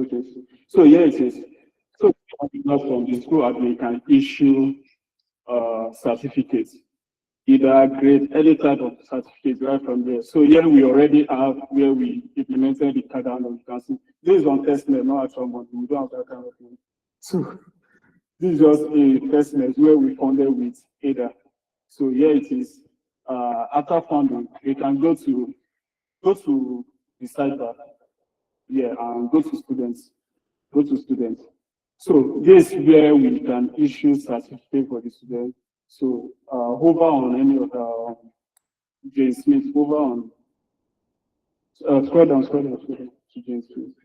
certificates. So here it is. So from the school admin can issue certificates, either grade, any type of certificate right from there. So here we already have where we implemented the Cardano. You can see this is on testnet, not actual money. We don't have that kind of thing. So this is just a testnet where we funded with ADA. So here it is. After funding, we can go to the cyber, and go to students. So this is where we can issue certificate for the students. So hover on any of the Jane Smith, hover on scroll down to Jane Smith.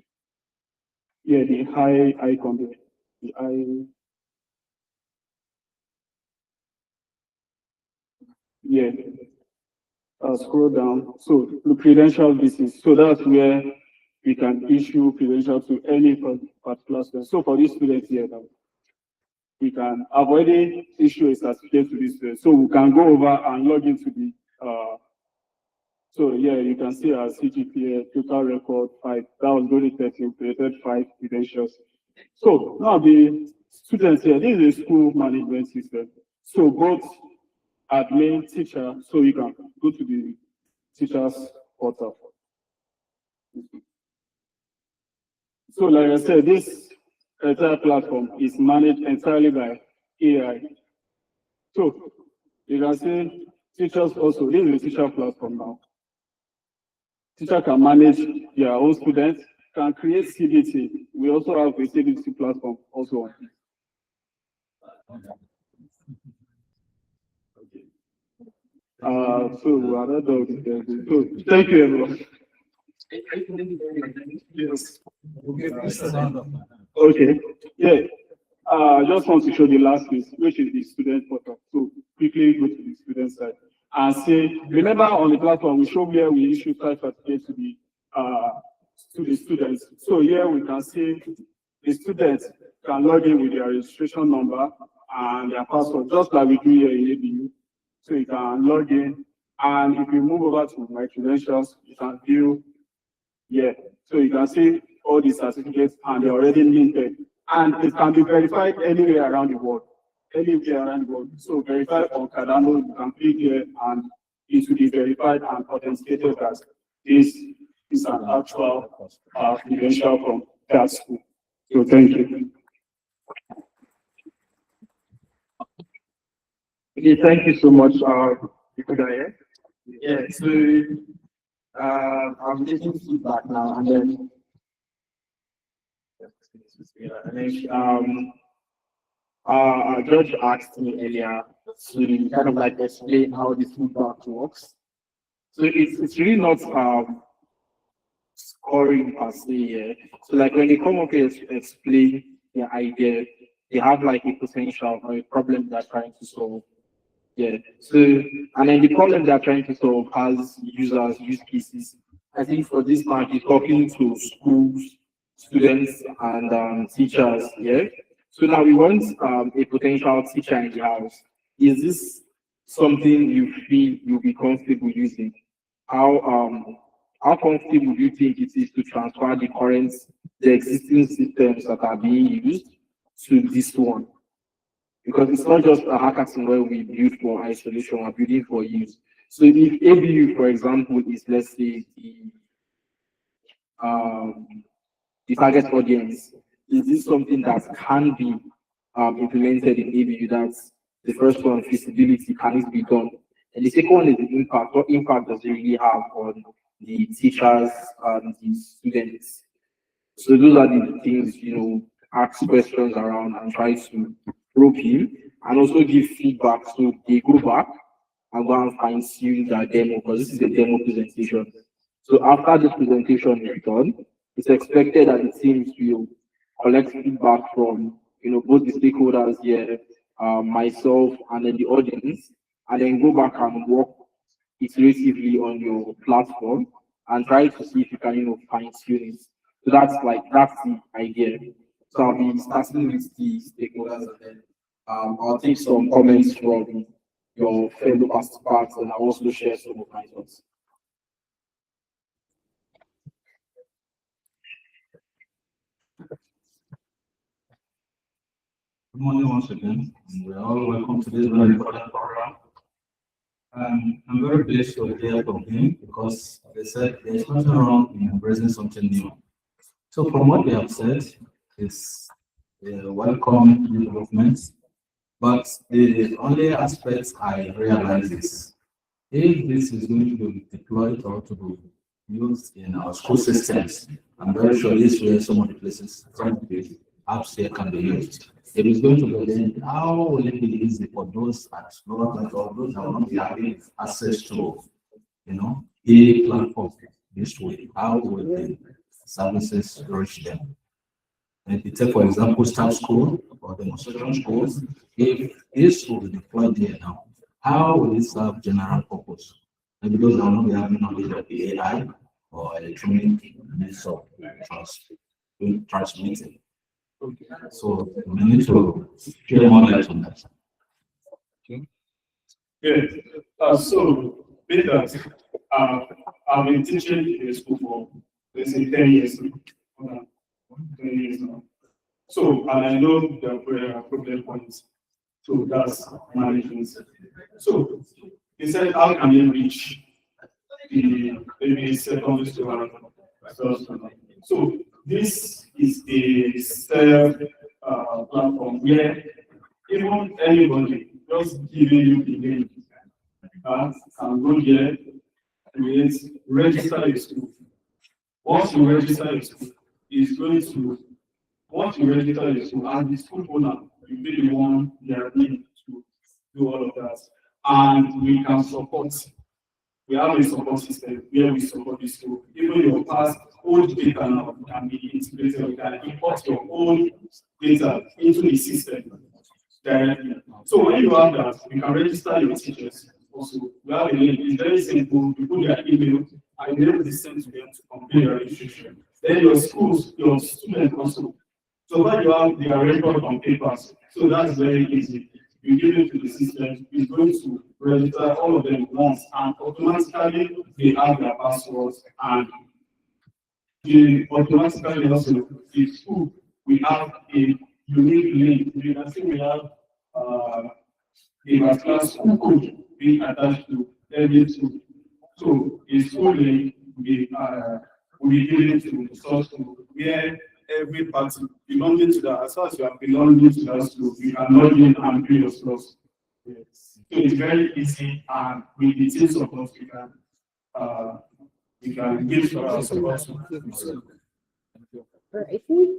Yeah, the high icon there. The eye. Yeah. Scroll down. So the credential business. So that's where we can issue credential to any particular student. So for these students here now, we can have already issue a certificate to this student. So we can go over and log into the so yeah, you can see our CGPA total record 5. That was only 13, created 5 credentials. So now the students here, this is a school management system. So both admin, teacher, so you can go to the teacher's portal. So like I said, this entire platform is managed entirely by AI. So you can see teachers also, this is a teacher platform now. Teacher can manage their own students, can create CBT. We also have a CBT platform also on it. So thank you everyone. Okay, yeah. I just want to show the last piece, which is the student portal. So quickly go to the student side and see. Remember on the platform we show where we issue 5 certificates to the students. So here we can see the students can log in with their registration number and their password, just like we do here in ABU. So you can log in, and if you move over to my credentials, you can view. Yeah, so you can see all the certificates and they're already linked. And it can be verified anywhere around the world. So verify on Cardano, you can click here and it will be verified and authenticated as this is an actual credential from CATS school. So thank you. Okay, thank you so much, Yeah, so I'm taking feedback now, and then George asked me earlier to kind of like explain how this feedback works. So it's really not scoring per se. Yeah. So like when they come up here to explain their idea, they have like a potential or a problem they're trying to solve. Yeah. So and then the problem they're trying to solve has users, use cases. I think for this part, you're talking to schools, students, and teachers. Yeah. So now we want a potential teacher in the house. Is this something you feel you'll be comfortable using? How comfortable do you think it is to transfer the existing systems that are being used to this one? Because it's not just a hackathon where we build for isolation, we're building for use. So if ABU, for example, is, let's say, the target audience, is this something that can be implemented in ABU? That's the first one, feasibility, can it be done? And the second one is the impact. What impact does it really have on the teachers and the students? So those are the things, ask questions around and try to probe him, and also give feedback so they go back and go and fine-tune their demo, because this is a demo presentation. So after this presentation is done, it's expected that the teams will collect feedback from both the stakeholders here, myself, and then the audience, and then go back and work iteratively on your platform and try to see if you can fine-tune it. So that's the idea. So I'll be starting with the stakeholders, and then I'll take some comments from your fellow participants, and I'll also share some of my thoughts. morning once again. We're all welcome to this very important program. I'm very pleased to be here from him because, as I said, there's nothing wrong in embracing something new. So, from what they have said, it's a welcome development. But the only aspect I realize is if this is going to be deployed or to be used in our school systems, I'm very sure this is where some of the places from the apps here can be used. It is going to be then how will it be easy for those at lower level or those that will not be having access to, a platform this way? How will the services reach them? And if you take, for example, staff school or demonstration schools, if this will be deployed there now, how will it serve general purpose? Maybe those that will not be having knowledge of the AI or electronic means of transmitting. So we need to share more light on that. Okay. Yeah. So with that, I've been teaching in school for let's say 10 years now. 10 years now. So and I know the problem points. So that's management. So he said, how can you reach the maybe secondary school? So this is a self platform where even anybody just giving you the name can go there and register your school. Once you register your school, it's going to once you register your school as the school owner, you be the one guaranteed to do all of that. And we can support. We have a support system where we support the school. Even your past old data now can be integrated. You can import your own data into the system directly. So when you have that, you can register your teachers. Also, we have a link. It's very simple. You put their email and you're able to send to them to complete your registration. Then your schools, your students also. So when you have their record on papers, so that's very easy. You give it to the system, it's going to register all of them once, and automatically they have their passwords, and automatically also the school we have a unique link. You can see we have a particular school code being attached to every school. So a school link will be given to the source code where every party belonging to that, as far as you are belonging to that school, you can log in and do your stuff. Yes. So it's very easy, and with the team support, you can give support. I think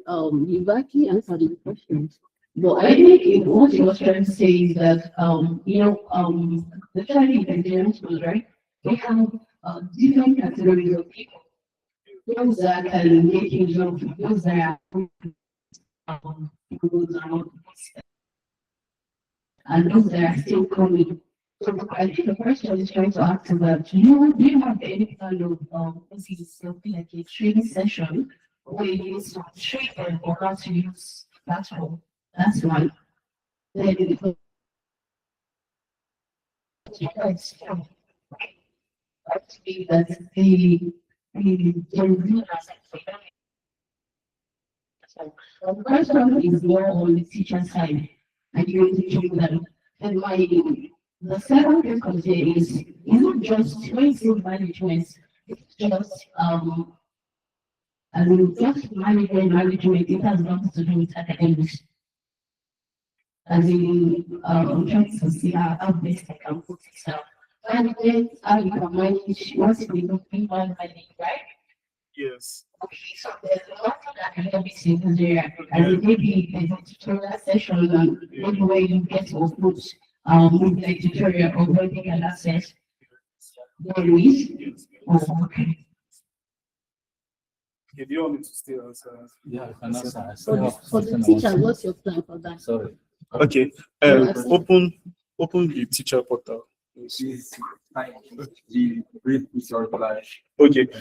you've actually answered the question. But I think what you were trying to say is that the child intelligence schools, right? They have different categories of people. Those that can make use of those that are and those that are still coming. So I think the question is trying to ask about, do you have any kind of something like a training session where you use to train them or how to use platform? That's one. Then I believe that the first one is more on the teacher side, and you're teaching them. And the second question is not just training management, it's just just management, it has nothing to do with academics. As in, I'm trying to see how best I can put it out. Management, how you can manage, what's the people manage, right? Yes. Okay, so there's a lot of academics in Zaria, and maybe a tutorial session, and maybe where you get to approach maybe like tutorial or where they can access. There is. Oh, okay. If you want me to stay outside. Yeah, I can answer. For the teacher, what's your plan for that? Sorry. Okay. Open the teacher portal. Okay,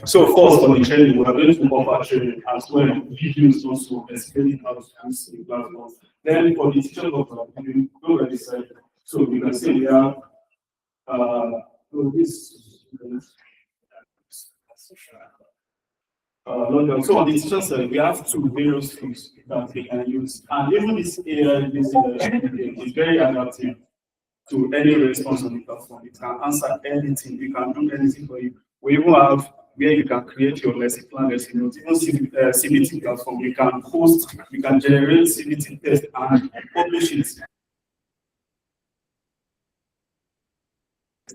so first for the training, we are going to offer training as well. Videos also explaining how to use the platform. Then for the teacher portal, you go already said. So we can say we have this. So on the teacher side, we have two various tools that they can use. And even this AI is very adaptive to any response on the platform. It can answer anything, it can do anything for you. We even have where you can create your lesson plan, lesson notes, even CBT platform, you can host, you can generate CBT test and publish it.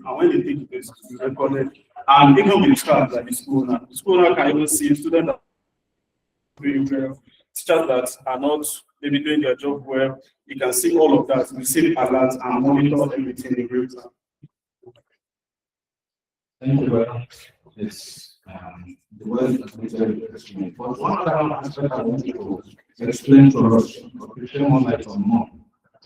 And when they take the test, you record it. And even with tracks like the school owner can even see students that are doing well, teachers that are not maybe doing their job well. You can see all of that, receive alerts and monitor everything in real time. Thank you very much. It's the word is very interesting. But one other aspect I want to explain to us, or share one light on more.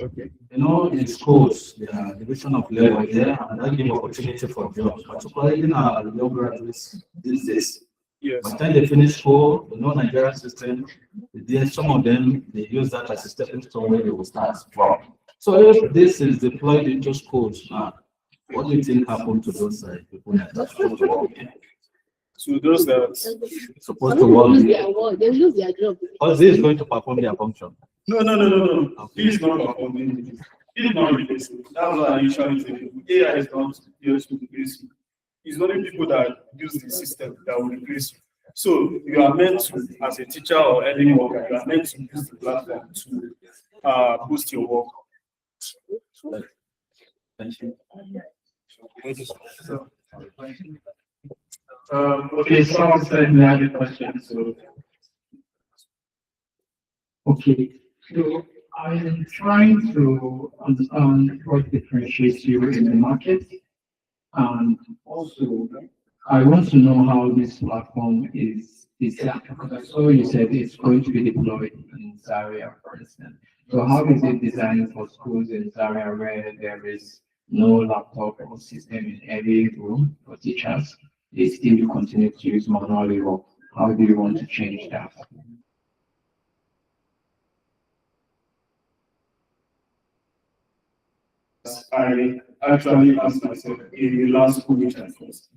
Okay. You know, in schools, there are division of labor there, and that give opportunity for jobs, particularly in our young graduates these days. Yes. By the time they finish school, the Nigerian system, some of them, they use that as a stepping stone where they will start from. So if this is deployed into schools now, what do you think happened to those people that are supposed to work here? To those that Supposed to work here? They lose their job. Or this is going to perform their function? No. This is not performing. This is not replacing. That's what I usually say. AI is not used to replace you. It's only people that use the system that will replace you. So you are meant to, as a teacher or any worker, you are meant to use the platform to boost your work. Thank you. Okay, someone said we had a question. So, okay, so I'm trying to understand what differentiates you in the market, and also I want to know how this platform is designed, because I saw you said it's going to be deployed in Zaria, for instance. So how is it designed for schools in Zaria where there is no laptop or system in every room for teachers? They still continue to use manually work. How do you want to change that? I actually asked myself in the last school which I first.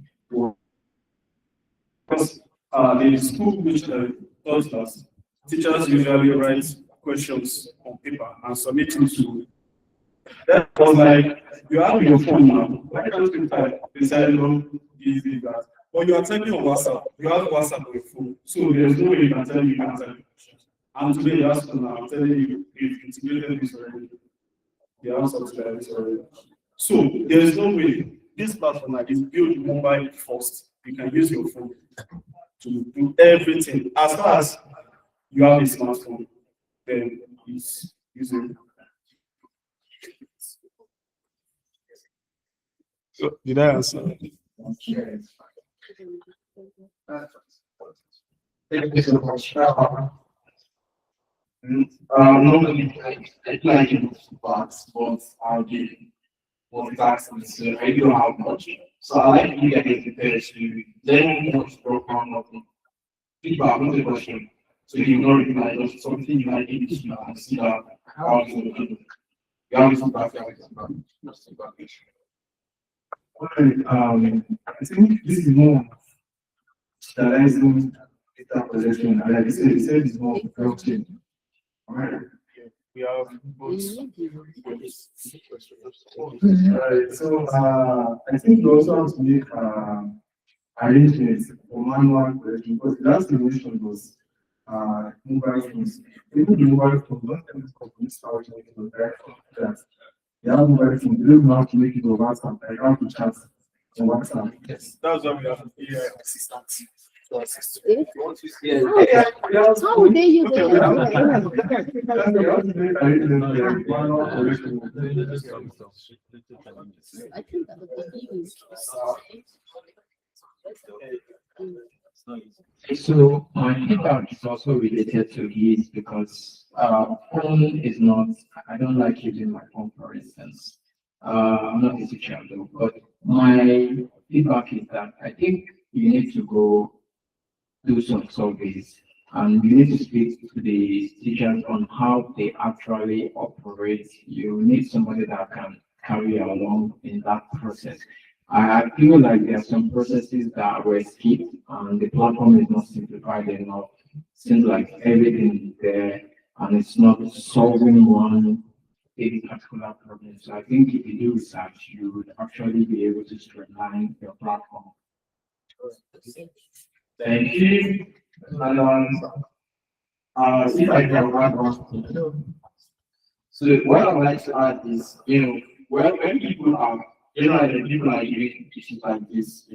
Because the school which I taught us, teachers usually write questions on paper and submit it to. That was like, you have your phone now. Why can't you type? They said, no, easy that. But you are typing on WhatsApp. You have WhatsApp on your phone. So there's no way you can tell me you can't type questions. And today, you ask now, I'm telling you, we've integrated this already. The answer to this already. So there is no way. This platform is built mobile first. You can use your phone to do everything. As far as you have a smartphone, then it's using. So did I answer? Thank you so much. Normally, I like it parts, but I'll be multitasking, so I don't have much. So I like you guys prepared to learn what's broken of the feedback on the question. So you know, reply or something you might need to know and see that how it's going to do. You have some background. I think this is more standardizing data collection, and like I said, it's more blockchain. Alright. We have both. Alright, so I think we also have to make arrangements for manual collection, because the last solution was mobile phones. Even the mobile phone, not every company starts making the direct that they have mobile phone, they don't know how to make it over WhatsApp, like how to chat on WhatsApp. Yes, that's why we have AI assistants to assist. How would they use it? I think that would be used. So my feedback is also related to his, because phone is not, I don't like using my phone, for instance. I'm not a teacher though, but my feedback is that I think you need to go do some surveys, and you need to speak to the teachers on how they actually operate. You need somebody that can carry you along in that process. I feel like there are some processes that were skipped and the platform is not simplified enough. Seems like everything is there and it's not solving one big particular problem. So I think if you do research, you would actually be able to streamline your platform. Thank you. And if I can add one. So what I would like to add is, when people are people are giving issues like this,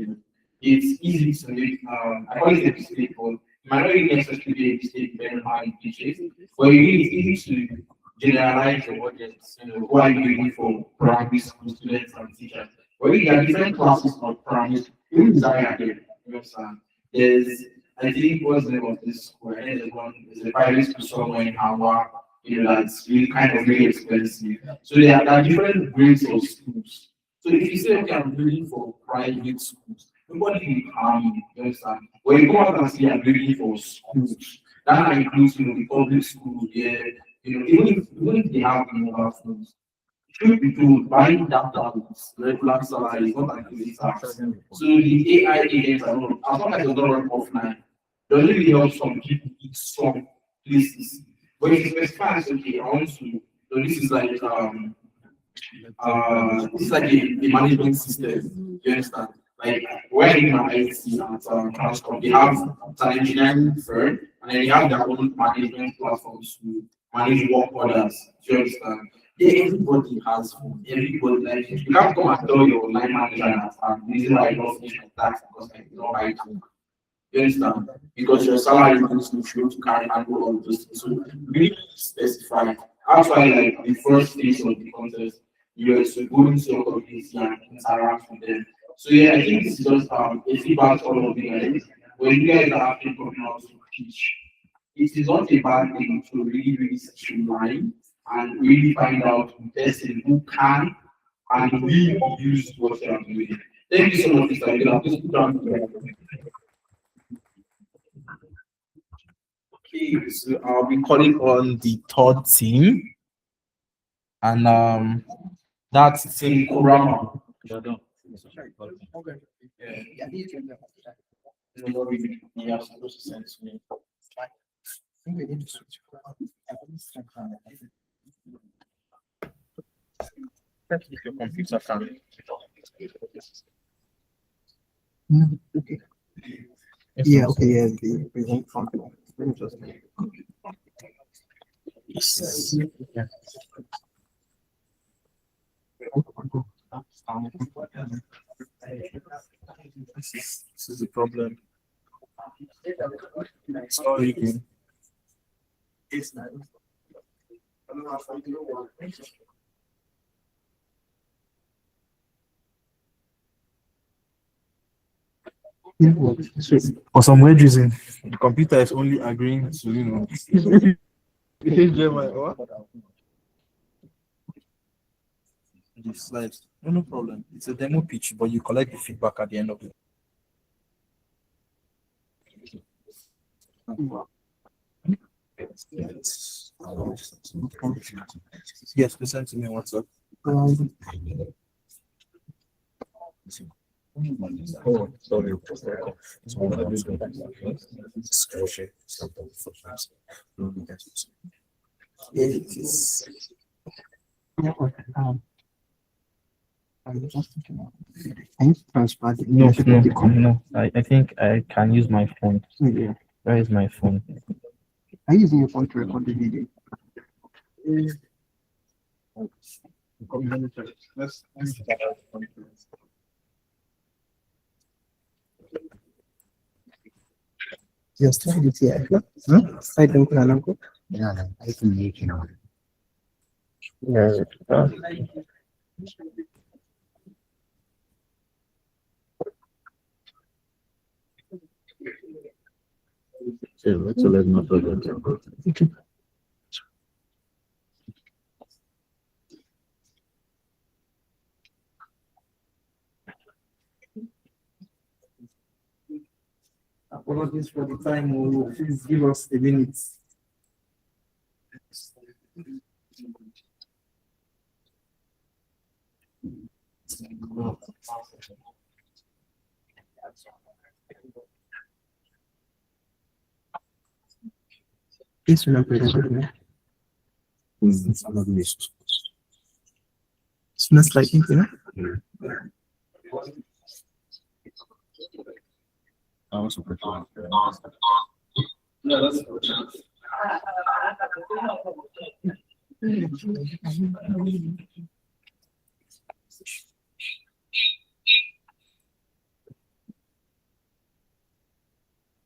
it's easy to make I call it a mistake, but it might not even necessarily be a mistake depending on how you teach it. But it really is easy to generalize your audience, who are you doing for primary school students and teachers. But really, there are different classes of primary school, even Zaria here, you understand? There's I think what's the name of this school? I think there's a private school somewhere in Hawa, that's really kind of really expensive. So there are different grades of schools. So if you say, okay, I'm looking for private schools, nobody will harm you understand? When you come out and say I'm looking for schools, that includes, the public schools, even if they have mobile phones, truth be told, buying data with regular salary is not an easy task. So the AI agents are not, as long as it doesn't work offline, doesn't really help some people in some places. But if you specify, okay, I want to, so this is like a management system. You understand? Like where in my IT at Transcorp, they have an engineering firm and then they have their own management platforms to manage work orders. Do you understand? Yeah, everybody has phone. Everybody like you can't come and tell your line manager that I'm reason why I don't finish my tax because I don't buy phone. You understand? Because your salary is to show to carry and all of those things. So really specify. That's why like the first stage of the contest, you're to go into your community and interact with them. So yeah, I think this is just a feedback to all of you guys. When you guys are actually coming out to teach, it is not a bad thing to really, really streamline and really find out the person who can and will use what you are doing. Thank you so much, Mr. Aguilar. Please put down the Okay, so I'll be calling on the third team, and that's Team Kurama. Okay. Yeah. You are supposed to send to me. If your computer can. Okay. Yeah, okay, yeah, the present front. Let me just Yes. This is the problem. Sorry. For some weird reason, the computer is only agreeing to, what? The slides. No problem. It's a demo pitch, but you collect the feedback at the end of it. Yes, listen to me on WhatsApp. Oh, sorry. I'm just thinking about it. Can you transfer the No. I think I can use my phone. Yeah. Where is my phone? Are you using your phone to record the video? Just try it here. I don't know. Yeah, I can make it on. Yeah. Let's not forget. Apologies for the time. Please give us a minute. Please remember Some of this. smells like it, you know? I also prefer.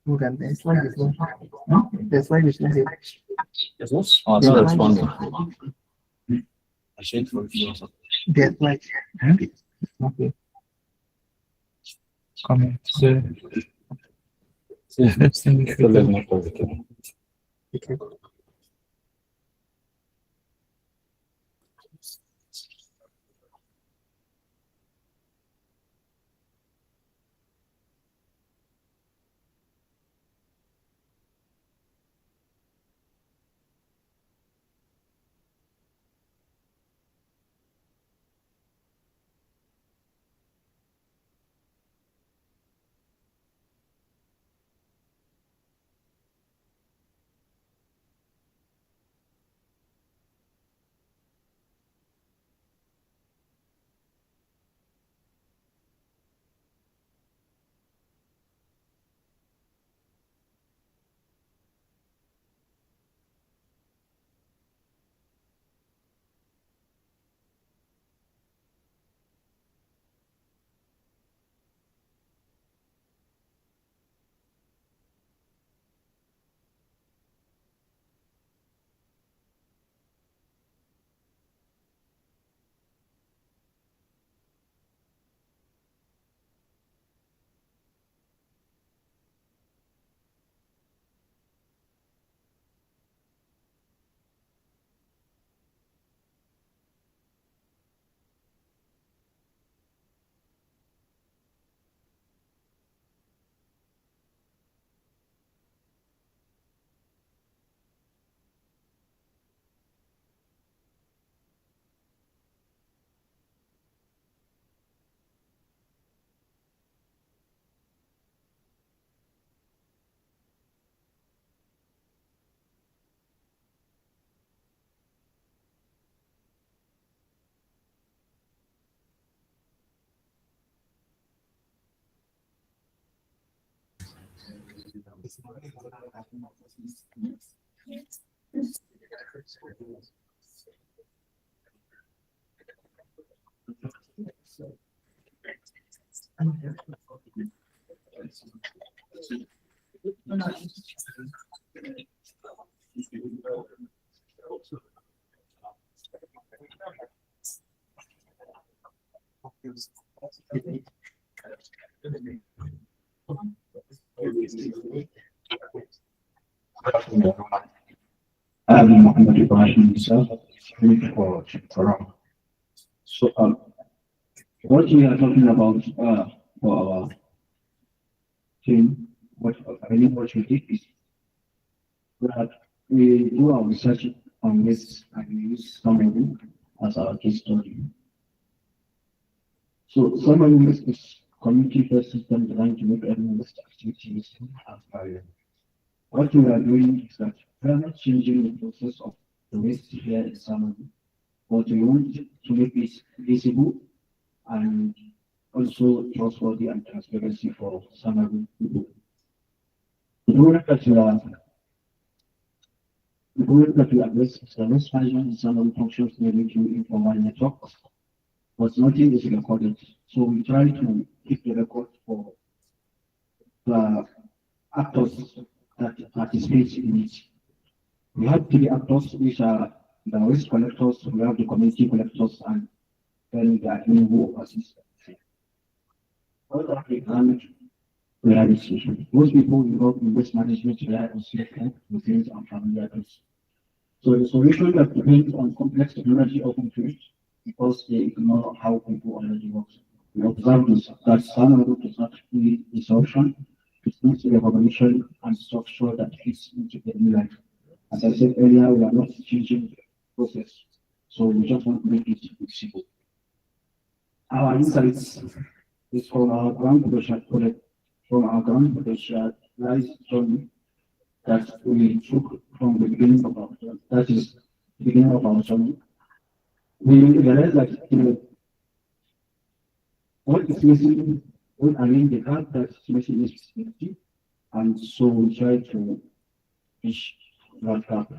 Look at the slide is not. No, the slide is not. Oh, so that's one. I should for you. Get like. Okay. Comment. So let's not forget. Okay. Ahmadu Bello University for So, what we are talking about for our team, what we did is that we do our research on this and we use summary as our case study. So, summary is community-first system designed to make every list activities as variant. What we are doing is that we are not changing the process of the waste here in summary, but we want to make it visible and also trustworthy and transparency for summary people. The problem that we address is the risk management in summary functions mainly through informal networks, but nothing is recorded. So we try to keep the record for the actors that participate in it. We have three actors, which are the waste collectors, we have the community collectors, and then the admin who oversees. All of the reality. Most people involved in waste management rely on self-help, routines, and familiarities. So the solution that depends on complex technology often fails because they ignore how people already work. We observe this, that some group does not need the solution, it needs recognition and structure that fits into the new life. As I said earlier, we are not changing the process, so we just want to make it visible. our insights is from our ground potential journey that we took from the beginning of our journey. That is the beginning of our journey. We realized that what is missing, the gap that is missing is visibility, and so we try to fish that gap.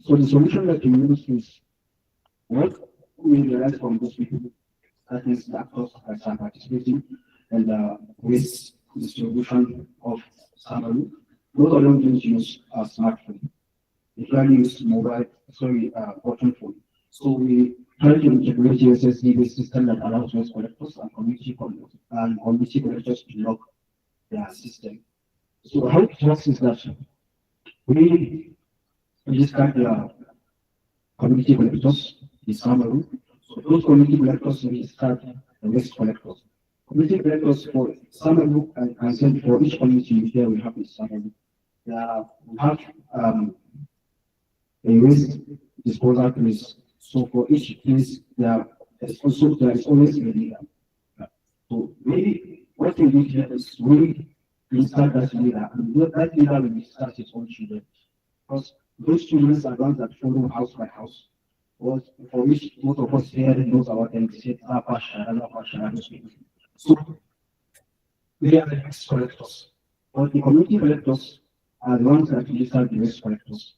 So the solution that we use is what we realize from those people, that is the actors that are participating and the waste distribution of salary. Most of them don't use a smartphone. They try to use button phone. So we try to integrate USSD-based system that allows waste collectors and community collectors to log their system. So how it works is that we describe the community collectors, the summary. So those community collectors will start the waste collectors. Community collectors for summary and send for each community there we have a summary. We have a waste disposal place. So for each place there is always a leader. So maybe what we do here is we start that leader, and that leader will start his own children. Because those children are the ones that follow house by house. For which most of us here knows about them, they say, so they are the waste collectors. But the community collectors are the ones that register the waste collectors.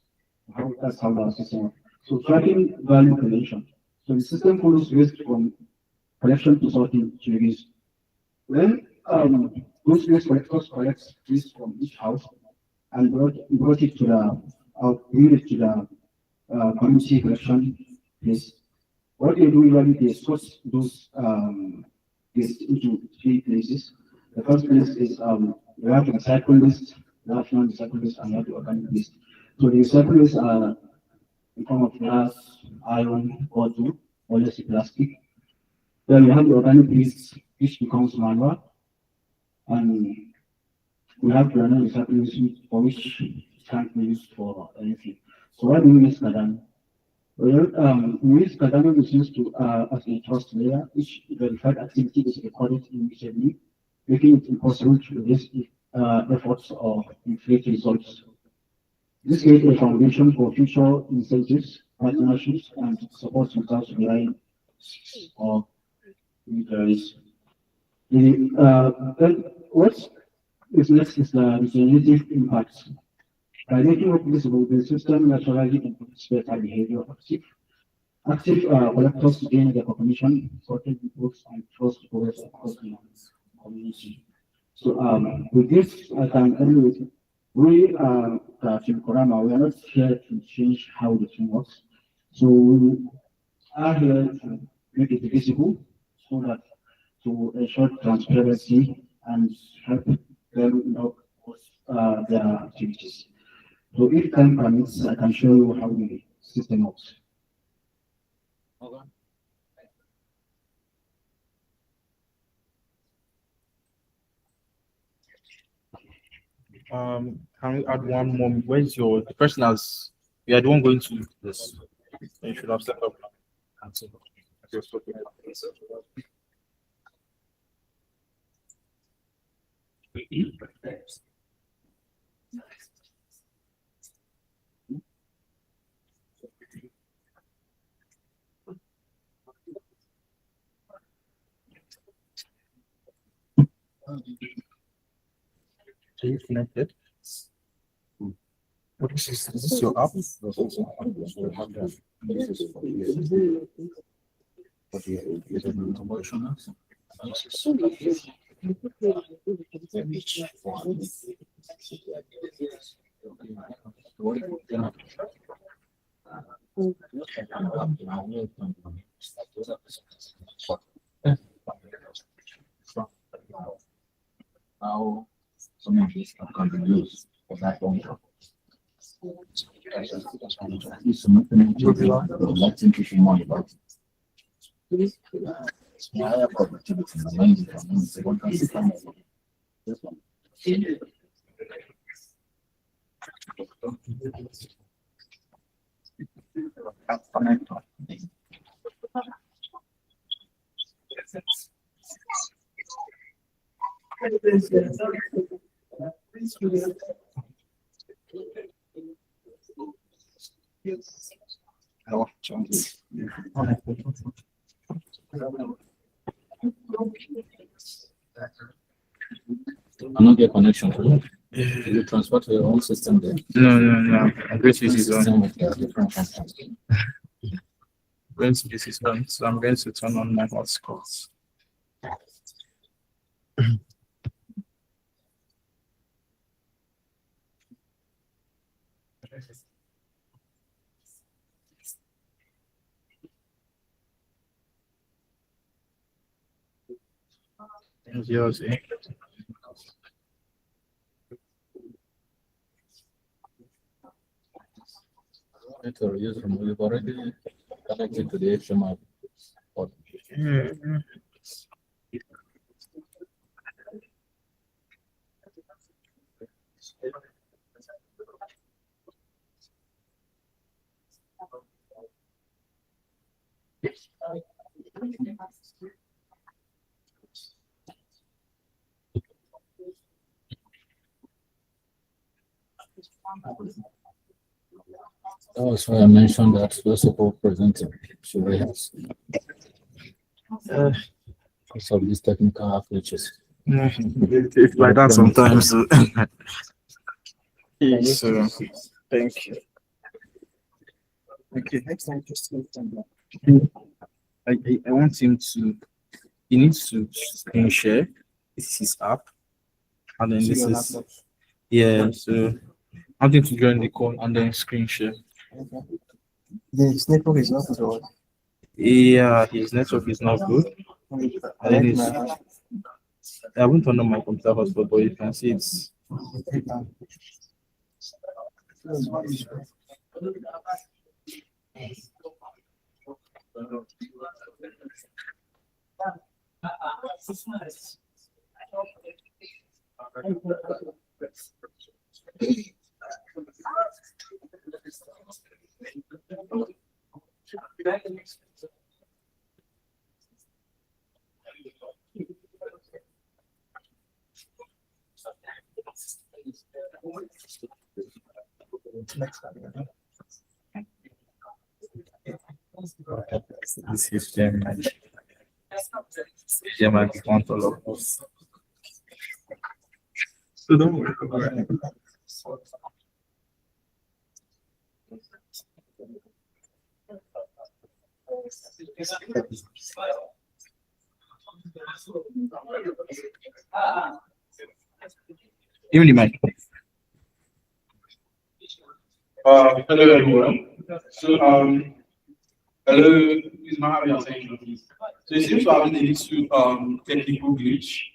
That's how our system works. So tracking value creation. So the system follows waste from collection to sorting to release. When those waste collectors collect waste from each house and brought it to the community collection place, what they do usually they sort those waste into 3 places. The first place is we have the recycle list, we have non-recycle list, and we have the organic list. So the recycle lists are in form of glass, iron, bottle, or less plastic. Then we have the organic list, which becomes manual, and we have the non-recycle list for which it can't be used for anything. So why do we use Cardano? Well, we use Cardano is used to as a trust layer. Each verified activity is recorded immediately, making it impossible to waste efforts or inflate results. This creates a foundation for future incentives, partnerships, and support without relying on interest. What is next is the regenerative impact. By making it visible, the system naturally improves better behavior of active collectors gain recognition, sorted reports, and trust growth across the community. So with this, I can tell you, we Team Korama, we are not here to change how the team works. So we are here to make it visible so that to ensure transparency and help them know their activities. So if time permits, I can show you how the system works. Okay. Can we add one more? Where's your the person has you are the one going to this? You should have set up now. So you connected? What is this your app? Now, some of these can be used for that long. I not get connection to it. You transfer to your own system there. No. I'm going to use his own. System with different functions. Going to use his own. So I'm going to turn on my hotspots. It's yours, eh? You've already connected to the HMI port. That's why I mentioned that those people presenting should we have because of these technical glitches. It's like that sometimes. So, thank you. Okay, next time just I want him to, he needs to screen share. This is his app. And then this is, yeah, so I want him to join the call and then screen share. The network is not good. Yeah, his network is not good. And then I haven't turned on my computer hotspot, but you can see it's. This is German. German font all of us. So don't worry about it. Even the mic. Hello everyone. So hello, please may I have your attention, please. So it seems to have been a little technical glitch.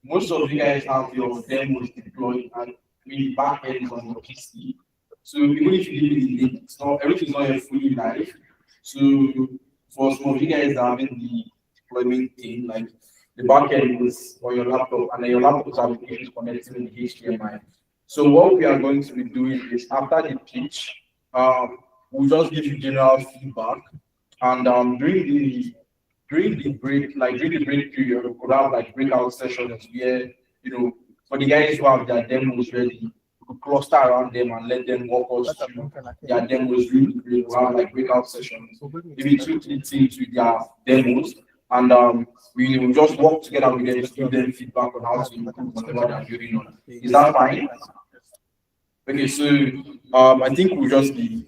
Most of you guys have your demos deployed and the back end is on your PC. So even if you leave the link, it's not everything's not yet fully live. So for some of you guys that have been the deployment thing, like the back end is on your laptop and then your laptop's application is connected to the HDMI. So what we are going to be doing is after the pitch, we'll just give you general feedback, and during the break, like during the break period, we could have like breakout sessions where for the guys who have their demos ready, we could cluster around them and let them walk us through their demos really great. We'll have like breakout sessions, maybe 2-3 teams with their demos, and we will just work together with them to give them feedback on how to improve on what they're building on. Is that fine? Okay, so I think we'll just be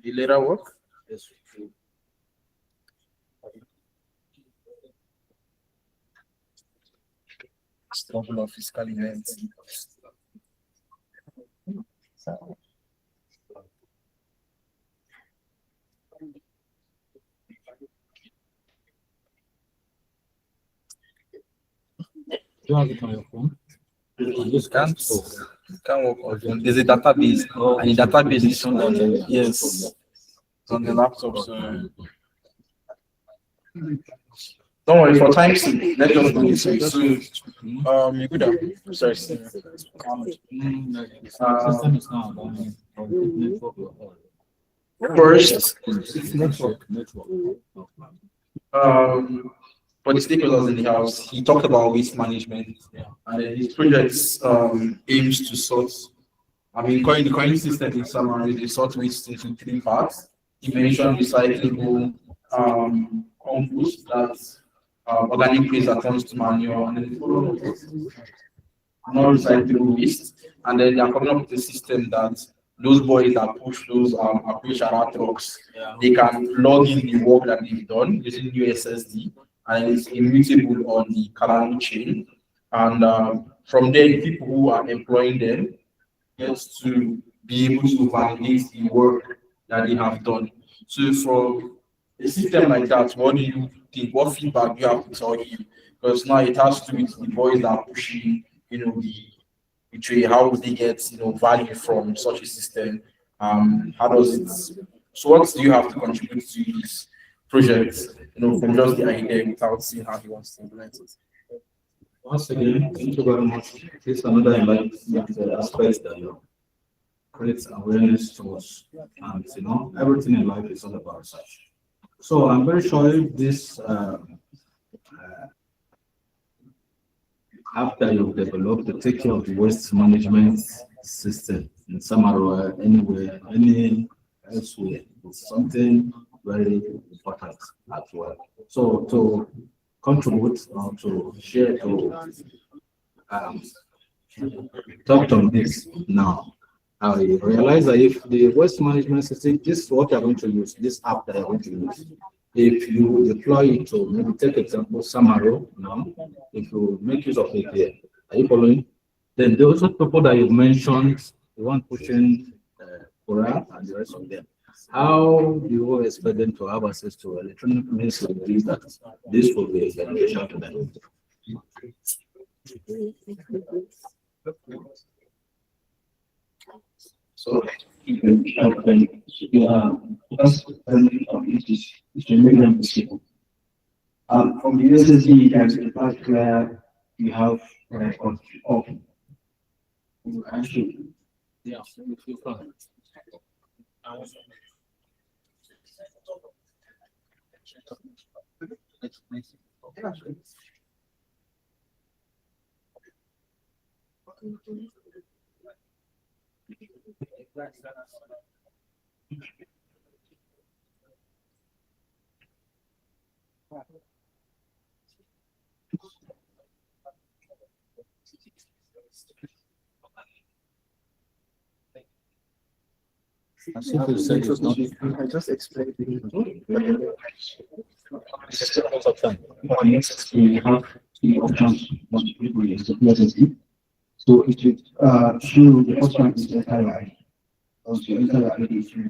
the later work. Yes. Struggle of fiscal events. You have it on your phone? You can't work on phone. There's a database, and the database is on the yes, on the laptop. So don't worry, for time's sake, let's just do this. So you could have sorry. System is not First, for the stakeholders in the house, he talked about waste management, and then his project aims to sort. The current system in summary, they sort waste into three parts. He mentioned recyclable compost, that's organic waste that turns to manure, and then non-recyclable waste. And then they are coming up with a system that those boys that push those approach trucks, they can log in the work that they've done using USSD, and it's immutable on the Cardano chain. And from there, the people who are employing them get to be able to validate the work that they have done. So for a system like that, what do you think? What feedback do you have to tell him? Because now it has to do with the boys that are pushing, the trade. How would they get value from such a system? How does it? So what do you have to contribute to this project? From just the idea without seeing how he wants to implement it. Once again, thank you very much. This is another enlightenment aspect that creates awareness to us, and everything in life is all about research. So I'm very sure if this after you've developed to take care of the waste management system in Samara, anywhere, any elsewhere, it's something very important as well. So to contribute or to share, to talk on this now, I realize that if the waste management system, this is what you're going to use, this app that you're going to use. If you deploy it to, maybe take example, Samaro now, if you make use of it here, are you following? Then those people that you mentioned, the one pushing Quora and the rest of them, how do you expect them to have access to electronic means to believe that this will be beneficial to them? So, from the USSD, there's a part where you have record of actually. Yeah, if you can. I just explained it. We have the options so it would show the first one is the enter also enter ID through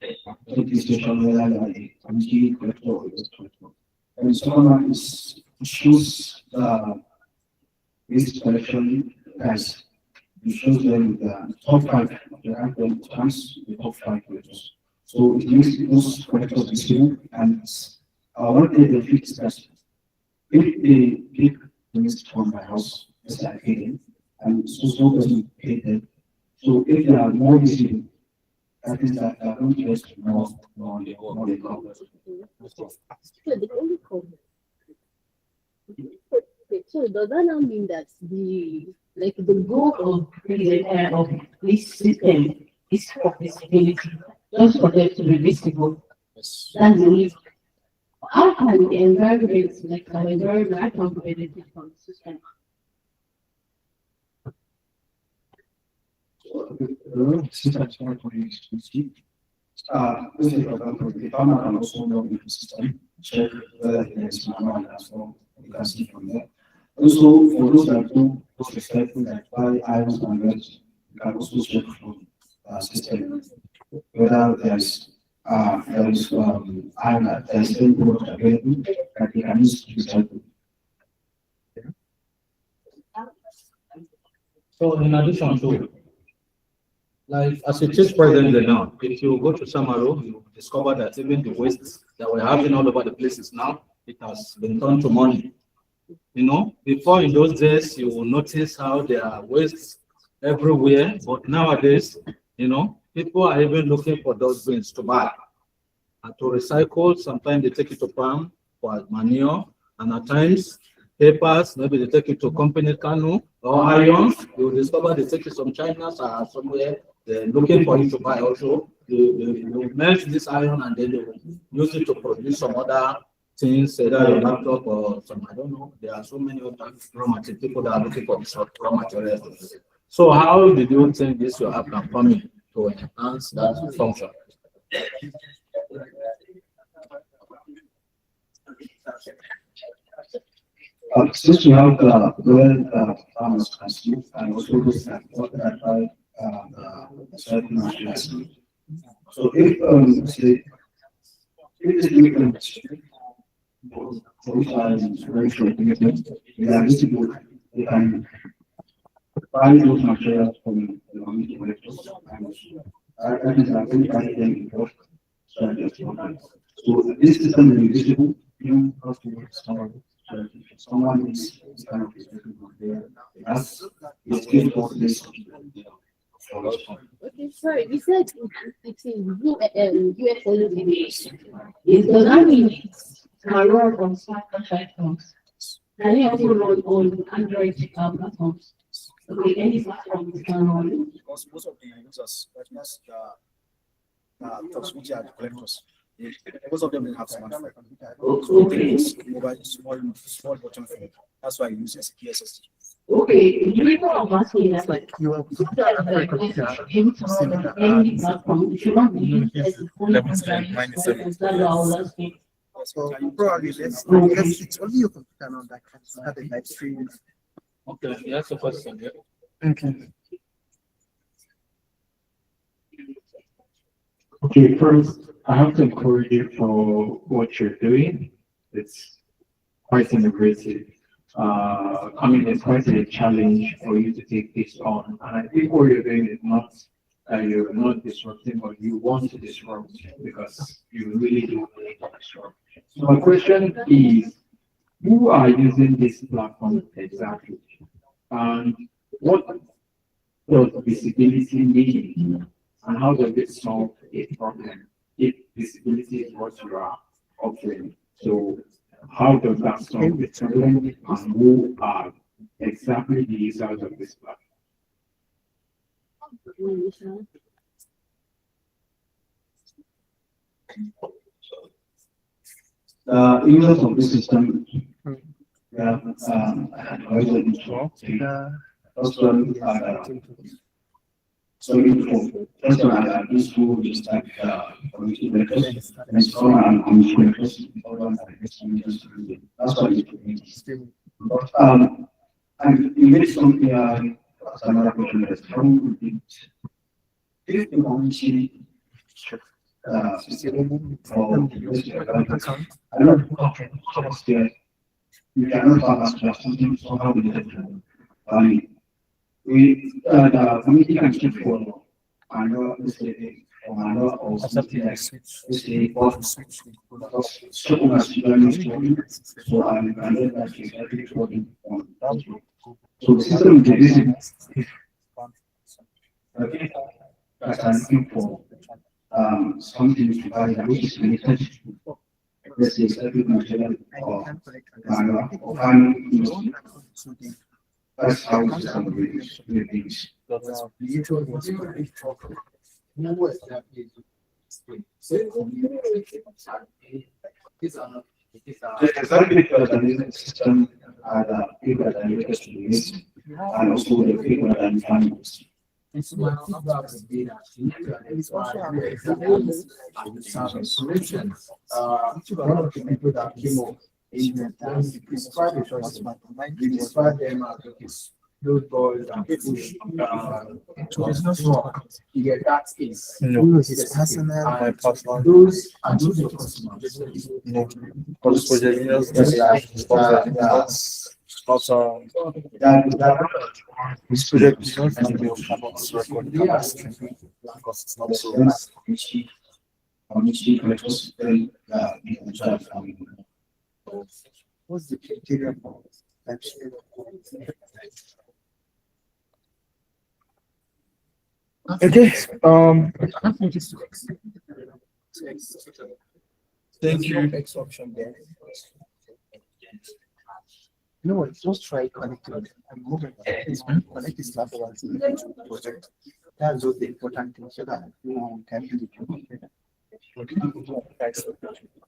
the station where the community collector or collector. And the second one is choose waste collection as it shows them the top 5 of the rank times the top 5 collectors. So it makes those collectors visible, and one thing they fix that if they pick the waste from my house, it's like hidden, and so doesn't pay them. So if they are more visible, that is that they are going to waste more they come. So does that now mean that the goal of creating of this system is for visibility, just for them to be visible? That's the only. How can the environment, like our environment, can benefit from the system? The farmer can also log into the system, check whether there is manual as well. You can see from there. Also, for those that do those recycling, like buy items and rest, you can also check from system whether there's iron that there's any product available that they can use to recycle. So in addition to, like as it is presently now, if you go to Samaro, you discover that even the waste that we're having all over the places now, it has been turned to money. Before in those days, you will notice how there are wastes everywhere, but nowadays, people are even looking for those bins to buy and to recycle. Sometimes they take it to farm for manure, And at times, papers, maybe they take it to company Kano or Ion, you discover they take it from China somewhere, they're looking for you to buy also. You melt this iron and then they will use it to produce some other things, either a laptop or some, I don't know. There are so many other raw material people that are looking for this raw materials. So how did you think this your app can come in to enhance that function? Since we have farmers council and also look at what I certain machines. So if say if the different for which I am very sure they are visible, they can buy those materials from the community collectors and I think I can buy them in bulk. So this system is invisible, you have to work someone. So if someone is kind of there, that's it's good for this. Okay, sorry, you said it's in US is does that mean it's can run on smart platforms? Can it also run on Android platforms? Okay, any platform can run. Because most of the users, that means which are the collectors, most of them don't have smartphone. Mobile small button phone. That's why I use SSD. Okay, the reason I'm asking that like you have any platform, it should not be used as a phone. So probably it's only your computer now that can have a live stream. Okay, that's the question. Yeah. Okay. Okay, first, I have to encourage you for what you're doing. It's quite innovative. I mean, it's quite a challenge for you to take this on. And I think what you're doing is not you're not disrupting, but you want to disrupt because you really do want to disrupt. So my question is, who are using this platform exactly? And what does visibility mean? And how does it solve a problem if visibility is what you are offering? So how does that solve the problem and who are exactly the users of this platform? Users of this system, so first one I use to just like community breakfast, and so on community breakfast, that's what it means. But and you made something as another question that's from if the community for I don't know you cannot balance just something somehow related. The committee can keep for another, let's say, or something like, let's say, so I'm going to exactly working on that. So the system is visible. Okay, that's I'm looking for something to buy which is related to, let's say, exactly material or farming. That's how the system really things. Exactly because the living system are the people that are related to this and also the people that are families. It's also a solution. One of the people that came up is describe it as we describe them as those boys and push it's not wrong. You get that is it's personal. Those are those your customers. No, because also this project is not going to be about record because it's not so what's the criteria for that? okay. Thank you. X option there. No, just try connecting. I'm moving. Connect this lateral to the project. That's just the important thing so that you can do it.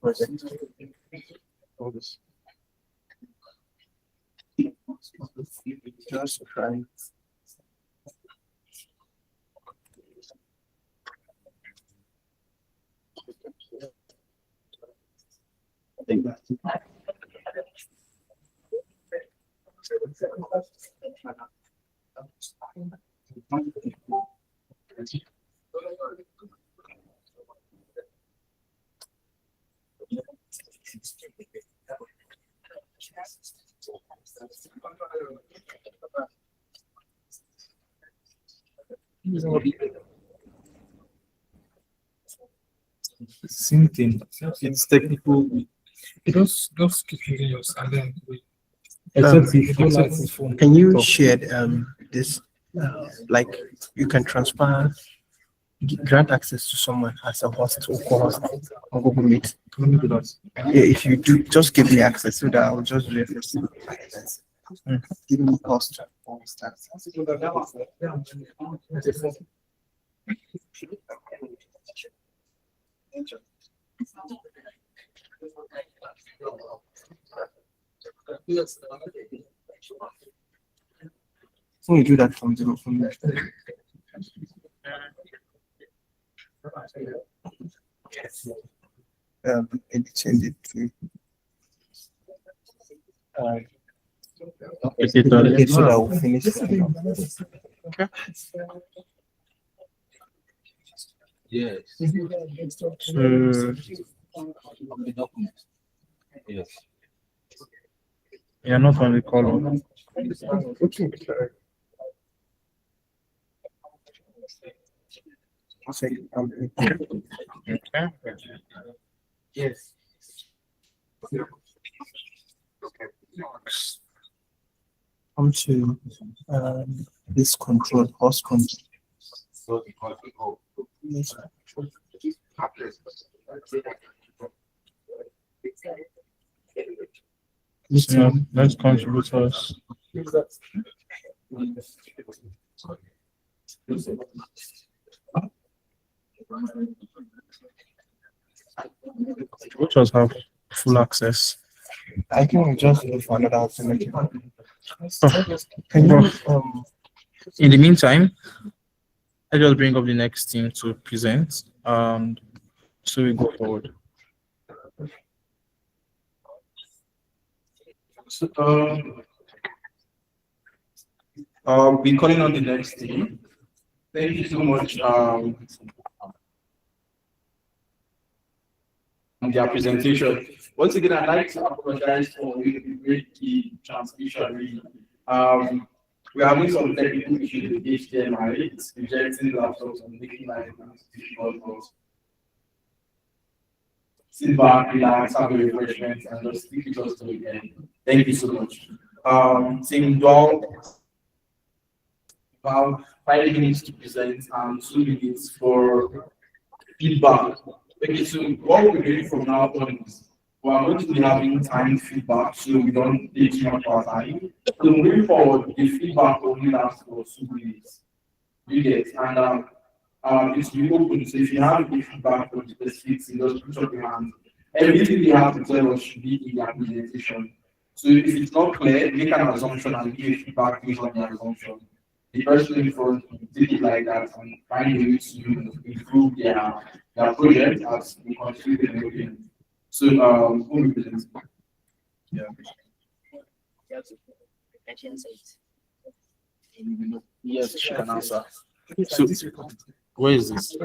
Project. All this. Just try. I think that's it. Same thing. It's technical. Just keep using yours and then except if you like the phone. Can you share this? Like you can transfer, grant access to someone as a host or co-host on Google Meet. Let me do that. Yeah, if you do, just give me access so that I'll just do it. Give me cost or start. So we do that from zero from there. And change it to okay, so that we'll finish. Okay. Yes. Yes. You're not on the call. Okay. One second. Yes. Come to this control, host control. Yes. Yeah, let's contribute us. Which us have full access. I can just look for another alternative. Oh. Can you In the meantime, I just bring up the next thing to present, and so we go forward. So, be calling on the next team. Thank you so much on their presentation. Once again, I'd like to apologize for the great key transmission. We are having some technical issues with HDMI. It's rejecting laptops and making life difficult for us. Sit back, relax, have a refreshment, and just stick with us to the end. Thank you so much. Team Dong, about 5 minutes to present and 2 minutes for feedback. Okay, so what we're doing from now on is we're going to be having timed feedback so we don't take too much of our time. So moving forward, the feedback only lasts for 2 minutes. You get, and it's really open. So if you have any feedback on specifics, just put up your hand. Everything they have to tell us should be in their presentation. So if it's not clear, make an assumption and give feedback based on your assumption. The person in front did it like that and find a way to improve their project as we continue developing. So who represents? Yeah. Yes, she can answer. So, where is this?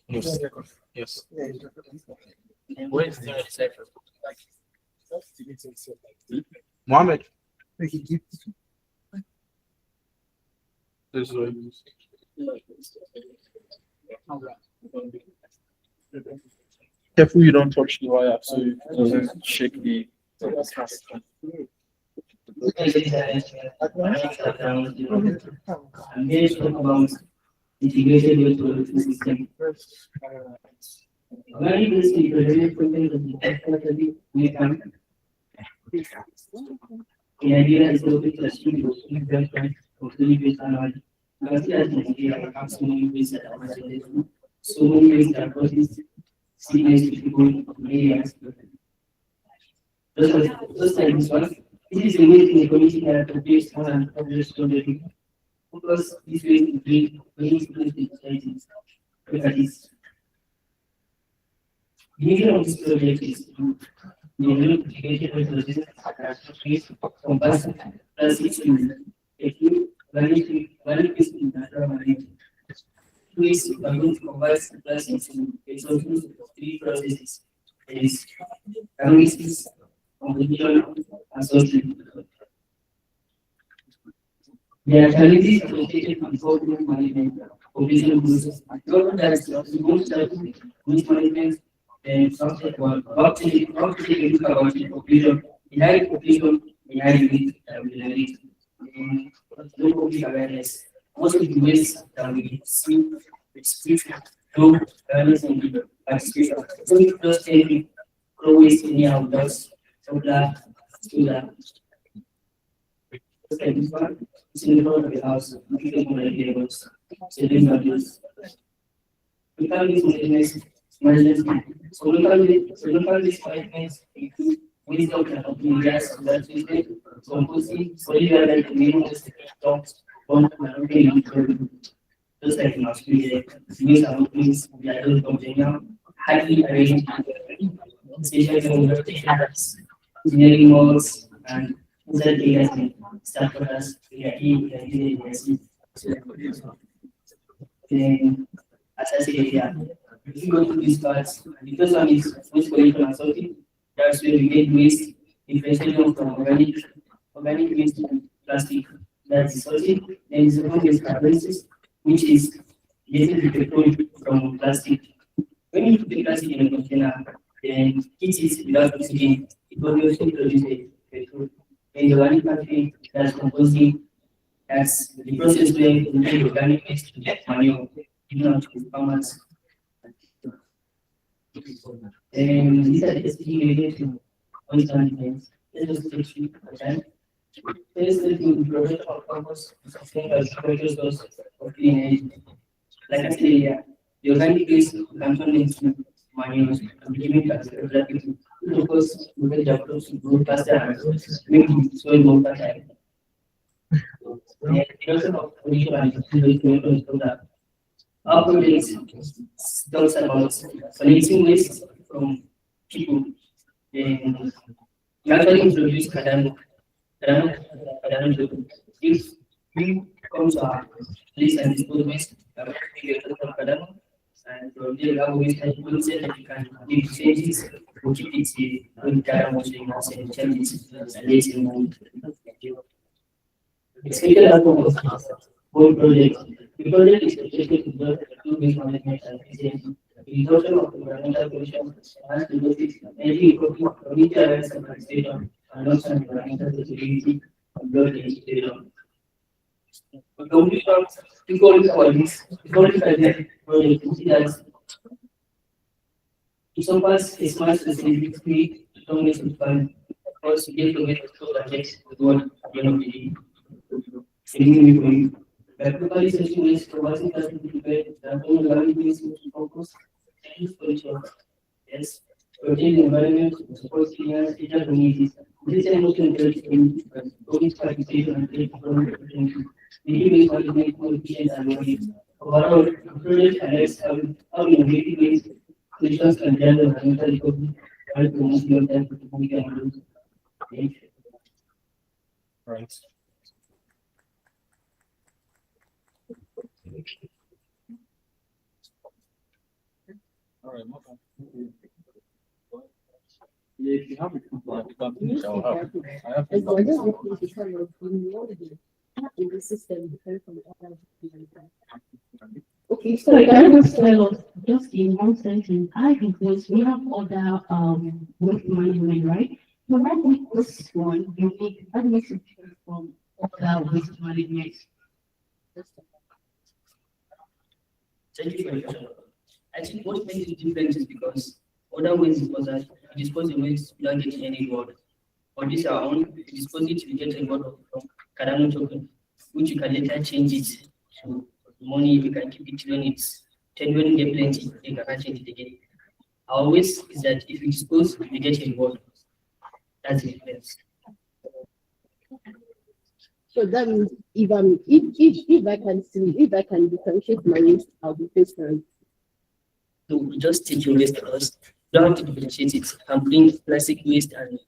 Yes. Yes. Where is the reception? Mohammed. This way. Careful you don't touch the wire so it doesn't shake the. I'm here to talk about integrated waste management system. Very briefly, presented something that we can The idea is open to achieve those investments of the US annually. Consider the idea of so many ways that are available, so many ways that causes sickness to people in areas. Just like this one, this is a way in the community that appears more than others to the people. Because this way to bring many students to society. Look at this. The mission of this project is to develop education resources that increase compassion, plastics to a few value-based natural marine. Ways are going to combine plastics in examples of three processes. It is analysis, composition, and sorting. There are challenges associated with government management, population growth, and government directions, remote services, waste management, and something about to take a look about the population, the high population, the high rate that we generate, and low public awareness. Most of the waste that we see, it's low awareness in the participation. So we just take grow waste anyhow, just solar, solar. Okay, this one. In the front of the house, we can put labels, selling values. We can use management. So local list finance include wisdom and opinions that we take composing, solid like minimum talks, one and okay, just like in Australia, news and openings, we are all convenient, highly arranged, especially engineering malls and other areas stakeholders, then as I said, yeah, if you go to these parts, the first one is waste collection and sorting. That's where we get waste, differentiation from organic waste to plastic. That's sorting. Then the second is catalysis, which is getting the petrol from plastic. When you put the plastic in a container, then heat it without oxygen, it will also produce a petrol. And the organic factory that's composing, that's the process where you make organic waste to get manure, given out to farmers. And these are the SPG related to waste management. Let's just take 3 at a time. First, the production of compost is something as precious source of clean energy. Like I said earlier, the organic waste can turn into manure and be given as a productive. Of course, we will develop to grow faster and make the soil more fertile. The introduction of pollution and is that our project talks about collecting waste from people. And we actually introduce Cardano. If we come to our place and dispose waste, we get a Cardano. And from there, we have waste and say that you can make changes, which is the Cardano and changes and later especially as whole project. The project is expected to develop two waste management and efficiency. The reduction of environmental pollution has to do with energy recovery, community awareness and participation, and also environmental sustainability of blood education. The conclusion, equally for this, equally for the project, we see that to surpass a smart sustainability, strong waste to fund, also get to get the projects with what at the end of the day. Practically, such ways providing us to prepare the whole learning ways to focus and spiritual. Yes, protect the environment, support seniors, teacher communities. This is most important in participation and economic opportunity. Making ways management more efficient and more useful. Overall, the project highlights how innovative ways solutions can drive environmental recovery and promote long-term economic and thank you. Right. All right, If you have a I have in the system depends on okay, so I can just tell us just in one sentence, because we have other waste management, right? So what makes this one unique? What makes it different from other waste management? Thank you for your question. I think what makes it different is because other ways was that you dispose the waste without getting any reward. on this our own, dispose it, we get a lot of from Cardano token, which you can later change it to money. You can keep it when it's 10, when you get plenty, you can change it again. Our ways is that if you dispose, you get a reward. That's the difference. So that means if I can differentiate my waste, I'll be patient. So just take your waste first. You don't have to differentiate it. I'm bring plastic waste and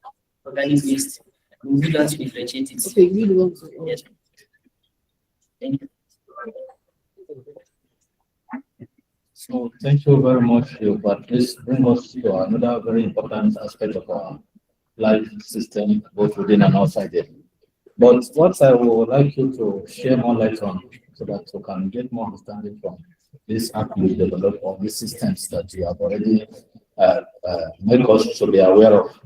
organic waste. We don't have to differentiate it. Okay, you do. Yes. Thank you. So thank you very much, but this brings us to another very important aspect of our life system, both within and outside it. But what I would like you to share more light on, so that you can get more understanding from this app you develop, or these systems that you have already made us to be aware of.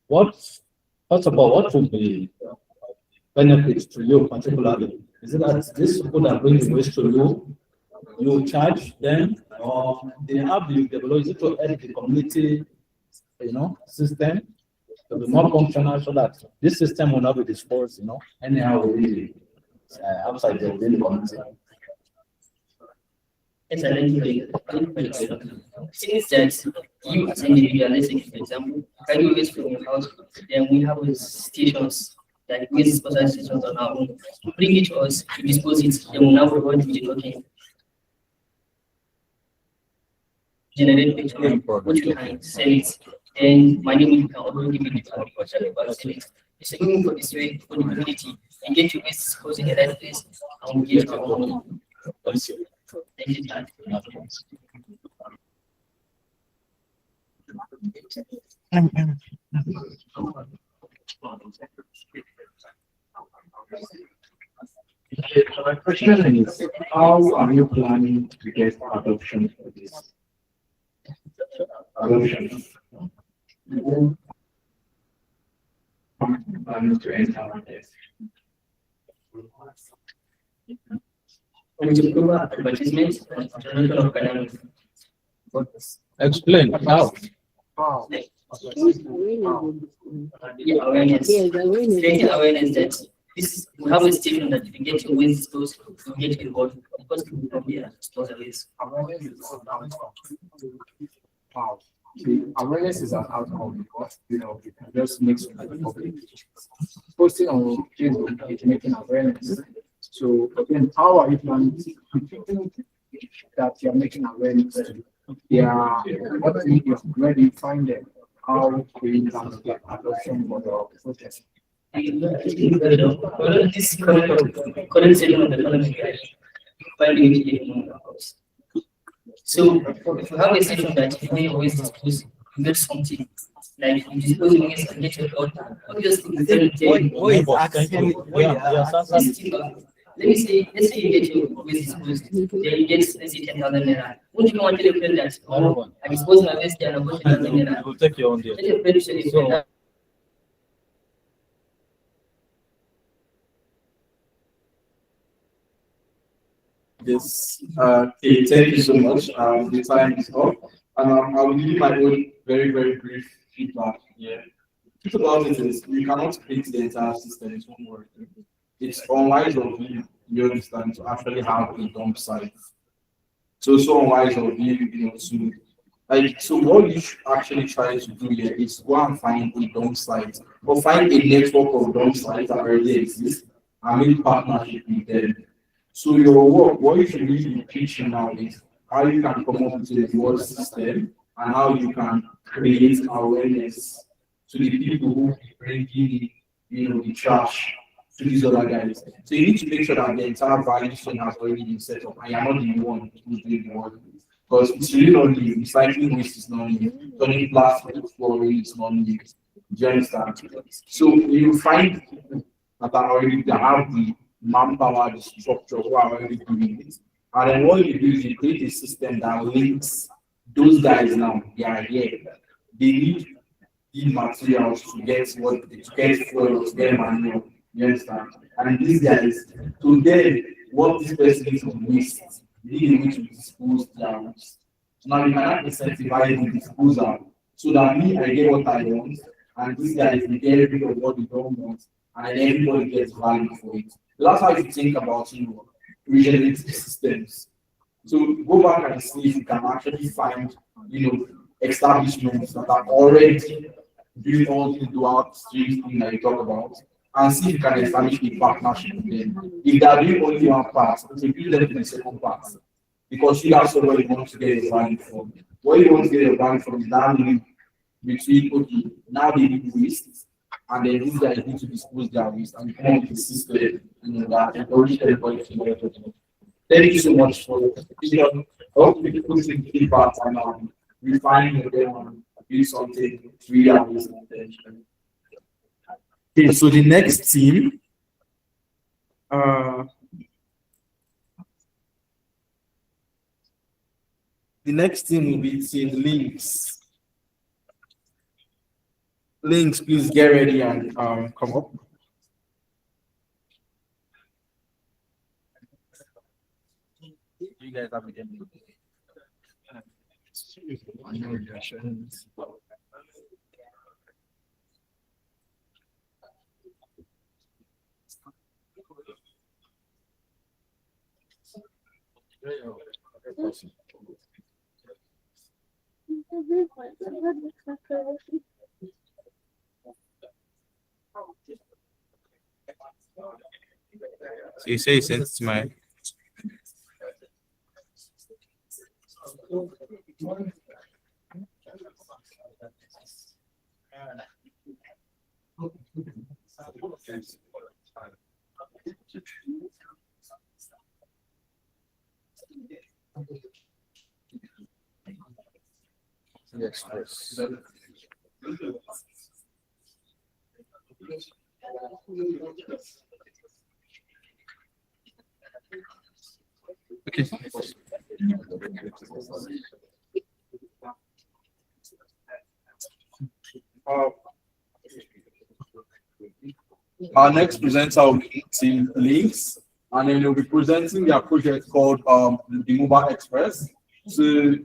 First of all, what would be benefits to you particularly? Is it that this people that bring the waste to you charge them, or the app you develop, is it to help the community, system to be more functional, so that this system will not be disposed, anyhow within outside the community? It's a little since that you as an individual, let's say for example, carry waste from your house, then we have stations that waste disposal stations on our own. To bring it to us, to dispose it, then we now provide with the token. Generate picture, which we can sell it, and money we can also give it to agriculture about sell it. It's a good for this way for the community. And get your waste disposed in the right place, and we get our own. Thank you. Okay, so my question is, how are you planning to get adoption for this? Adoption. Planning to enter on this. Advertisement of Cardano. Explain how. Yeah, awareness. Yes, awareness. Creating awareness that this we have a station that if you get your waste disposed, you get reward because people come here store the waste. Awareness is an outcome because you can just make some public. Posting on Facebook is making awareness. So again, how are you planning that you're making awareness? Yeah, what where do you find them? How do you plan to get adoption for your protest? This current station of the economy, so if you have a station that if you always dispose, you get something. Like you dispose of waste and get your reward. Obviously, let me say, let's say you get your waste disposed, then you get, let's say, 10,000 naira. Wouldn't you want to tell your friend that, oh, I dispose my waste and I got 10,000 naira? We'll take your own deal. Tell your friend, tell your friend that. Yes. Okay, thank you so much. The time is up, and I'll give you my own very, very brief feedback here. The truth about it is, we cannot create the entire system. It's one word. It's unwise of you understand, to actually have a dump site. So unwise of you, to so what you should actually try to do here is go and find a dump site, or find a network of dump sites that already exist and make partnership with them. So your work, what you should really be teaching now is how you can come up with a reward system and how you can create awareness to the people who bring in, the trash to these other guys. So you need to make sure that the entire value chain has already been set up, and you're not the one who's doing the work. Because it's really not new. Recycling waste is not new. Turning plastic flooring is not new. Do you understand? So you find people that are already that have the manpower, the structure, who are already doing it. And then what you do is you create a system that links those guys now. They are here. They need the materials to get fuel, to get manure. You understand? And these guys, to them, what this person needs to waste, they need to dispose their waste. So now you cannot incentivize the disposal so that me, I get what I want, and these guys will get rid of what they don't want, and then everybody gets value for it. So that's how you think about regenerative systems. So go back and see if you can actually find establishments that are already doing all the dual stream thing that you talk about, and see if you can establish a partnership with them. If they are doing only one part, introduce them to the second part. Because you have somebody who wants to get a value from. What you want to get a value from is that link between, okay, now they need waste, and then these guys need to dispose their waste, and you come up with a system, that encourages everybody to get it. Thank you so much for your participation. I hope we can put in feedback and refine them and do something really amazing. Okay, so the next team, will be Team Links. Links, please get ready and come up. You guys have again. So you say you sent it to my. Yes. Okay. Our next presenter will be Team Links, and then they'll be presenting their project called the Mobile Express. So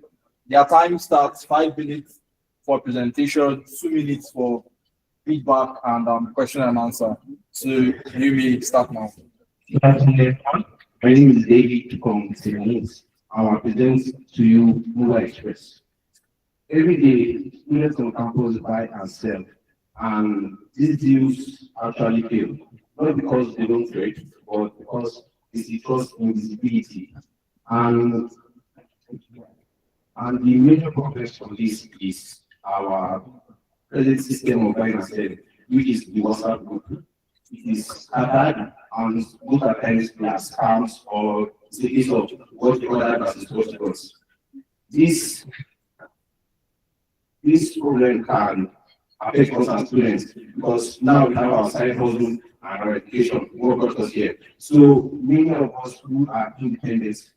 their time starts 5 minutes for presentation, 2 minutes for feedback and question and answer. So you may start now. Good afternoon. My name is David from Links. I will present to you Mobile Express. Every day, students on campus buy and sell, and these deals actually fail. Not because they don't trade, but because it's the trust in visibility. And the major problem for this is our present system of buying and selling, which is the WhatsApp group. It is scattered and most at times plus scams or the case of what the other versus what the us. This problem can affect us as students because now we have our side hustle and our education, what got us here. So many of us who are independent,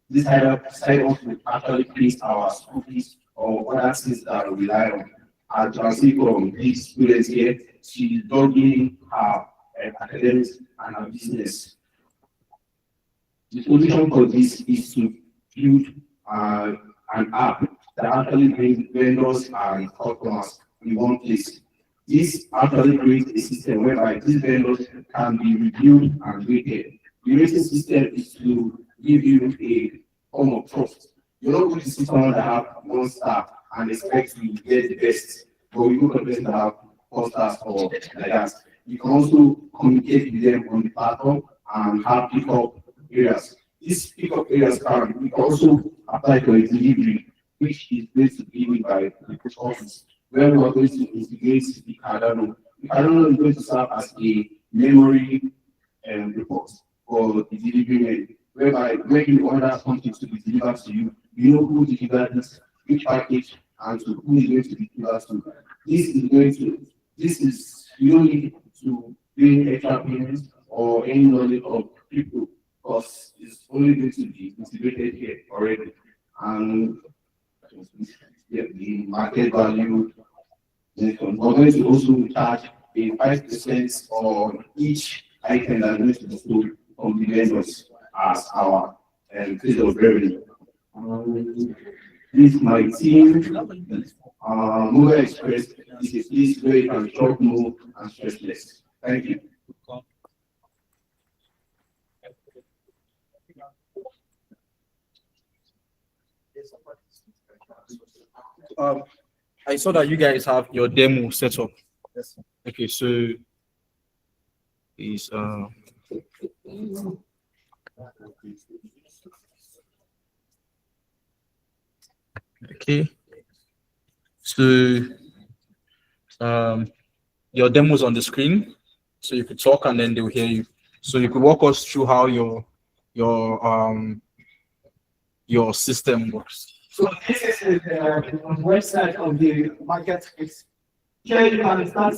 this side hustle will actually place our school fees or other things that we rely on. As you can see from these students here, she's doing her academics and her business. The solution for this is to build an app that actually brings vendors and customers in one place. This actually creates a system whereby these vendors can be reviewed and rated. The rating system is to give you a form of trust. You're not going to see someone that have 1 star and expect to get the best, but you go to person that have 4 stars or like that. You can also communicate with them on the platform and have pickup areas. These pickup areas can also apply for a delivery, which is based to be given by the post office, where we are going to integrate the Cardano. The Cardano is going to serve as a memory report for the delivery man, whereby when you order something to be delivered to you, you know who delivered this, which package, and to who is going to be delivered to. You don't need to pay extra payments or any knowledge of people because it's only going to be integrated here already. And the market value, we're going to also charge a 5% on each item that is going to be sold from the vendors as our increase of revenue. This my team, Mobile Express is a place where you can talk more and stress less. Thank you. I saw that you guys have your demo set up. Yes. Okay, so is okay. So your demo's on the screen, so you could talk and then they'll hear you. So you could walk us through how your system works. So this is the website of the marketplace. Here you can start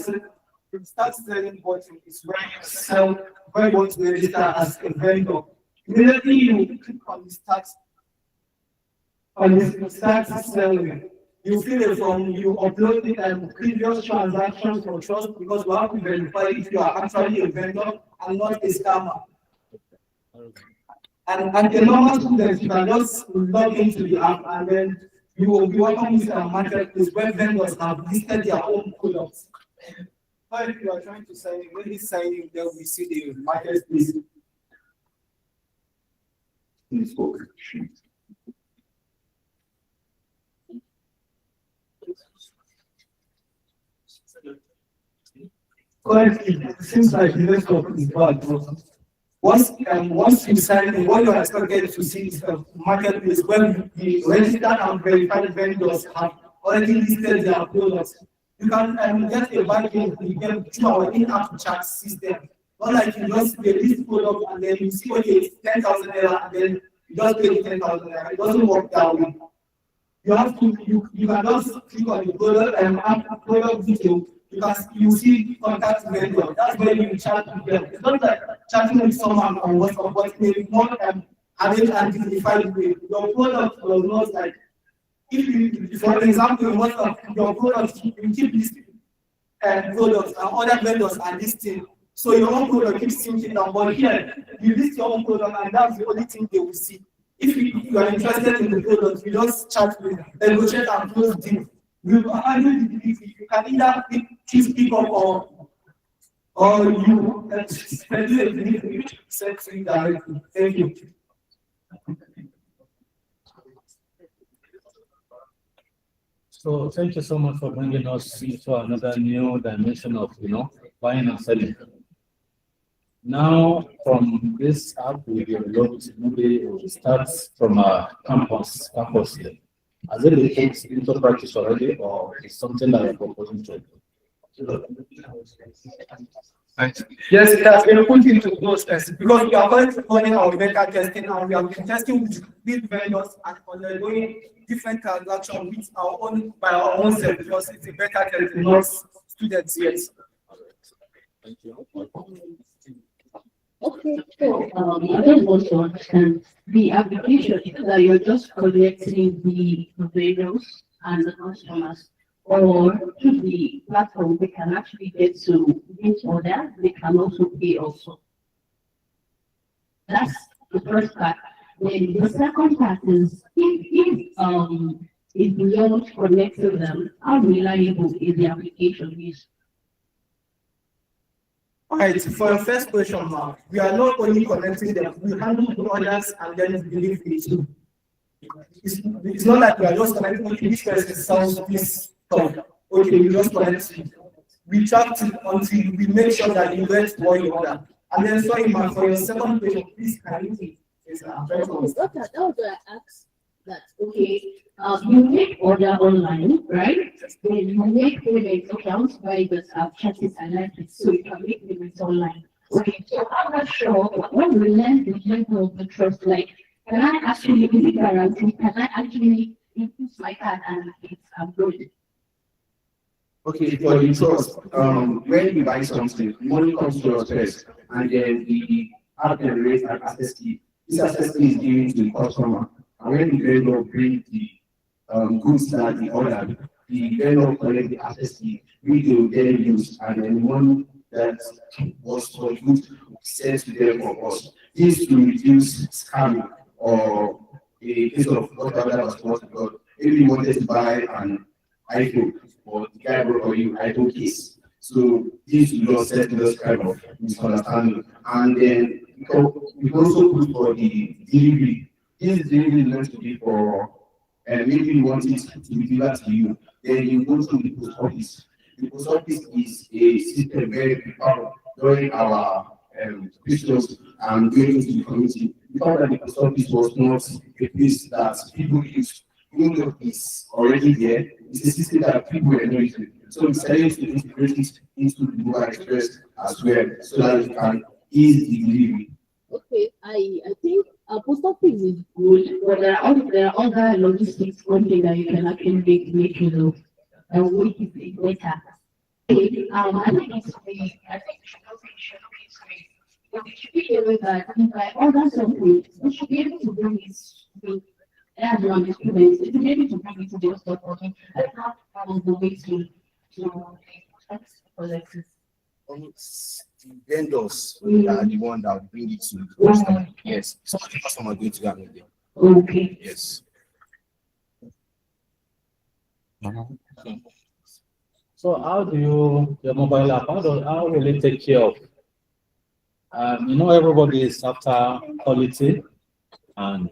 selling what is where you sell, where you want to register as a vendor. Immediately you click on the start selling. You fill a form, you upload the previous transactions for trust because we have to verify if you are actually a vendor and not a scammer. And the normal students, you can just log into the app and then you will be welcome to the marketplace where vendors have listed their own products. But if you are trying to sign in, when you sign in, then we see the marketplace. Currently, it seems like the desktop is bad. Once you sign in, what you are expected to see is the marketplace where the registered and verified vendors have already listed their products. You can get a banking through our in-app chat system. Not like you just pay this product and then you see what it's 10,000 naira and then you just pay 10,000 naira. It doesn't work that way. You have to you can just click on the product detail. You see contact vendor. That's where you chat with them. It's not like chatting with someone on WhatsApp, but maybe more having an identified way. Your product was not like if you, for example, in WhatsApp, your product you keep listing products and other vendors are listing. So your own product keeps thinking down, but here you list your own product and that's the only thing they will see. If you are interested in the product, you just chat with them, negotiate and close deal. You can either choose pick up or you set free directly. Thank you. So thank you so much for bringing us into another new dimension of buying and selling. Now from this app we developed, maybe we start from a campus here. Has it been put into practice already, or is something that you're proposing to do? Yes, it has been put into those tests because we are currently running our beta testing and we have been testing with vendors and undergoing different transactions by our own self because it's a beta testing, not students yet. Thank you. Okay, so I just want to understand the application is that you're just collecting the vendors and the customers, or through the platform they can actually get to this order, they can also pay also. That's the first part. Then the second part is if you're not connecting them, how reliable is the application is? All right, for your first question now, we are not only connecting them, we handle the orders and then deliver it. It's not like we are just connecting each person sounds this talk. Okay, we just connect it. We track it until we make sure that you get what you order. And then sorry, man, for your second question, please can you That was what I asked that okay, you make order online, right? Then you make payment accounts by this chatting and like it, so you can make payments online. Okay, so I'm not sure when we learn the level of the trust, like can I actually give it guarantee? Can I actually input my card and it's uploaded? Okay, for the trust, when you buy something, money comes to your first, and then the app generates an access key. This access key is given to the customer. And when the vendor brings the goods that he ordered, the vendor collects the access key, which they will then use, and then one that was for good sent to them for us. This to reduce scamming or a case of whatever that was possible. If you wanted to buy an iPhone, but the guy brought for you, I don't case. So this will just set this kind of misunderstanding. And then we can also put for the delivery. This delivery is going to be for maybe you want it to be delivered to you. Then you go to the post office. The post office is a system very powerful during our Christians and going into the community. We found that the post office was not a place that people used. Even though it's already there, it's a system that people were not using. So we decided to integrate it into the Mobile Express as well, so that we can ease the delivery. Okay, I think post office is good, but there are other logistics companies that you can actually make use of and make it better. Okay, I think we should also but it should be a way that if I order something, we should be able to bring it to everyone, the students, to be able to bring it to their stuff. Okay, I don't have the way to collect it. The vendors are the one that bring it to the customer. Yes, so the customer going to that with them. Okay. Yes. So how do your mobile app, how will it take care of? Everybody is after quality and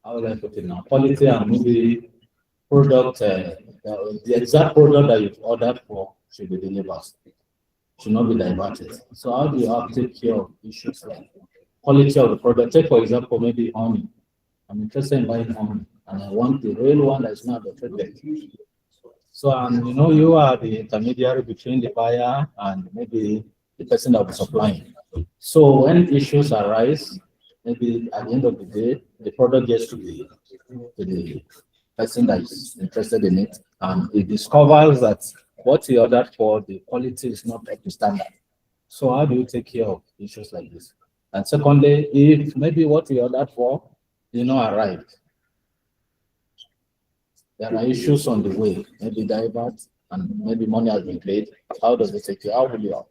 how will I put it now? Quality and maybe product, the exact product that you've ordered for should be delivered, should not be diverted. So how do you have to take care of issues like quality of the product? Take for example, maybe honey. I'm interested in buying honey and I want the real one that's not adulterated. So you are the intermediary between the buyer and maybe the person that will be supplying. So when issues arise, maybe at the end of the day, the product gets to the person that is interested in it, and he discovers that what he ordered for, the quality is not up to standard. So how do you take care of issues like this? And secondly, if maybe what he ordered for arrived, there are issues on the way, maybe divert, and maybe money has been paid. How does it take care? How will you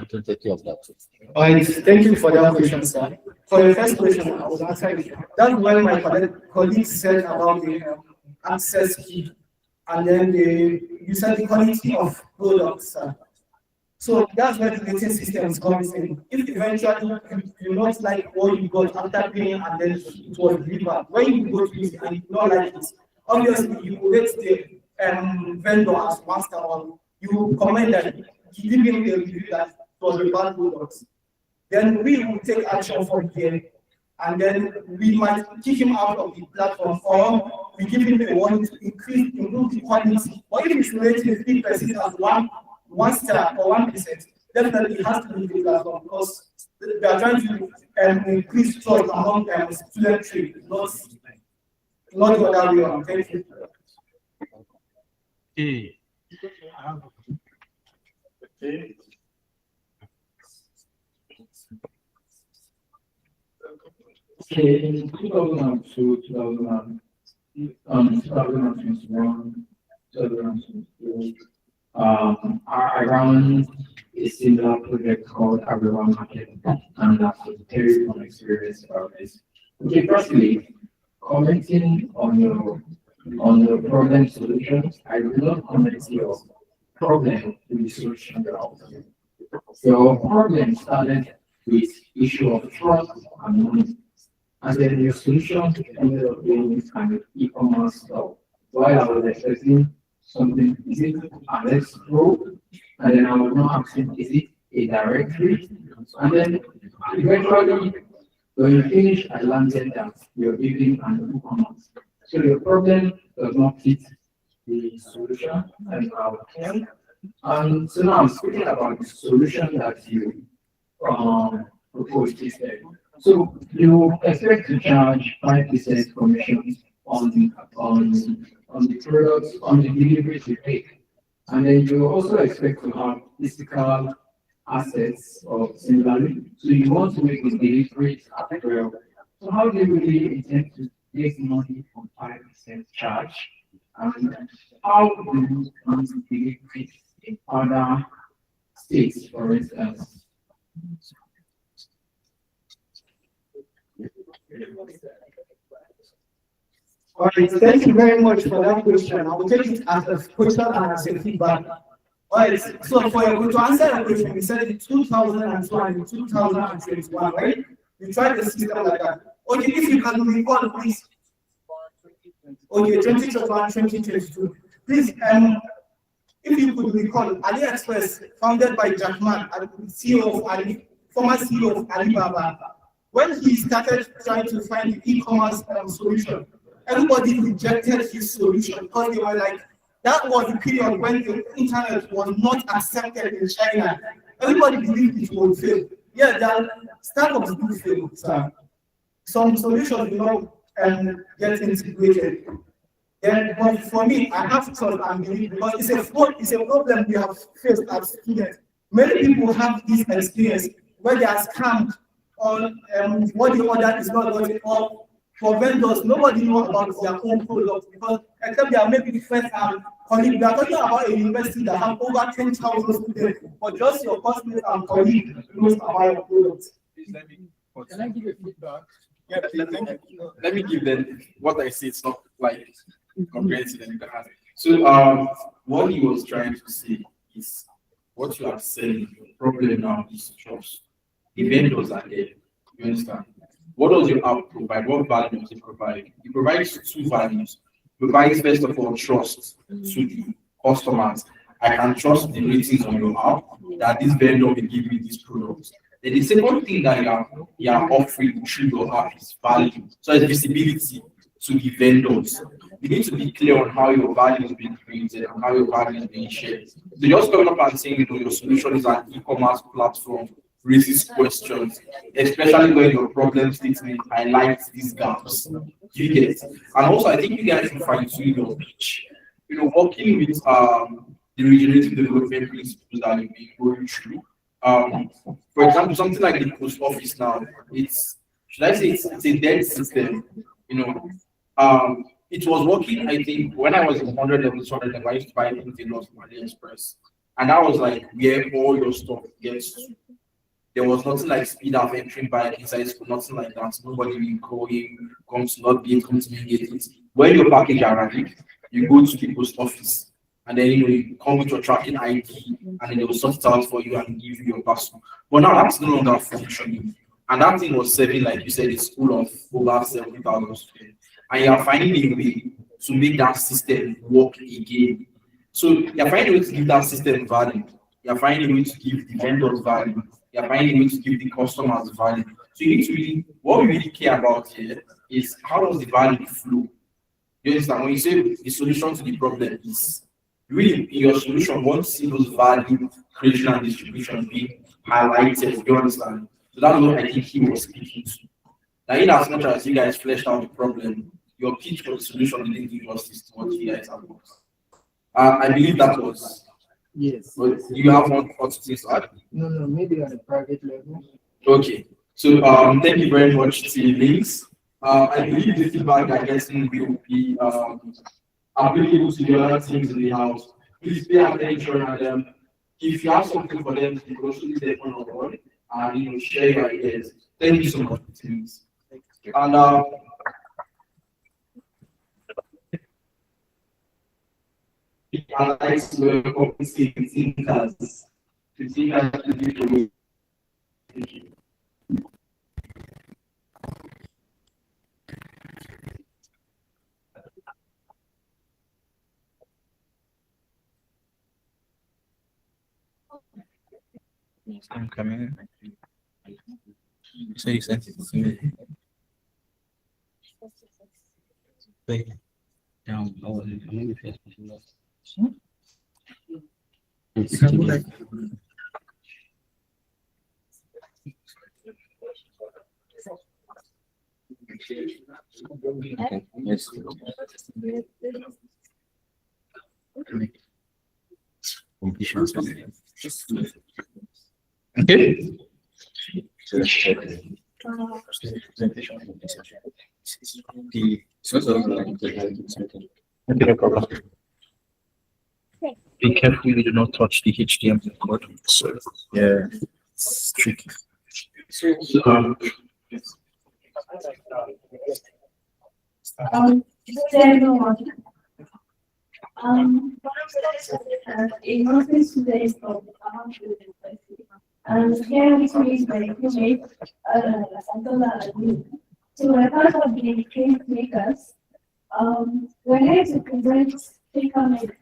to take care of that too? All right, thank you for that question, sir. For the first question, I was answering. That's when my colleague said about the access key, and then you said the quality of products, sir. So that's where the rating system comes in. If eventually you not like what you got after paying and then it was delivered, when you go to it and you don't like it, obviously you will rate the vendor as master one. You will comment that give him the review that was a bad product. Then we will take action from here, and then we might kick him out of the platform, or we give him a warning to improve the quality. But if it's rated 3% as one star or 1%, definitely it has to be the platform, because they are trying to increase trust among student trade, not the other way around. Thank you. Okay. Okay, in 2002, 2021, 2022, I ran a similar project called Everyone Market, and that's a very fun experience about this. Okay, firstly, commenting on your problem solutions, I do not comment your problem with the solution that I Your problem started with issue of trust and money. And then your solution ended up being this kind of e-commerce stuff. While I was expecting something physical and let's grow, and then I was not asking, is it a directory? And then eventually, when you finish, I landed that you're building an e-commerce. So your problem does not fit the solution that you have obtained. And so now I'm speaking about the solution that you proposed instead. So you expect to charge 5% commission on the products, on the deliveries you take. And then you also expect to have physical assets or similarly. So you want to make the deliveries as well. So how do you really intend to make money from 5% charge? And how do you plan to deliver it in other states, for instance? All right, thank you very much for that question. I will take it as a question and as a feedback. All right, so to answer your question, we said in 2002 and in 2021, right? We tried the system like that. Okay, if you can recall, please. Okay, 2021, 2022. Please, if you could recall, AliExpress, founded by Jack Ma, CEO of Ali, former CEO of Alibaba, when he started trying to find the e-commerce solution, everybody rejected his solution because they were like, that was the period when the internet was not accepted in China. Everybody believed it would fail. Yeah, the startups do fail. So some solutions, get integrated. Then, but for me, I have to and believe because it's a problem we have faced as students. Many people have this experience where they are scammed on what the order is not what it or for vendors, nobody knows about their own product because except they are maybe friends and colleagues. We are talking about a university that have over 10,000 students, but just your classmates and colleagues knows about your product. Can I give a feedback? Yeah, let me give them what I see. It's not like comprehensive. So what he was trying to say is what you are saying. The problem now is trust. The vendors are there. You understand? What does your app provide? What value does it provide? It provides two values. It provides, first of all, trust to the customers. I can trust the ratings on your app that this vendor will give me this product. Then the second thing that you are offering through your app is value. So it's visibility to the vendors. You need to be clear on how your value is being created and how your value is being shared. So just coming up and saying, your solution is an e-commerce platform raises questions, especially when your problem statement highlights these gaps. You get it? And also, I think you guys can fine-tune your pitch. Working with the regenerative development principles that you've been going through. For example, something like the post office now, it's a dead system. It was working, I think, when I was in 100 level, 200 level, I used to buy things a lot from AliExpress. And that was like where all your stuff gets to. There was nothing like speed of entering back inside school, nothing like that. Nobody will call you, come to not be able to get it. When your package arrives, you go to the post office and then you come with your tracking ID and then they will sort it out for you and give you your password. But now that's no longer functioning. And that thing was serving, like you said, a school of over 70,000 students. And you are finding a way to make that system work again. So you're finding a way to give that system value. You're finding a way to give the vendors value. You're finding a way to give the customers value. So you need to really, what we really care about here is how does the value flow? You understand? When you say the solution to the problem is really in your solution, want to see those value creation and distribution being highlighted. You understand? So that's what I think he was speaking to. Now, in as much as you guys fleshed out the problem, your pitch for the solution didn't do justice to what you guys have got. I believe that was. Yes. But do you have one or two things to add? No, maybe on a private level. Okay. So thank you very much to links. I believe the feedback that getting will be applicable to the other teams in the house. Please pay attention and if you have something for them, you can also leave them on board and share your ideas. Thank you so much, teams. And I'd like to welcome the thinkers to do the Thank you. I'm coming. So you sent it to me. Wait. Down. Oh, I'm going to first person. Okay. Yes. Okay. No problem. Be careful you do not touch the HDMI cord. So, yeah, it's tricky. everyone. A nursing student from Ahmadu Bello University. And here with me is my roommate, Santola Adu. So we're part of the case makers. We're here to present Take-A-Make.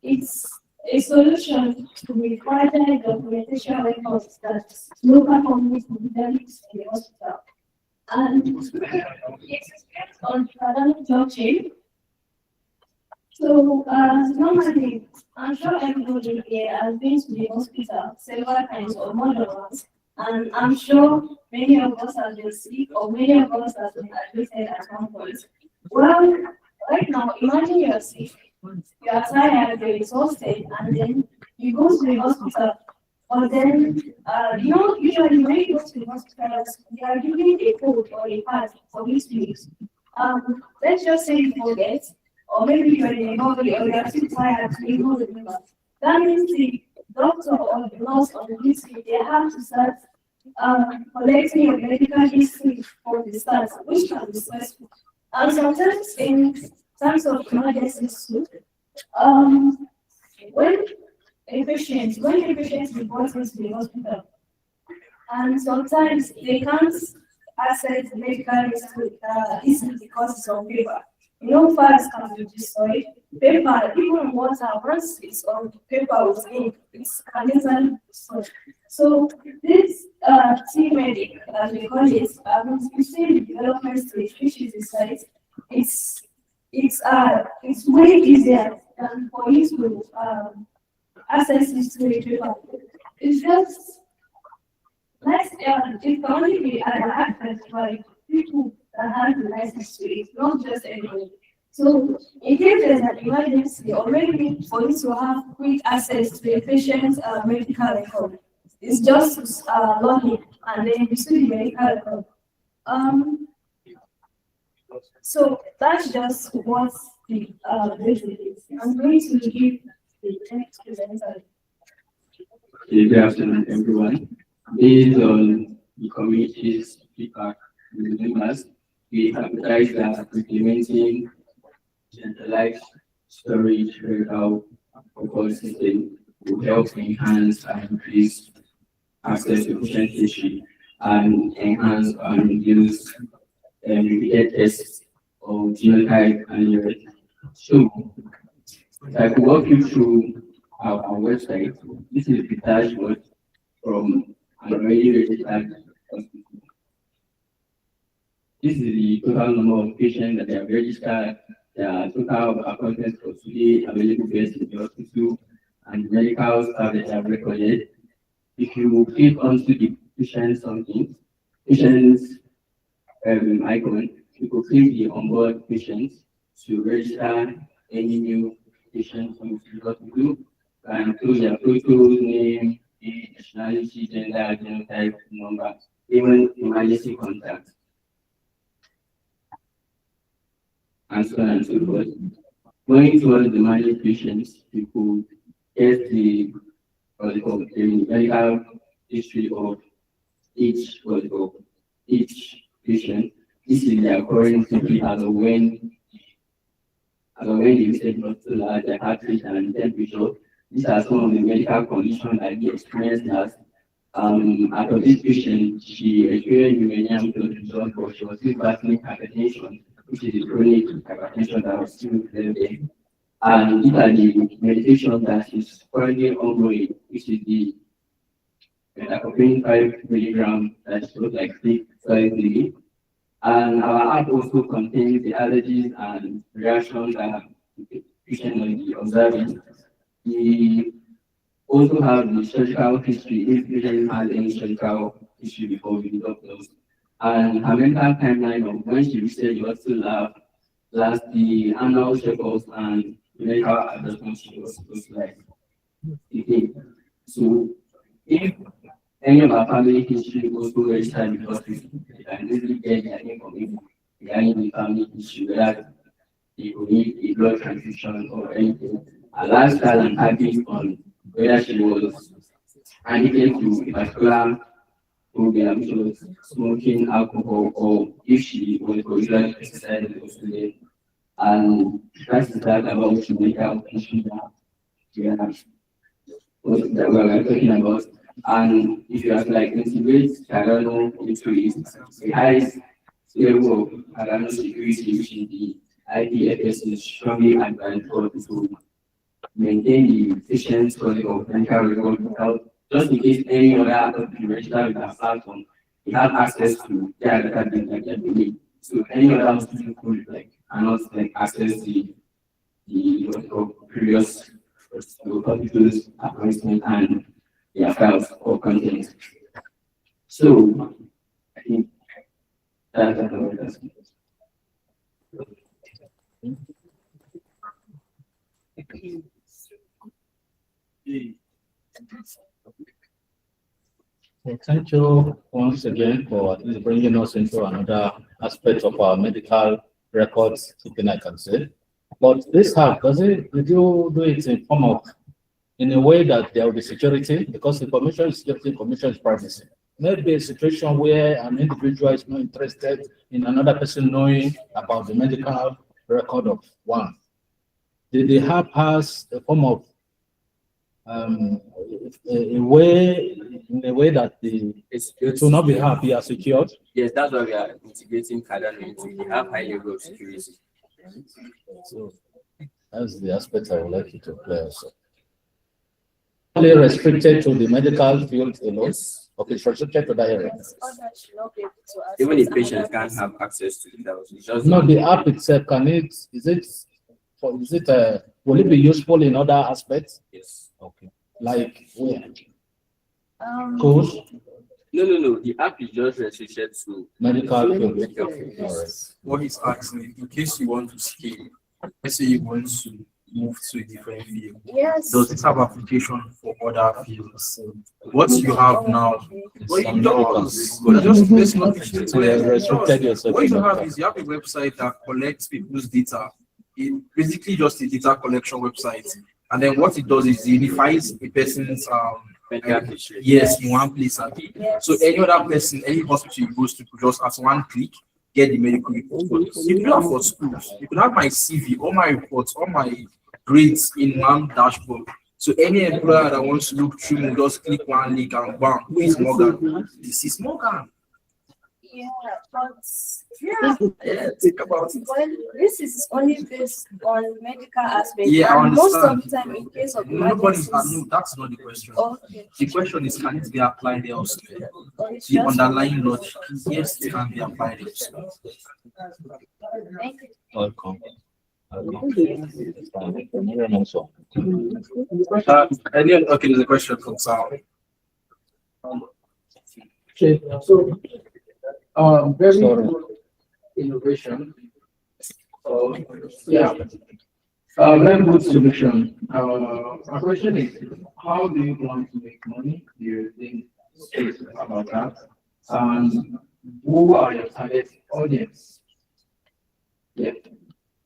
It's a solution to the fragile documentation records that local communities develop in the hospital. And it's based on Cardano blockchain. So, normally, I'm sure everybody here has been to the hospital several times or more than once, and I'm sure many of us have been sick or many of us have been admitted at one point. Well, right now, imagine you're sick, you are tired, you're exhausted, and then you go to the hospital. But then, usually when you go to the hospital, they are giving a code or a pass for you to use. Let's just say you forget, or maybe you're in a hurry or you're too tired to even remember. That means the doctor or the nurse on the history, they have to start collecting your medical history from the start, which can be stressful. And sometimes in terms of emergencies too, when a patient reports into the hospital, and sometimes they can't access medical history easily because it's on paper. Files can be destroyed. Paper, even water, once it's on paper with ink, it can easily be destroyed. So this T-Medic, as we call it, you see the development stage, which is the site. It's way easier than for you to access this to a paper. It's just it can only be accessed by people that have the license to it, not just anyone. So, in case there's an emergency, or maybe for you to have quick access to a patient's medical record, it's just log in and then you see the medical record. So that's just what the basic is. I'm going to give the next presenter. Good afternoon, everyone. Based on the community's feedback with the members, we advertise that implementing centralized storage rental protocol system will help enhance and increase access to patient history and enhance and reduce repeated tests of genotype and urine. So, I could walk you through our website. This is the dashboard from an already registered hospital. This is the total number of patients that they have registered, the total appointments for today, available beds in the hospital, and the medical staff that they have recorded. If you click onto the patient's icon, you could click the onboard patients to register any new patients from the hospital and include their photos, name, age, nationality, gender, genotype, number, even emergency contact, and so on and so forth. Going towards the managed patients, you could get the medical history of each patient. This is their current history as of when they visited hospital, their heart rate and temperature. These are some of the medical conditions that they experienced as out of this patient, she experienced pneumonia with result, but she was still battling hypertension, which is the chronic hypertension that was still there. And these are the medication that is currently ongoing, which is the metacopene 5 milligram that is sort of like 6 twice daily. And our app also contains the allergies and reactions that the patient will be observing. We also have the surgical history, if the patient has any surgical history before we develop those. And her mental timeline of when she visited the hospital last the annual checkups and medical adjustments she was supposed to like. Okay. So if any of our family history goes to register the hospital, they can easily get their information regarding the family history, whether they will need a blood transfusion or anything. Her lifestyle and habits on whether she was addicted to a particular program, which was smoking, alcohol, or if she was regularly exercising or student. And that is that about which medical condition that we are talking about. And if you have like integrate Cardano into it, the highest level of Cardano security, which is the IPFS, is strongly advised to maintain the efficient quality of medical record without, just in case any other register with a platform, we have access to their database like that we need. So any other hospital could like cannot like access the what we call previous hospitals appointment and their files or content. So I think that's what that's. Well, thank you once again for at least bringing us into another aspect of our medical records, something I can say. But this hack, did you do it in form of, in a way that there will be security? Because information is security, information is privacy. Maybe a situation where an individual is not interested in another person knowing about the medical record of one. The hack has a form of in a way that it will not be happy as secured. Yes, that's why we are integrating Cardano into the high level of security. So that's the aspect I would like you to play also. Only restricted to the medical field alone. Yes. Okay, it's restricted to that area. Even if patients can't have access to it, just not the app itself. Will it be useful in other aspects? Yes. Okay. Like where? Tools? No. The app is just restricted to medical field. All right. What he's asking, in case you want to scale, let's say you want to move to a different field. Yes. Does it have application for other fields? What you have now, what you does, just let's not be restricted yourself. What you have is you have a website that collects people's data. It basically just a data collection website. And then what it does is it unifies a person's yes in one place. So any other person, any hospital you go to, could just at one click get the medical report. You could have for schools. You could have my CV, all my reports, all my grades in one dashboard. So any employer that wants to look through will just click one link and bam, who is Morgan? This is Morgan. Yeah, but think about it. Well, this is only based on medical aspects. Yeah, and most of the time, in case of nobody's no, that's not the question. Okay. The question is, can it be applied elsewhere? The underlying logic, yes, it can be applied elsewhere. Welcome. Okay, there's a question from Sal. Okay, so very good innovation. Yeah, very good solution. My question is, how do you want to make money? Do you think about that? And who are your target audience? Yeah.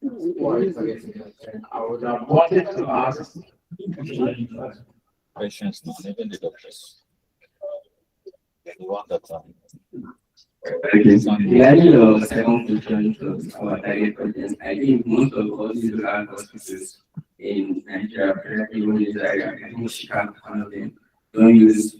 Who are your target audience? I would have wanted to ask patients, even the doctors. The one that regarding your second question of our target audience, I think most of us who have hospitals in Nigeria, even in Zaria, and Michigan, one of them, don't use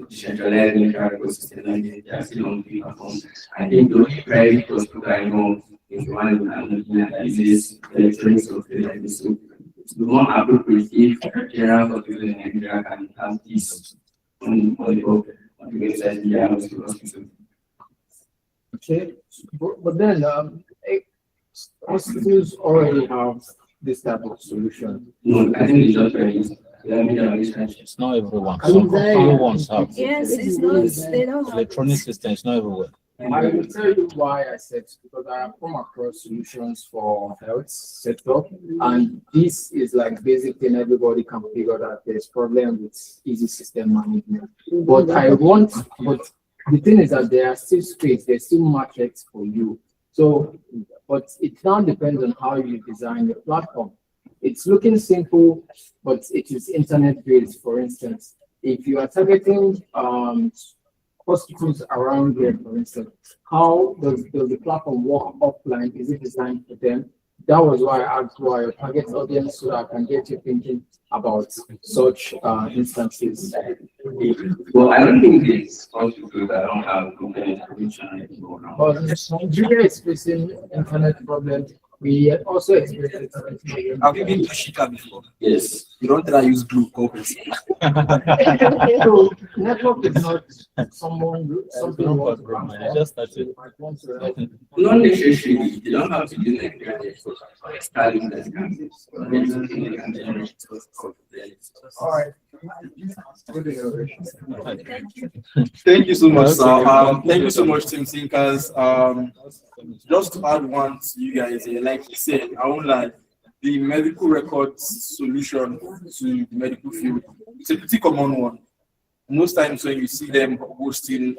decentralized medical ecosystem like they are still on the platform. I think the only private hospital I know is one of them that uses electronic software like this. So it's more appropriate if general hospitals in Nigeria can have this on the website, yeah, hospital. Okay, but then hospitals already have this type of solution. No, I think it's just very easy. It's not everyone. Some ones have. Yes, it's not. They don't have electronic systems, not everywhere. I will tell you why I said, because I have come across solutions for health sector, and this is like basic thing everybody can figure that there's problem with easy system management. But the thing is that there are still space, there's still markets for you. So, but it now depends on how you design the platform. It's looking simple, but it is internet based. For instance, if you are targeting hospitals around here, for instance, how does the platform work offline? Is it designed for them? That was why I asked why your target audience, so I can get you thinking about such instances. Well, I don't think it's possible because I don't have good information anymore. But Nigeria is facing internet problems. We also experience internet problems. Have you been to Shika before? Yes. You don't try use glue copies. So network is not something just that's it. Not necessarily. You don't have to do like styling that All right. Thank you so much, sir. Thank you so much, Team Thinkers. Just to add one to you guys here, like he said, I won't lie, the medical records solution to the medical field, it's a pretty common one. Most times when you see them hosting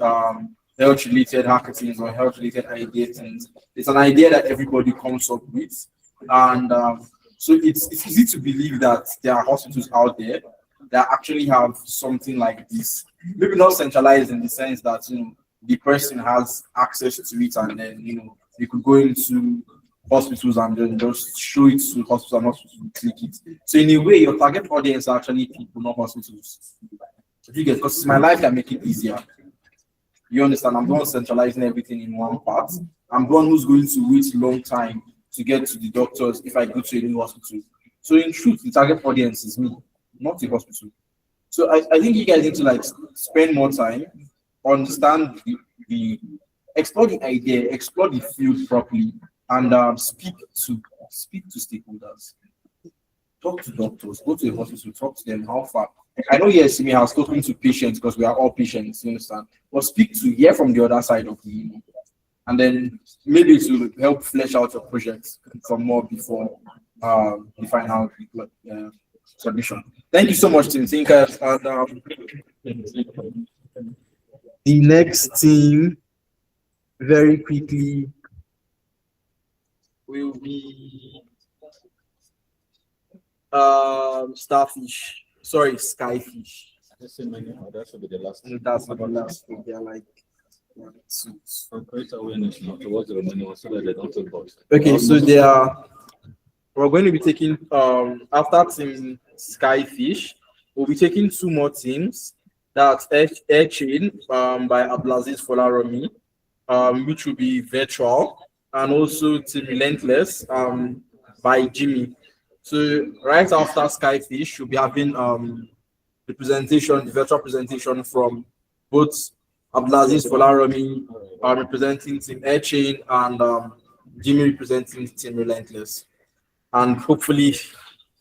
health-related hackathons or health-related ideas, it's an idea that everybody comes up with. And so it's easy to believe that there are hospitals out there that actually have something like this. Maybe not centralized in the sense that the person has access to it, and then you could go into hospitals and then just show it to hospitals and hospitals click it. So in a way, your target audience are actually people, not hospitals. You get, because my life can make it easier. You understand? I'm the one centralizing everything in one part. I'm the one who's going to wait a long time to get to the doctors if I go to a new hospital. So in truth, the target audience is me, not the hospital. So I think you guys need to spend more time, understand the explore the idea, explore the field properly, and speak to stakeholders. Talk to doctors, go to a hospital, talk to them how far. I know yes, me has spoken to patients because we are all patients, you understand. But hear from the other side of the and then maybe to help flesh out your project some more before the final submission. Thank you so much, Team Thinkers. And the next team, very quickly, will be starfish. Sorry, skyfish. That should be the last. That's not the last. They're like greater awareness towards the Romanians so that they don't talk about. Okay, so we're going to be taking after team skyfish, we'll be taking two more teams. That's Air Chain by Abdulaziz Folaromi, which will be virtual, and also Team Relentless by Jimmy. So right after Skyfish, we'll be having the virtual presentation from both Abdulaziz Folaromi representing Team Air Chain and Jimmy representing Team Relentless. And hopefully,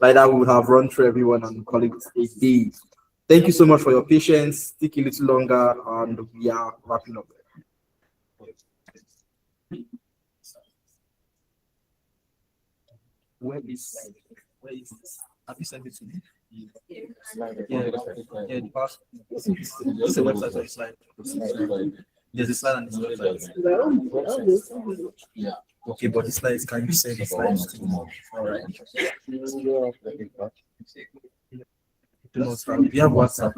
like that, we will have run through everyone and call it a day. Thank you so much for your patience. Take a little longer, and we are wrapping up. Where is this? Have you sent it to me? Yeah, the past. It's a website or a slide. There's a slide on this website. Yeah. Okay, but the slides, can you send the slides to me? All right. We have WhatsApp.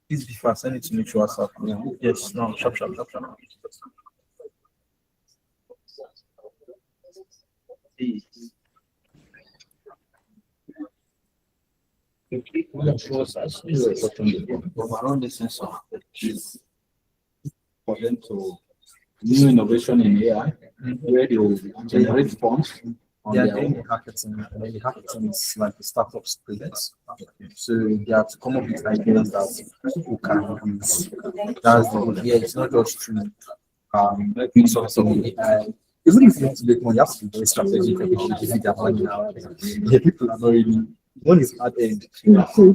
Please be fast. Send it to me through WhatsApp. Yes, no, sharp. Around the sensor is for them to new innovation in AI, where they will generate funds. They are doing a hackathon, and the hackathon is like a startup spirit. So they have to come up with ideas that people can use. That's the idea. It's not just true. Doing something with AI. Even if you want to make money, you have to be very strategic about giving their money now. Yeah, people are not really. One is at end. So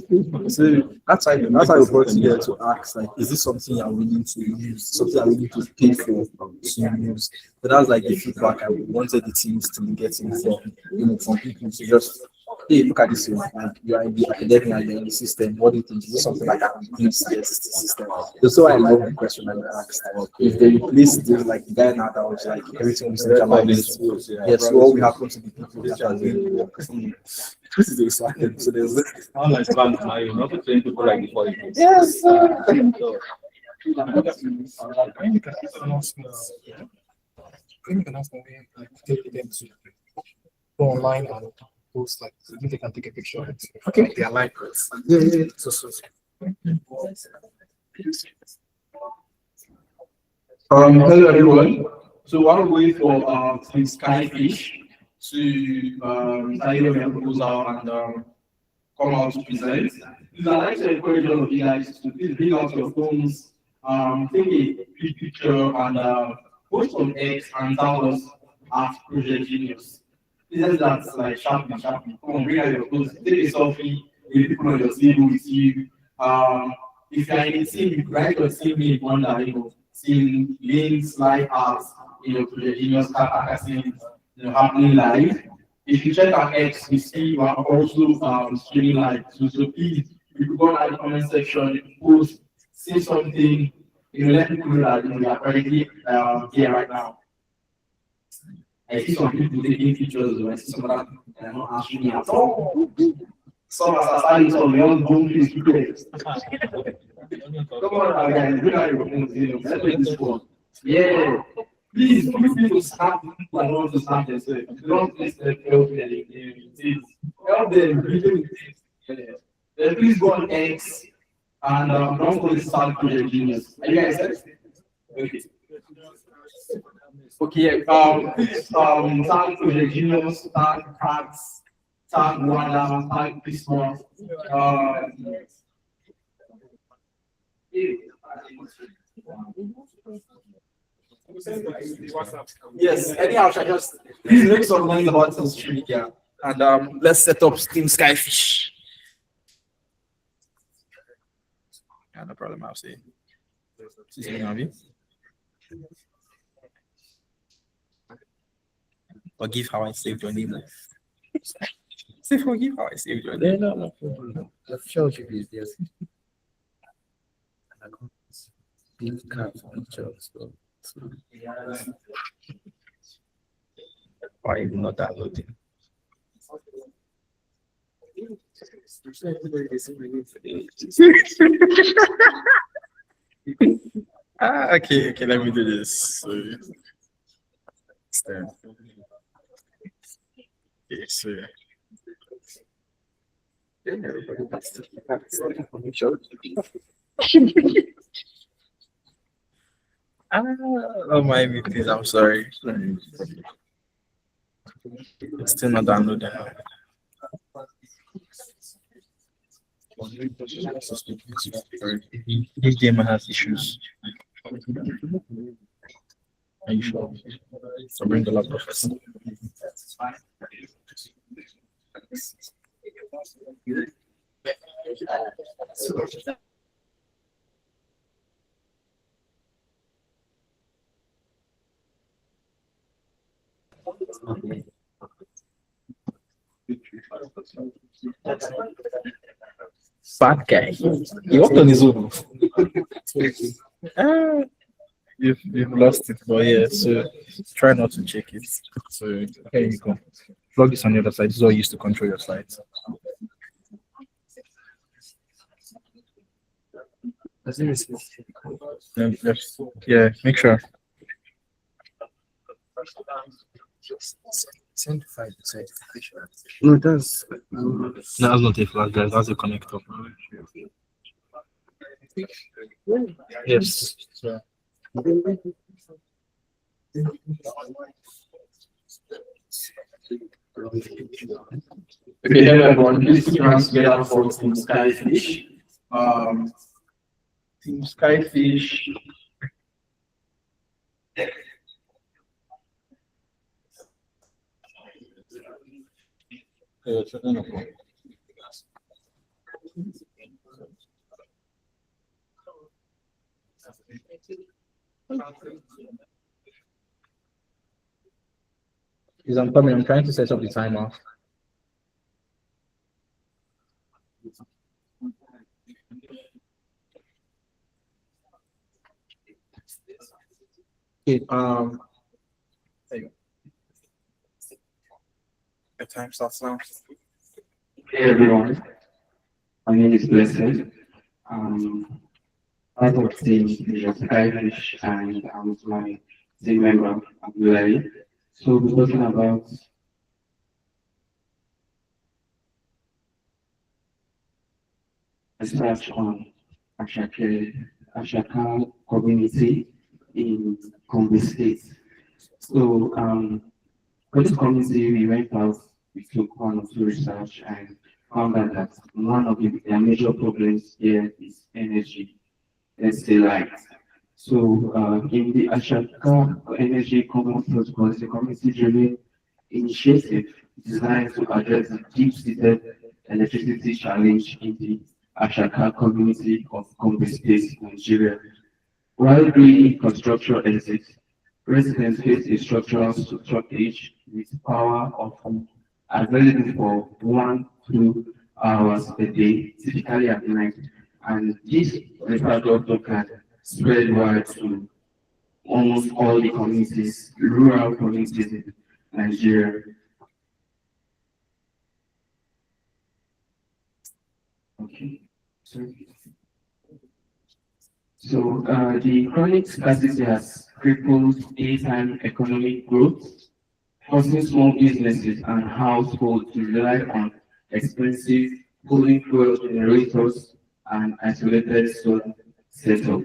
that's why we brought together to ask, like, is this something I'm willing to use? Something I'm willing to pay for to use? So that's like the feedback I wanted the teams to be getting from people to just, hey, look at this one, like you're in the academic and you're in the system. What do you think? Is this something like that use the existing system? So I love the question that I asked. If they replace this, like the guy now that was like everything was centralized. Yes, so what will happen to the people that are doing work? This is exciting. So there's unlike now, you're not train people like before. Yes. Go online and post like they can take a picture. Okay. They are like yeah. So. Hello everyone. So while we wait for Team Skyfish to tell you their proposal and come out to present, please I'd like to encourage all of you guys to please bring out your phones, take a quick picture and post on X and tell us at Project Genius. Please that's like sharply. Come on, bring out your phones, take a selfie with people on your table with you. If you're in a team, write your team name on that, seeing links, live apps, Project Genius, CATS Hackathon, happening live. If you check our X, you see we are also streaming live. So please, if you go in the comment section, post, say something, let people know that we are currently here right now. I see some people taking pictures, I see some other people that are not answering me at all. Some are starting some young don't please pictures. Come on, guys, bring out your phones, let's make this fun. Yeah. Please, people start and want to start themselves. Don't please help them. Help them. Then please go on X and don't go to start Project Genius. Are you guys set? Okay. Okay, please tag Project Genius, tag CATS, tag Wanda, tag Christmas. Yes, anyhow, I just please make some noise about social media and let's set up Team Skyfish. Yeah, no problem, I'll say. Forgive how I saved your name. Say forgive how I saved your name. No. The show should be this. Why are you not downloading? Okay, let me do this. Oh my goodness, I'm sorry. It's still not downloading. This game has issues. Are you sure? So bring the laptop first. Fat guy. He worked on his own. You've lost it, but yeah, so try not to check it. So here you go. Plug this on the other side. This is all you use to control your slides. Yeah, make sure. No, that's not a flash drive, that's a connector. Yes. So. Okay, hello everyone. Please keep your hands together for Team Skyfish. Team Skyfish. Is I'm coming. I'm trying to set up the timer. Okay. There you go. The time starts now. Hey everyone, my name is Blessed. Part of team is Irish and I'm my team member, Abdullahi. So we're talking about research on Ashaka community in Gombe State. So for this community, we went out, we took one or two research and found out that one of their major problems here is energy, let's say light. So in the Ashaka Energy Common Protocol is a community-driven initiative designed to address the deep-seated electricity challenge in the Ashaka community of Gombe State, Nigeria. While green infrastructure exists, residents face a structural shortage with power often available for 1 to 2 hours per day, typically at night, and this research also can spread wide to almost all the communities, rural communities in Nigeria. Okay. So the chronic scarcity has crippled daytime economic growth, forcing small businesses and households to rely on expensive cooling fuel generators and isolated solar setup.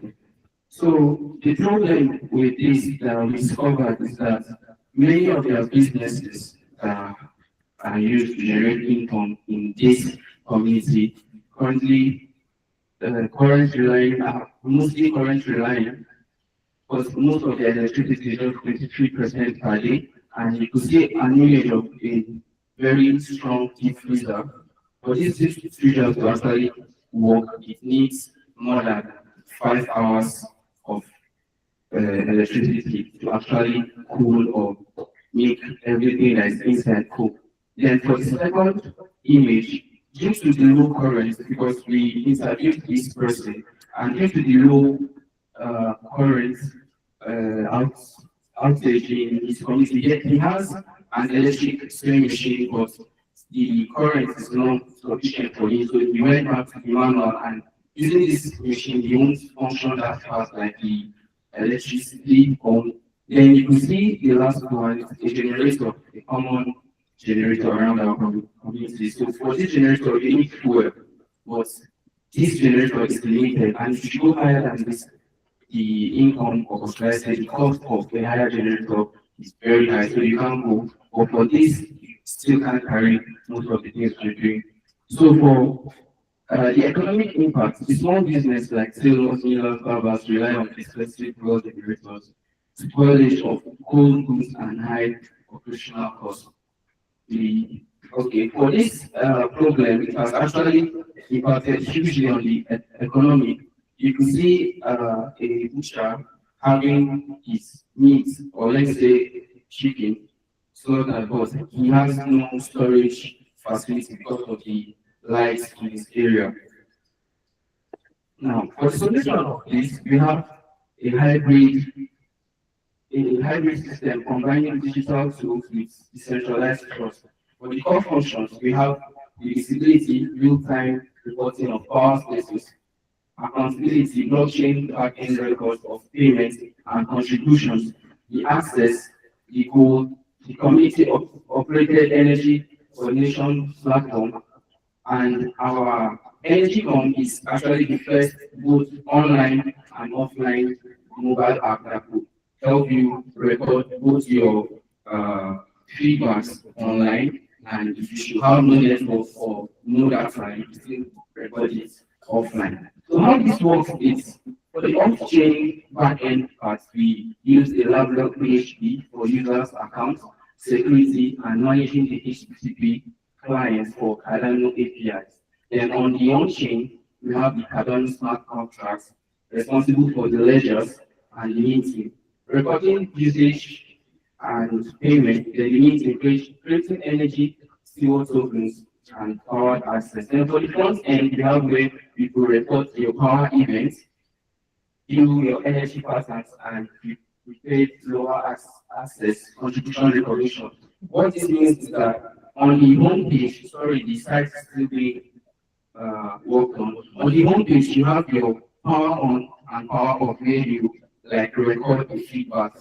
So the problem with this that we discovered is that many of their businesses are used to generate income in this community currently current relying mostly current reliant, because most of the electricity is just 23% per day, and you could see an image of a very strong deep freezer. For this deep freezer to actually work, it needs more than 5 hours of electricity to actually cool or make everything that is inside cool. Then for the second image, due to the low current, because we interviewed this person, and due to the low current outage in his community, yet he has an electric sewing machine, but the current is not sufficient for him. So he went back to the manual, and using this machine, he won't function that fast like the electricity pump. Then you can see the last one is a generator, a common generator around our community. So for this generator, you need fuel, but this generator is limited, and if you go higher than this, the income of the cost of a higher generator is very high, so you can't go. But for this, you still can't carry most of the things you're doing. So for the economic impact, the small business like sailors, millers, barbers rely on expensive fuel generators, spoilage of cold goods, and high operational costs. Okay, for this problem, it has actually impacted hugely on the economy. You can see a butcher having his meat, or let's say chicken, slaughtered, but he has no storage facility because of the lights in his area. Now, for the solution of this, we have a hybrid system combining digital tools with decentralized trust. For the core functions, we have the visibility, real-time reporting of power spaces, accountability, blockchain back-end records of payments and contributions, the access, the goal, the community operated energy coordination platform, and our energy home is actually the first both online and offline mobile app that could help you record both your feedbacks online, and if you should have no network or no data, you still record it offline. So how this works is, for the off-chain backend part, we use a level PHP for users' accounts, security, and managing the HTTP clients for Cardano APIs. Then on the on-chain, we have the Cardano smart contracts responsible for the ledgers and the minting, recording usage and payment, then the minting, creating energy, steward tokens, and powered access. Then for the front end, we have where you could report your power events, view your energy patterns, and create lower access contribution recognition. What this means is that on the home page, sorry, the site is still being worked on. On the home page, you have your power on and power off, where you like record the feedback.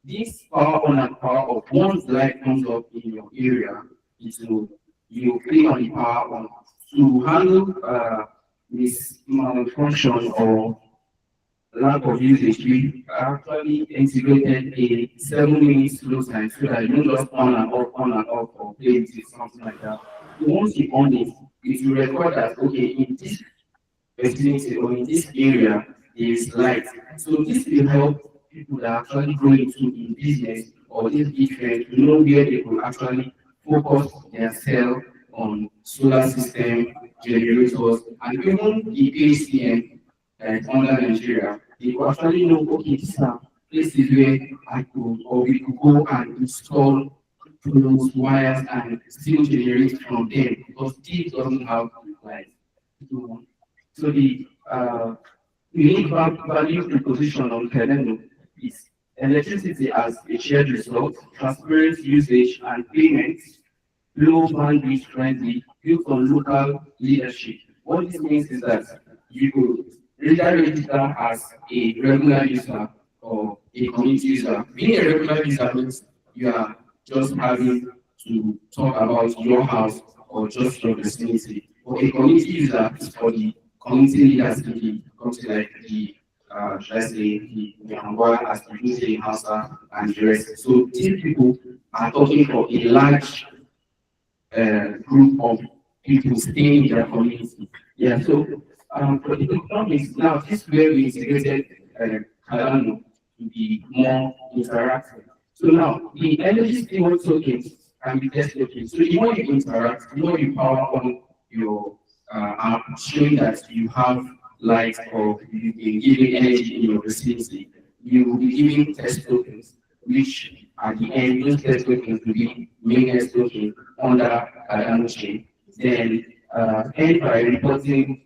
This power on and power off, once light comes up in your area, you click on the power on to handle this malfunction or lack of usage. We actually integrated a 7-minute slow time so that you don't just on and off, or play with it, something like that. So once you on it, it will record that, okay, in this vicinity or in this area, there is light. So this will help people that are actually going into in business or this different to know where they could actually focus their cell on solar system, generators, and even the PHCN under Nigeria. They could actually know, okay, these are places where I could or we could go and install those wires and still generate from them because this doesn't have light. So the unique value proposition on Cardano is electricity as a shared resource, transparent usage and payments, low bandwidth friendly, built on local leadership. What this means is that you could either register as a regular user or a community user. Being a regular user means you are just having to talk about your house or just your vicinity. Or a community user is for the community leaders in the community, like the should I say the Angola as the say in Hausa and the rest. So these people are talking for a large group of people staying in their community. Yeah, so for the economics, now this is where we integrated Cardano to be more interactive. So now the energy steward tokens can be test tokens. So the more you interact, the more you power on your app, showing that you have light or you've been giving energy in your vicinity, you will be giving test tokens, which at the end, those test tokens will be mainnet token under Cardano chain. Then end by reporting,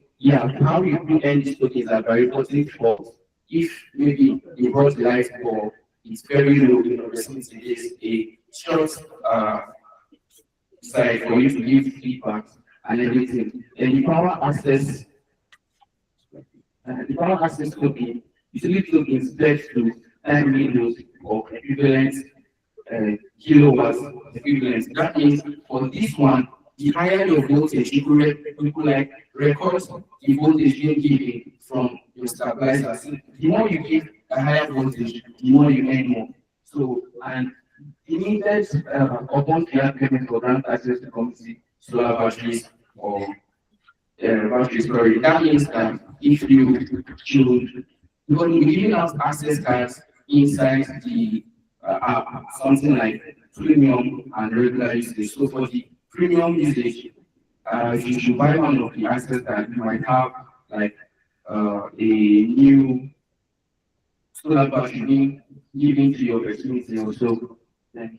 how you do end these tokens are by reporting false. If maybe the brought light or it's very low in your vicinity, is a short side for you to give feedback and everything. Then the power access token usually tokens pledged to time windows of equivalent kilowatts equivalent. That means for this one, the higher your voltage, you could like record the voltage being given from your stabilizer. So the more you give a higher voltage, the more you earn more. So and the needed upon fiat payment for grant access to community solar batteries or battery storage. That means that if you choose, because we're giving out access cards inside the app, something like premium and regular usage. So for the premium usage, you should buy one of the access cards. You might have like a new solar battery being given to your vicinity also. And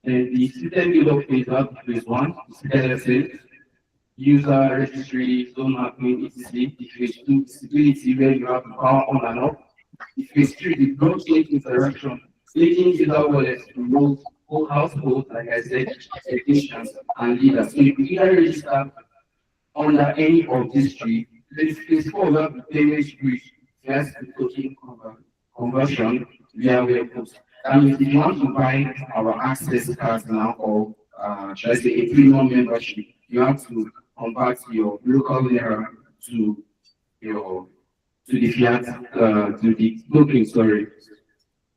the system build-up phase phase 1 is LSA, user registry, zone mapping, etc. The phase 2 stability, where you have the power on and off. The phase 3 the blockchain interaction, linking user wallets to whole households, like I said, technicians and leaders. So you can either register under any of these three. Phase 4 will have the payment bridge, first the token conversion via webhooks. That means if you want to buy our access cards now, or should I say a premium membership, you have to convert your local naira to the fiat to the token, sorry.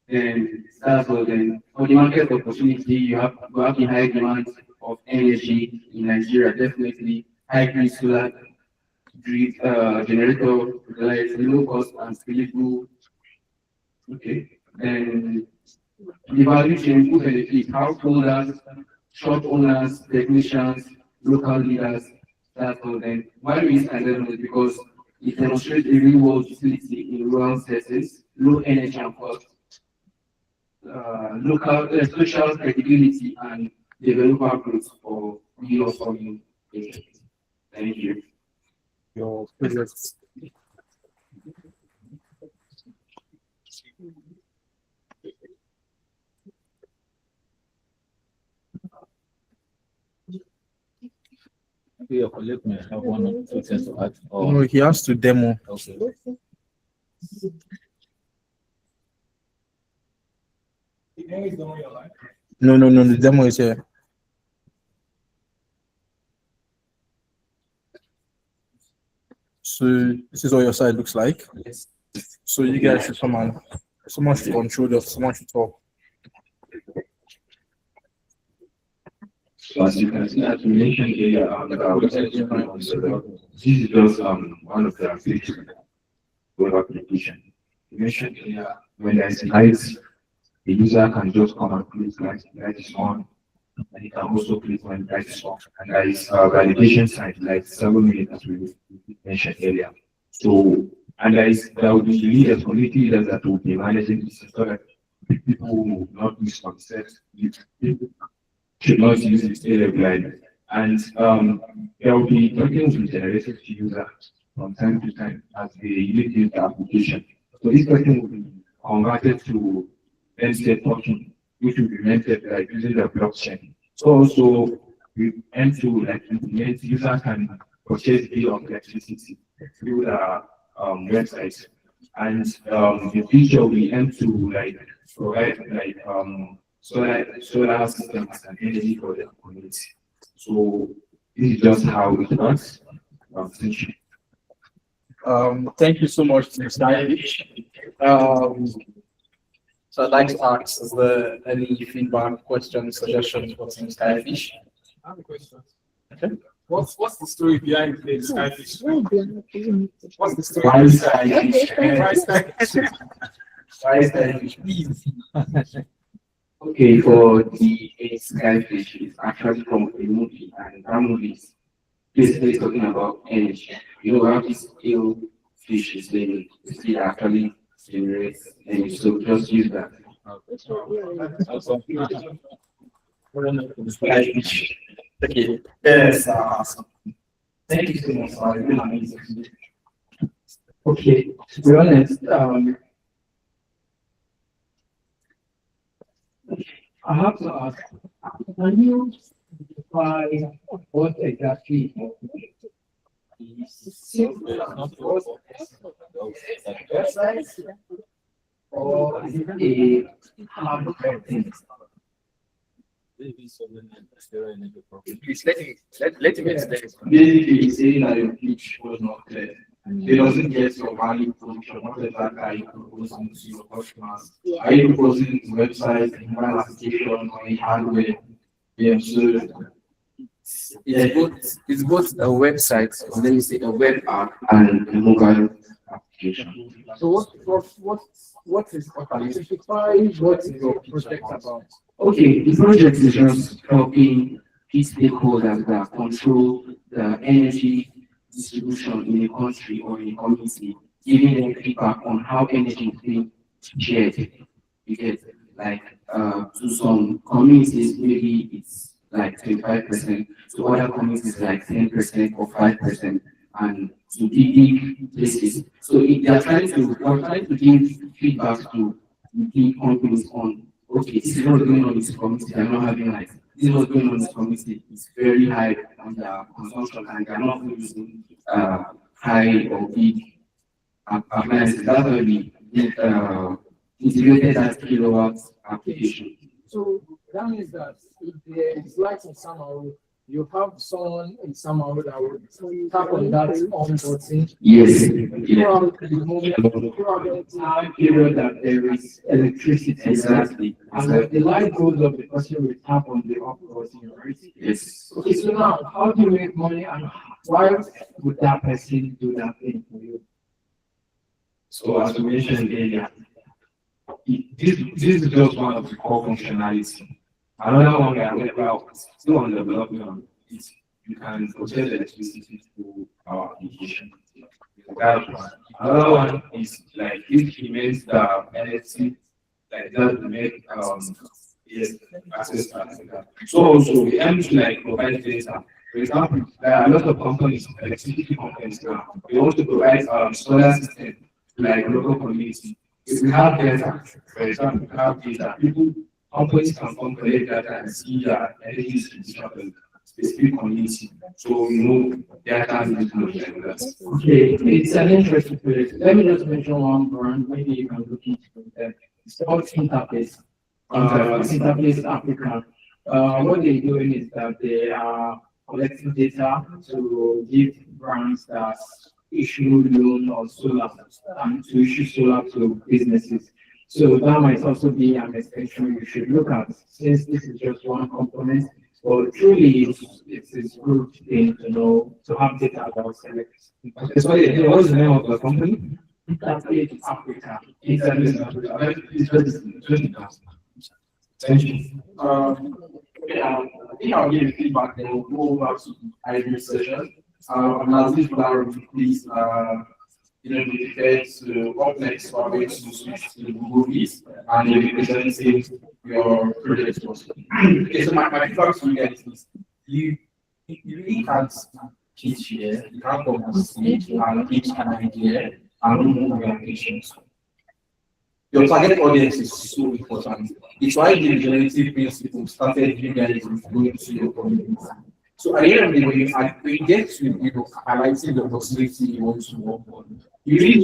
And that's all. Then for the market opportunity, you have the high demand of energy in Nigeria. Definitely hybrid solar grid generator, like low cost and scalable. Okay. Then the value chain who benefit householders, shop owners, technicians, local leaders. That's all. Then why we use Cardano is because it demonstrates a real world utility in rural settings, low energy and cost, local social credibility and developer growth for real funding. Thank you. Your projects. Your colleague may have one or two things to add. No, he has to demo. Okay. No, the demo is here. So this is what your side looks like. So you guys should come on. Someone should control this, someone should talk. So as you can see, as we mentioned earlier, this is just one of the applications web application. We mentioned earlier, when there's lights, the user can just come and click light is on, and he can also click when light is off. And there is validation side, like 7 minutes as we mentioned earlier. So, and there will be leaders, community leaders that will be managing this so that people will not misconcept, should not use this area blindly. And there will be tokens will be generated to users from time to time as they use the application. So this token will be converted to MSTED token, which will be minted like using the blockchain. So also we aim to like implement users can purchase bill of electricity through the website. And the future we aim to like provide like solar systems and energy for the community. So this is just how it works. Thank you. Thank you so much, Mr. Irish. So I'd like to ask, is there any feedback, questions, suggestions for Mr. Irish? I have a question. Okay. What's the story behind the skyfish? What's the story? Why is skyfish? Why is skyfish? Why is skyfish? Please. Okay, for the skyfish, it's actually from a movie, and that movie is basically talking about energy. You know how this still fish is living, it still actually generates energy. So just use that. Okay. Yes, awesome. Thank you so much for being amazing. Okay, to be honest, I have to ask, can you define what exactly website or is it a hardware thing? Please let him explain. Basically, he's saying that your pitch was not clear. It doesn't get your value proposition. What exactly are you proposing to your customers? Are you proposing a website, a mobile application, or a hardware? Yeah, so it's both a website, or let me say a web app and a mobile application. So what is what is your project about? Okay, the project is just helping key stakeholders that control the energy distribution in a country or in a community, giving them feedback on how energy is being shared. You get like to some communities, maybe it's like 25%, to other communities like 10% or 5%, and to big places. So if they are trying to give feedback to big companies on, okay, this is what's going on in this community, they're not having light. This is what's going on in this community, it's very high on their consumption and they're not using high or big appliances. That's why we integrated that kilowatt application. So that means that if there is light in somehow, you have someone in somehow that will tap on that on button. Yes. Throughout the moment, throughout the time period that there is electricity. Exactly. And when the light goes up, the person will tap on the off button, right? Yes. Okay, so now how do you make money and why would that person do that thing for you? So as we mentioned earlier, this is just one of the core functionalities. Another one that we are still on development is you can process electricity through our application. That's one. Another one is like if it means the energy like that to make yes access to that. So also we aim to like provide data. For example, there are a lot of companies, electricity companies now. We want to provide solar system to like local community. If we have data, for example, we have data, companies can come collect data and see that energy distribution. specific community. So, their chance is good like that. Okay, it's an interesting place. Let me just mention one brand, maybe you can look into that. It's called Interface. Interface Africa. What they're doing is that they are collecting data to give brands that issue loan or solar, to issue solar to businesses. So that might also be an extension you should look at, since this is just one component. But truly, it's a good thing to know, to have data about select. Sorry, what's the name of the company? Interface Africa. Thank you. I think I'll give you feedback, then we'll go over to Ivory session. And as this please, be prepared to up next, we're going to switch to Google Meet, and you'll be presenting your project also. Okay, so my feedback to you guys is you really can't teach here, you can't come on stage and teach an idea and move your patients. Your target audience is so important. It's why the regenerative principle started you guys going to your community. So at the end of the day, when you get to highlighting the possibility you want to work on, you really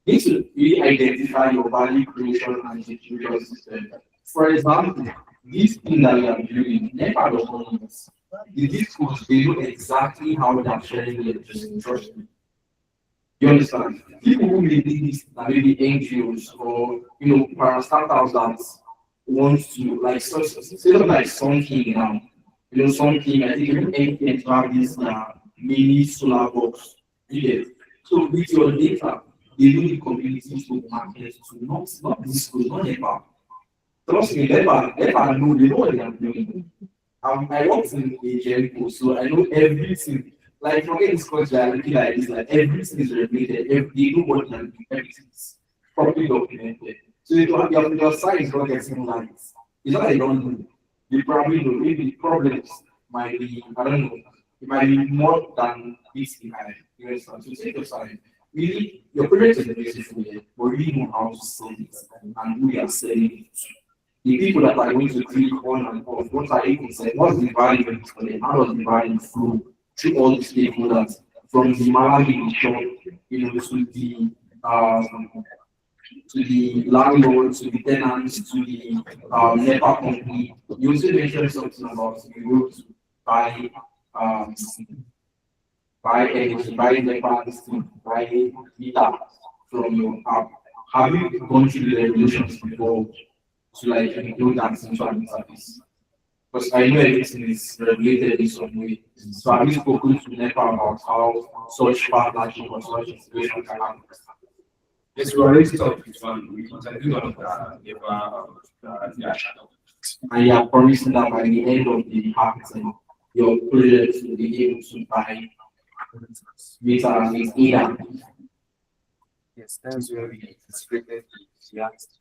need to really identify your value creation and distribution system. For example, this thing that you are doing, never does not know this. The discourse, they know exactly how they are sharing it, trust me. You understand? People who may do this, like maybe NGOs or parastatals that want to like something like something now. Something I think you can have this mini solar box. So with your data, they know the community to market to not disclose, not ever. Trust me, never know, they know what they are doing. I worked in a Jericho, so I know everything. Like forget this country, I looking like this, like everything is regulated, they know what they are doing, everything is properly documented. So your site is not getting lights. It's not that they don't know. They probably know, maybe the problems might be, I don't know, it might be more than this behind. You understand? So take your time. Really, your project is a beautiful way, but really know how to sell it and who you are selling it to. The people that are going to click on and off, what are you saying? What's the value for them? How does the value flow through all the stakeholders from the Malawi shop, to the landlord, to the tenants, to the NEPA company. You also mentioned something about you go to buy energy, buy NEPA, buy meter from your app. Have you gone through the regulations before to like include that into an service? Because I know everything is regulated in some way. So have you spoken to NEPA about how such partnership or such integration can happen? Yes, we already talked with one. We continue on and you are promising that by the end of the hackathon, your project will be able to buy meters with either. Yes, that's where we integrated the CATS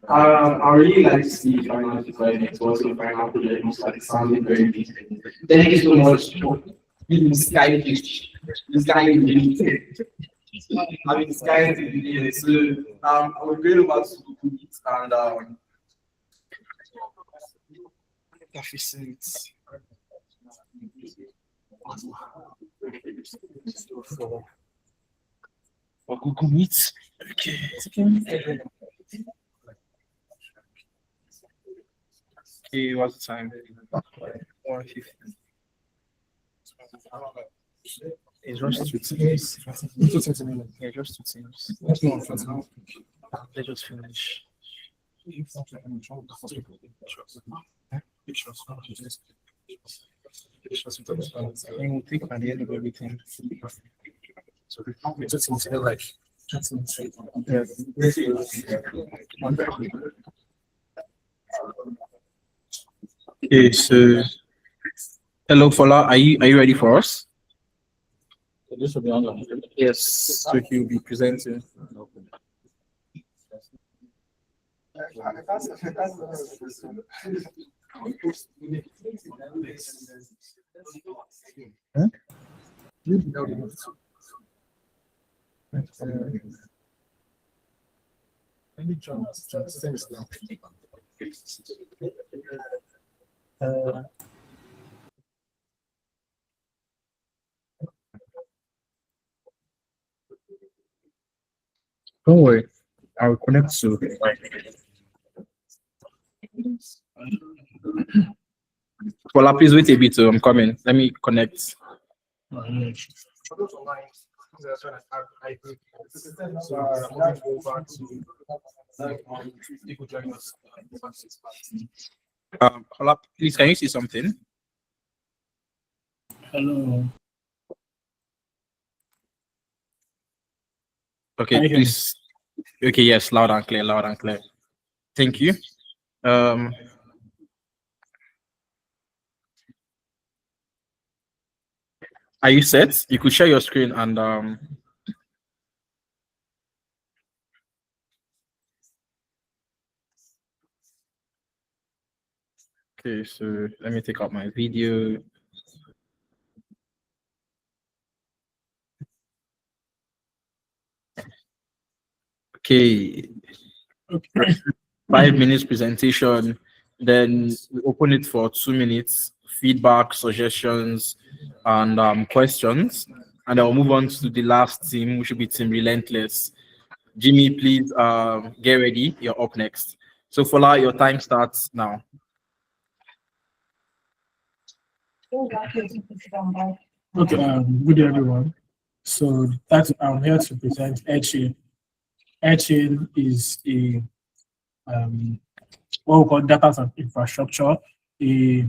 I really like to see final deployment. What's your final project looks like? It sounded very big. Thank you so much for being skyfish. This guy is I mean, this guy is so I will go about to do it and efficiency. For Google Meet. Okay. Okay, what's the time? 1:50. It's just 2 teams. Yeah, just 2 teams. They just finish. We'll take by the end of everything. So we just need to like okay, so hello Fola, are you ready for us? So this will be online. Yes, so he'll be presenting. Huh? Don't worry, I'll connect to. Paula, please wait a bit. I'm coming. Let me connect. Paula, please, can you see something? Hello. Okay, please. Okay, yes, loud and clear, loud and clear. Thank you. Are you set? You could share your screen and okay, so let me take out my video. Okay. 5 minutes presentation, then we open it for 2 minutes, feedback, suggestions, and questions. And I'll move on to the last team, which will be Team Relentless. Jimmy, please get ready. You're up next. So Fola, your time starts now. Okay, good day everyone. So I'm here to present Edge. Edge is a what we call data and infrastructure, a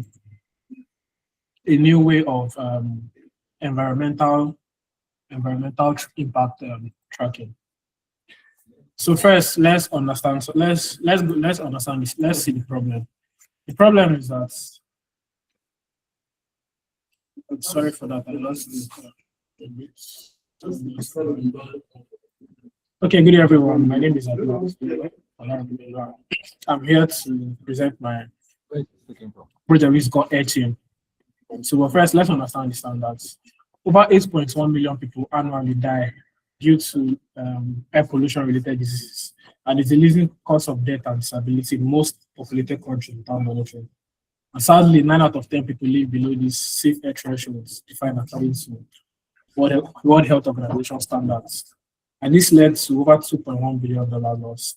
new way of environmental impact tracking. So first, let's understand. So let's understand this. Let's see the problem. The problem is that. I'm sorry for that. I lost this. Okay, good day everyone. My name is Ahmadu Bello. I'm here to present my project, which is called Airchain. So, but first, let's understand the standards. Over 8.1 million people annually die due to air pollution-related diseases, and it's the leading cause of death and disability in most populated countries without monitoring. And sadly, 9 out of 10 people live below these safe air thresholds defined according to World Health Organization standards. And this led to over $2.1 billion loss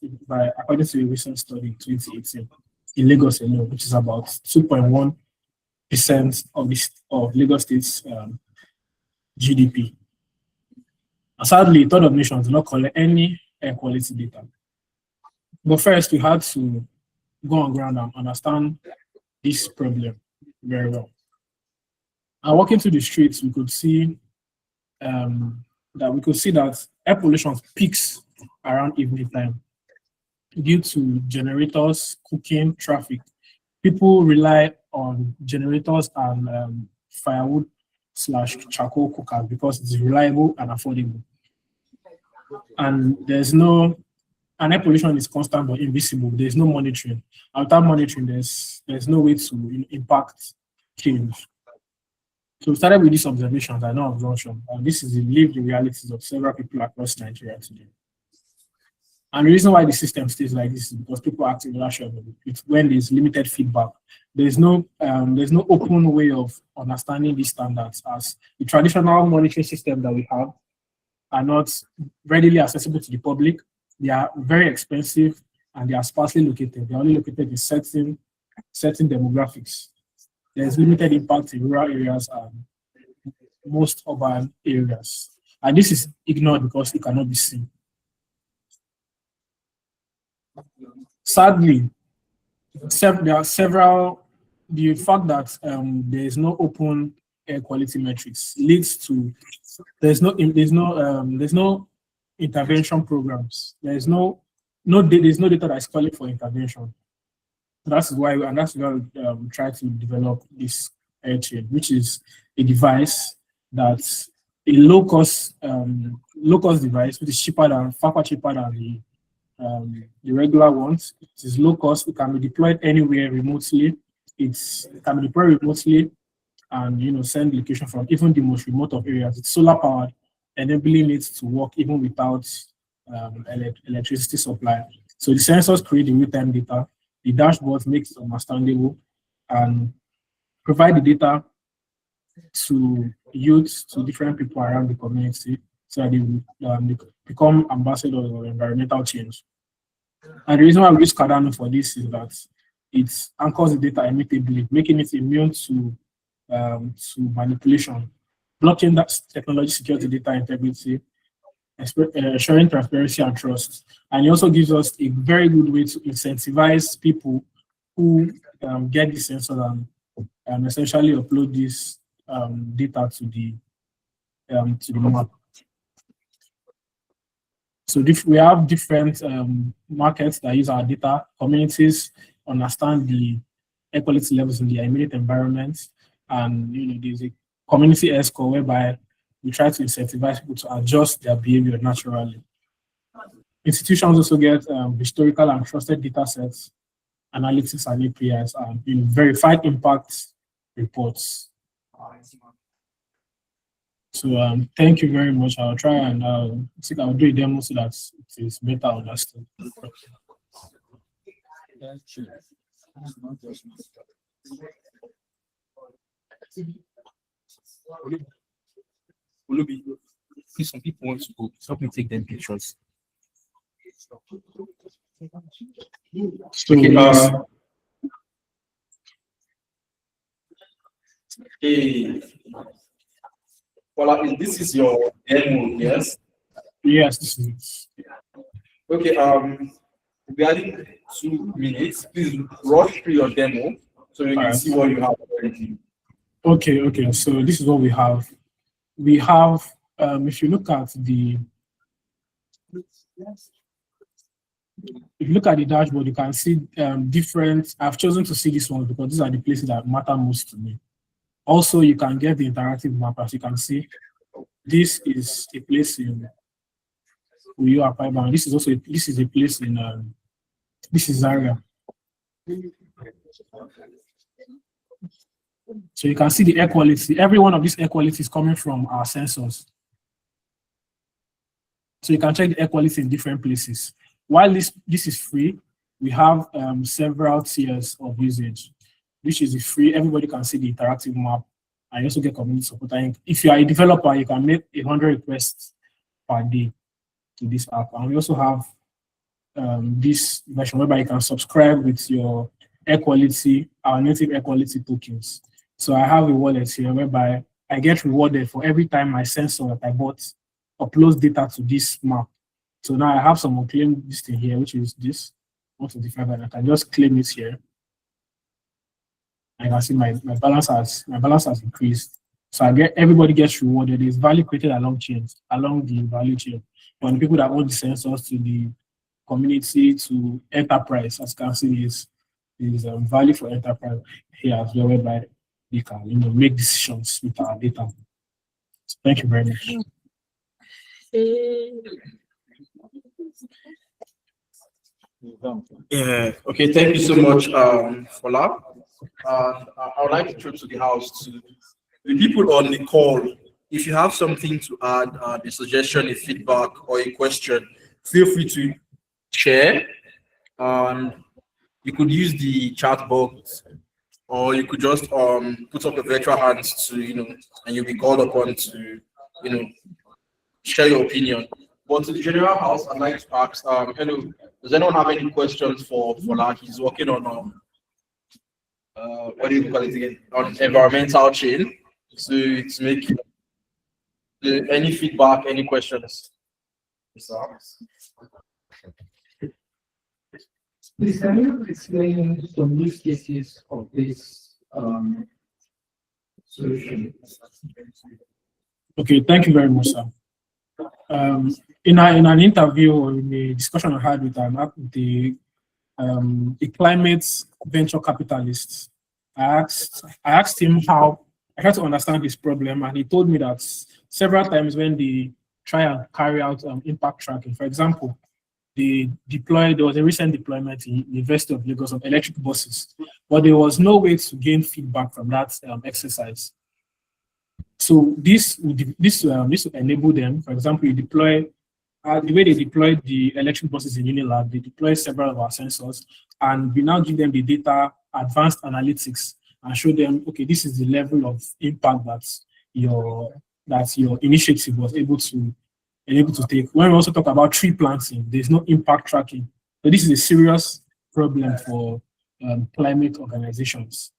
according to a recent study in 2018 in Lagos alone, which is about 2.1% of Lagos State's GDP. And sadly, a third of nations do not collect any air quality data. But first, we had to go on ground and understand this problem very well. And walking through the streets, we could see that air pollution peaks around evening time due to generators, cooking, traffic. People rely on generators and firewood/charcoal cookers because it's reliable and affordable. And air pollution is constant but invisible. There's no monitoring. And without monitoring, there's no way to impact change. So we started with these observations and no observation. And this is the lived realities of several people across Nigeria today. And the reason why the system stays like this is because people act irrationally. It's when there's limited feedback. There's no open way of understanding these standards, as the traditional monitoring system that we have are not readily accessible to the public. They are very expensive and they are sparsely located. They're only located in certain demographics. There's limited impact in rural areas and most urban areas. And this is ignored because it cannot be seen. Sadly, there are several, the fact that there is no open air quality metrics leads to there's no intervention programs. There's no data that's calling for intervention. That's why we try to develop this Airchain, which is a device that's a low-cost device, which is far cheaper than the regular ones. It is low cost. It can be deployed anywhere remotely. It can be deployed remotely and send location from even the most remote of areas. It's solar powered, enabling it to work even without electricity supply. So the sensors create the real-time data. The dashboard makes it understandable and provide the data to youth, to different people around the community, so that they become ambassadors of environmental change. And the reason why we use Cardano for this is that it anchors the data immutably, making it immune to manipulation, blocking that technology security data integrity, ensuring transparency and trust. And it also gives us a very good way to incentivize people who get the sensor and essentially upload this data to the map. So we have different markets that use our data. Communities understand the air quality levels in the immediate environment, and there's a community air score whereby we try to incentivize people to adjust their behavior naturally. Institutions also get historical and trusted data sets, analytics and APIs, and verified impact reports. So thank you very much. I'll try and think I'll do a demo so that it is better understood. Please, some people want to go. Help me take them pictures. Okay, well, this is your demo, yes? Yes, this is it. Okay, we are in 2 minutes. Please rush through your demo so you can see what you have already. Okay, so this is what we have. We have, if you look at the dashboard, you can see different. I've chosen to see this one because these are the places that matter most to me. Also, you can get the interactive map. As you can see, this is a place in Uyo Apaiba. This is a place in this is Zaria. So you can see the air quality. Every one of these air quality is coming from our sensors. So you can check the air quality in different places. While this is free, we have several tiers of usage. Which is free. Everybody can see the interactive map. I also get community support. And if you are a developer, you can make 100 requests per day to this app. And we also have this version whereby you can subscribe with your air quality, our native air quality tokens. So I have a wallet here whereby I get rewarded for every time my sensor that I bought uploads data to this map. So now I have some unclaimed this thing here, which is this 125, and I can just claim it here. I can see my balance has increased. So everybody gets rewarded. There's value created along the value chain. From the people that own the sensors to the community to enterprise, as you can see, is value for enterprise here as well, whereby we can make decisions with our data. So thank you very much. Yeah. Okay. Thank you so much, Fola. I would like to throw to the house to the people on the call. If you have something to add, a suggestion, a feedback, or a question, feel free to share. You could use the chat box, or you could just put up your virtual hands to and you'll be called upon to share your opinion. But to the general house, I'd like to ask, hello, does anyone have any questions for Fola? He's working on what do you call it again? On environmental chain. So it's making any feedback, any questions? Please, can you explain some use cases of this solution? Okay, thank you very much, sir. In an interview or in a discussion I had with the climate venture capitalist, I asked him how I tried to understand his problem, and he told me that several times when they try and carry out impact tracking, for example, there was a recent deployment in the University of Lagos of electric buses, but there was no way to gain feedback from that exercise. So this will enable them. For example, you deploy the way they deployed the electric buses in Unilab, they deploy several of our sensors, and we now give them the data, advanced analytics, and show them, okay, this is the level of impact that your initiative was able to able to take. When we also talk about tree planting, there's no impact tracking. So this is a serious problem for climate organizations.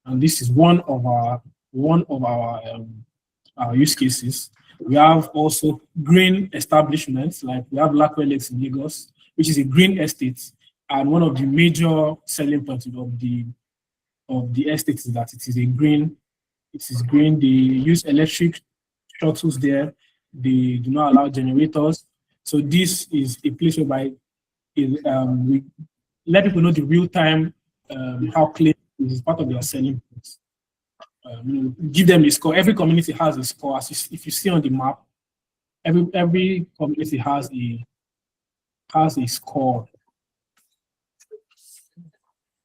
And this is one of our use cases. We have also green establishments, like we have Lakwe Lakes in Lagos, which is a green estate, and one of the major selling points of the estate is that it is a green. It is green. They use electric shuttles there. They do not allow generators. So this is a place whereby we let people know the real time how clean it is part of their selling points. Give them a score. Every community has a score. If you see on the map, every community has a score.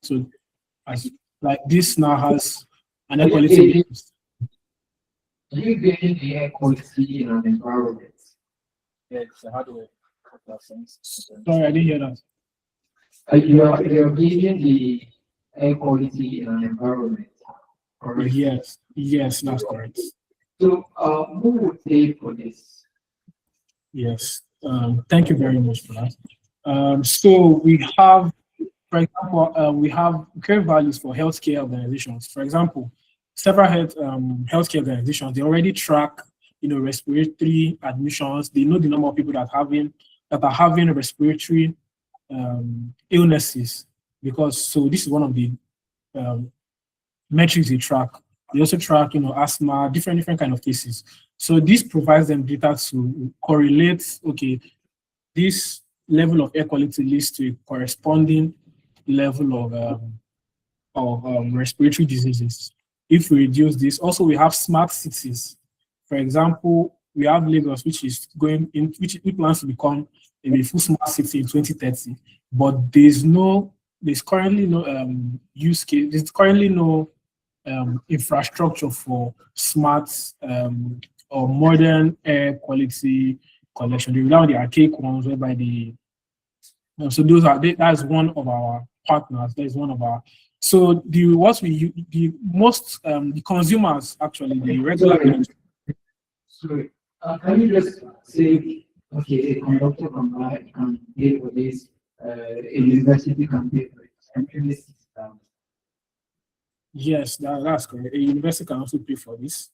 So as like this now has an air quality. Are you getting the air quality in an environment? Yes, how do I? Sorry, I didn't hear that. You're getting the air quality in an environment. Correct? Yes, that's correct. So, who would pay for this? Yes, thank you very much for that. So we have, for example, we have care values for healthcare organizations. For example, several healthcare organizations, they already track, respiratory admissions. They know the number of people that are having respiratory illnesses, so this is one of the metrics they track. They also track, asthma, different kind of cases. So this provides them data to correlate, okay, this level of air quality leads to a corresponding level of respiratory diseases. If we reduce this, also we have smart cities. For example, we have Lagos, which plans to become a full smart city in 2030, but there's currently no use case. There's currently no infrastructure for smart or modern air quality collection. They rely on the archaic ones, whereby so that's one of our partners. That is one of our. So the consumers actually, the regular. Sorry, can you just say, okay, a conductor can pay for this, a university can pay for it, Yes, that's correct. A university can also pay for these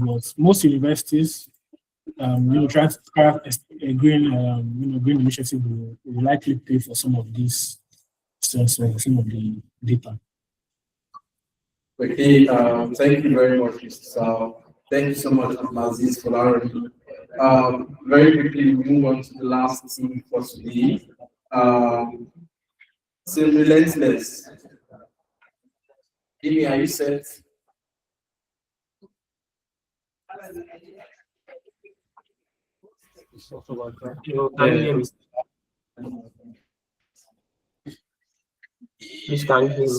loans. Most universities, try to have a green, green initiative will likely pay for some of these, some of the data. Okay, thank you very much, Mr. Sal. Thank you so much, Aziz, for that. Very quickly, we move on to the last team for today. Relentless. Amy, are you set? Please can you hear me?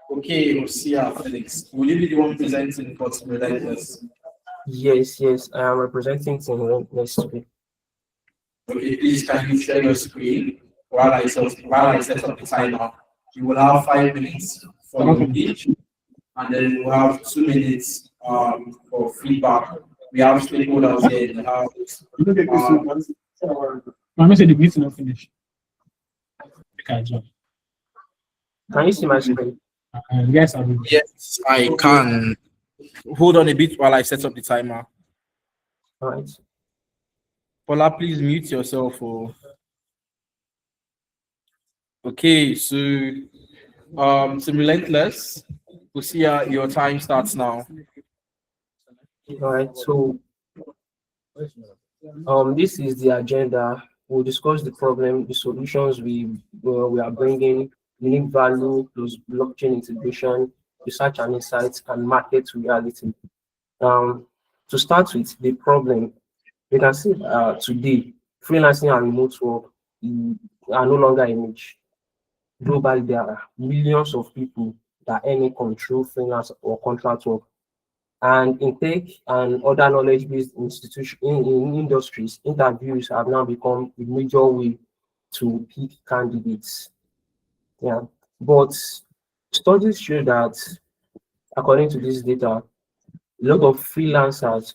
Okay, Osia Felix. Will you be the one presenting for Relentless? Yes, I am representing Team Relentless today. Okay, please can you share your screen while I set up the timer? You will have 5 minutes for your pitch, and then we'll have 2 minutes for feedback. We have stakeholders here in the house. I'm say the meeting not finished. Okay, John. Can you see my screen? Yes, I can. Hold on a bit while I set up the timer. All right. Paula, please mute yourself. Okay, so Relentless. Usia, your time starts now. All right, so this is the agenda. We'll discuss the problem, the solutions we are bringing, unique value, plus blockchain integration, research and insights, and market reality. To start with the problem, you can see today, freelancing and remote work are no longer a niche. Globally, there are millions of people that earn control freelance or contract work. And in tech and other knowledge-based institutions in industries, interviews have now become a major way to pick candidates. Yeah, but studies show that, according to this data, a lot of freelancers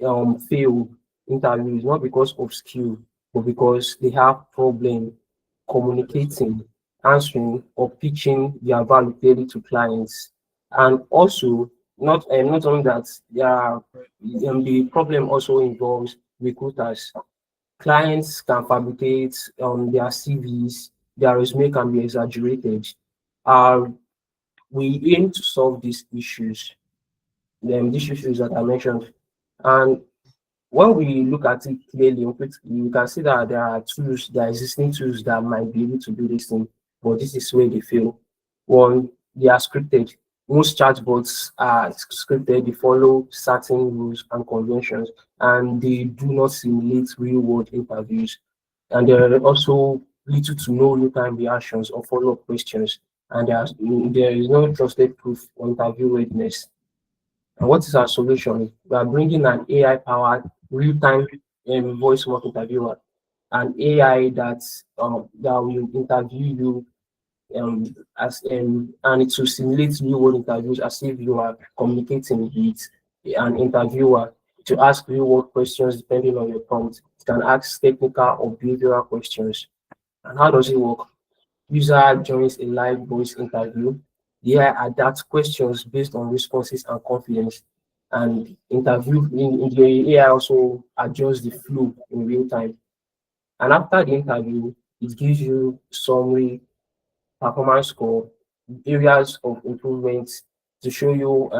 fail interviews, not because of skill, but because they have problem communicating, answering, or pitching their value clearly to clients. And also, not only that, the problem also involves recruiters. Clients can fabricate their CVs, their resume can be exaggerated. Uh, we aim to solve these issues that I mentioned. And when we look at it clearly, we can see that there are existing tools that might be able to do this thing, but this is where they fail. One, they are scripted. Most chatbots are scripted, they follow certain rules and conventions, and they do not simulate real world interviews. And there are also little to no real-time reactions or follow-up questions, and there is no trusted proof or interview readiness. And what is our solution? We are bringing an AI-powered real-time voice mock interviewer, an AI that will interview you and it will simulate real-world interviews as if you are communicating with an interviewer to ask real-world questions depending on your prompt. It can ask technical or behavioral questions. And how does it work? User joins a live voice interview. The AI adapts questions based on responses and confidence. And in the AI also adjusts the flow in real time. And after the interview, it gives you summary, performance score, areas of improvement to show you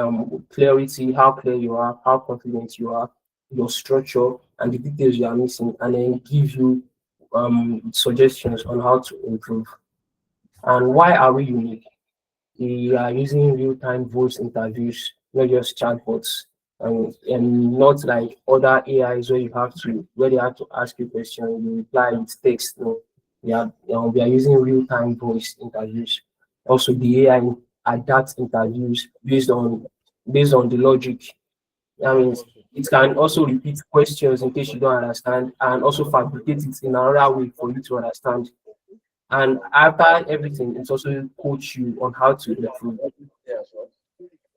clarity, how clear you are, how confident you are, your structure, and the details you are missing, and then give you suggestions on how to improve. And why are we unique? We are using real-time voice interviews, not just chatbots, and not like other AIs where they have to ask you questions, you reply with text. No, we are using real-time voice interviews. Also, the AI adapts interviews based on the logic. I mean, it can also repeat questions in case you don't understand, and also fabricate it in another way for you to understand. And after everything, it's also coach you on how to improve.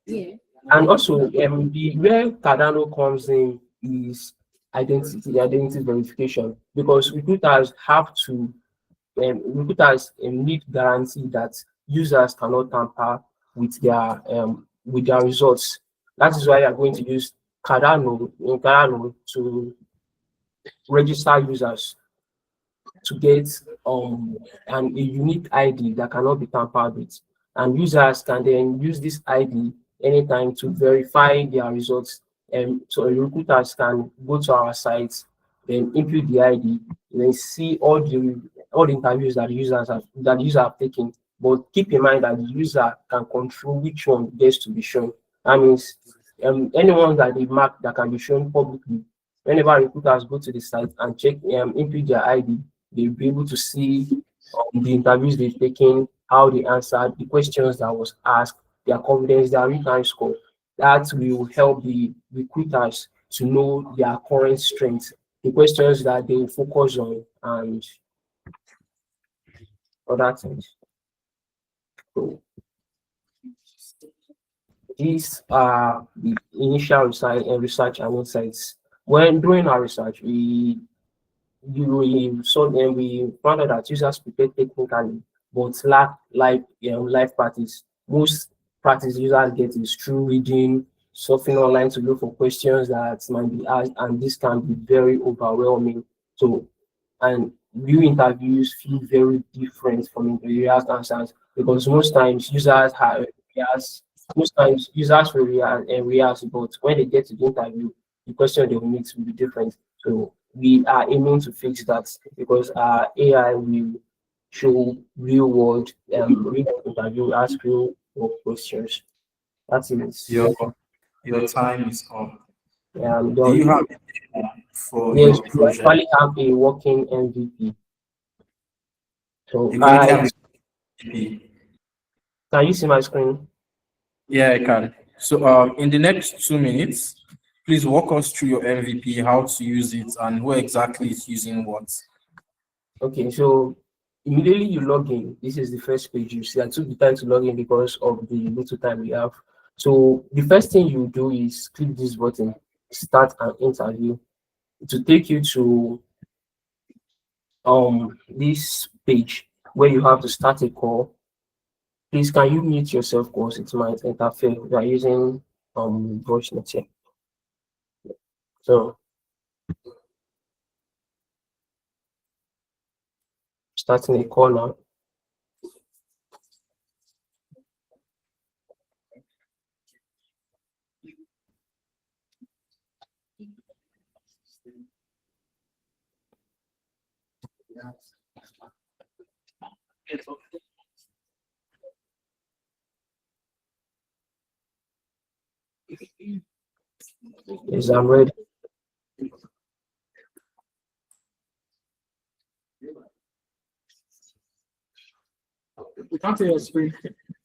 Yeah. And also, where Cardano comes in is identity verification, because recruiters need guarantee that users cannot tamper with their results. That is why you are going to use Cardano to register users to get a unique ID that cannot be tampered with. And users can then use this ID anytime to verify their results. And so recruiters can go to our site, then input the ID, then see all the interviews that the user have taken. But keep in mind that the user can control which one gets to be shown. That means anyone that they mark that can be shown publicly. Whenever recruiters go to the site and check input their ID, they'll be able to see the interviews they've taken, how they answered, the questions that was asked, their confidence, their real-time score. That will help the recruiters to know their current strengths, the questions that they will focus on, and other things. So these are the initial research and insights. When doing our research, we found out that users prepare technically but lack life practice. Most practice users get is through reading, surfing online to look for questions that might be asked, and this can be very overwhelming. So, and real interviews feel very different from interviewer's answers, because most times users will react, but when they get to the interview, the question they will need to be different. So we are aiming to fix that, because our AI will show real world interview, ask real world questions. That's it. Your time is up. Yeah, I'm Do you done. have for Yes, your we project? actually have a working MVP. So You currently have MVP. can you see my screen? Yeah, I can. So in the next 2 minutes, please walk us through your MVP, how to use it, and who exactly is using what. Okay, so immediately you log in. This is the first page you see. I took the time to log in because of the little time we have. So the first thing you do is click this button, start an interview. It will take you to this page where you have to start a call. Please, can you mute yourself because it might interfere? We are using voice notes here. So starting a call now. Yes, I'm ready. We can't see your screen.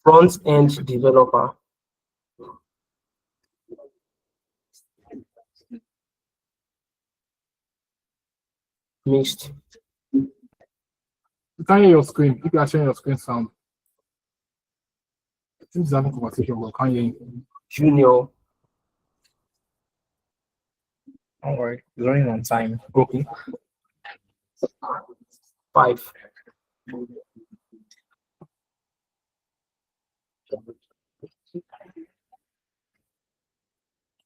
Front end developer. Mixed. We can't hear your screen. If you are sharing your screen sound. This is having conversation, but can't hear you. Junior. Don't worry, it's running on time. Okay. 5.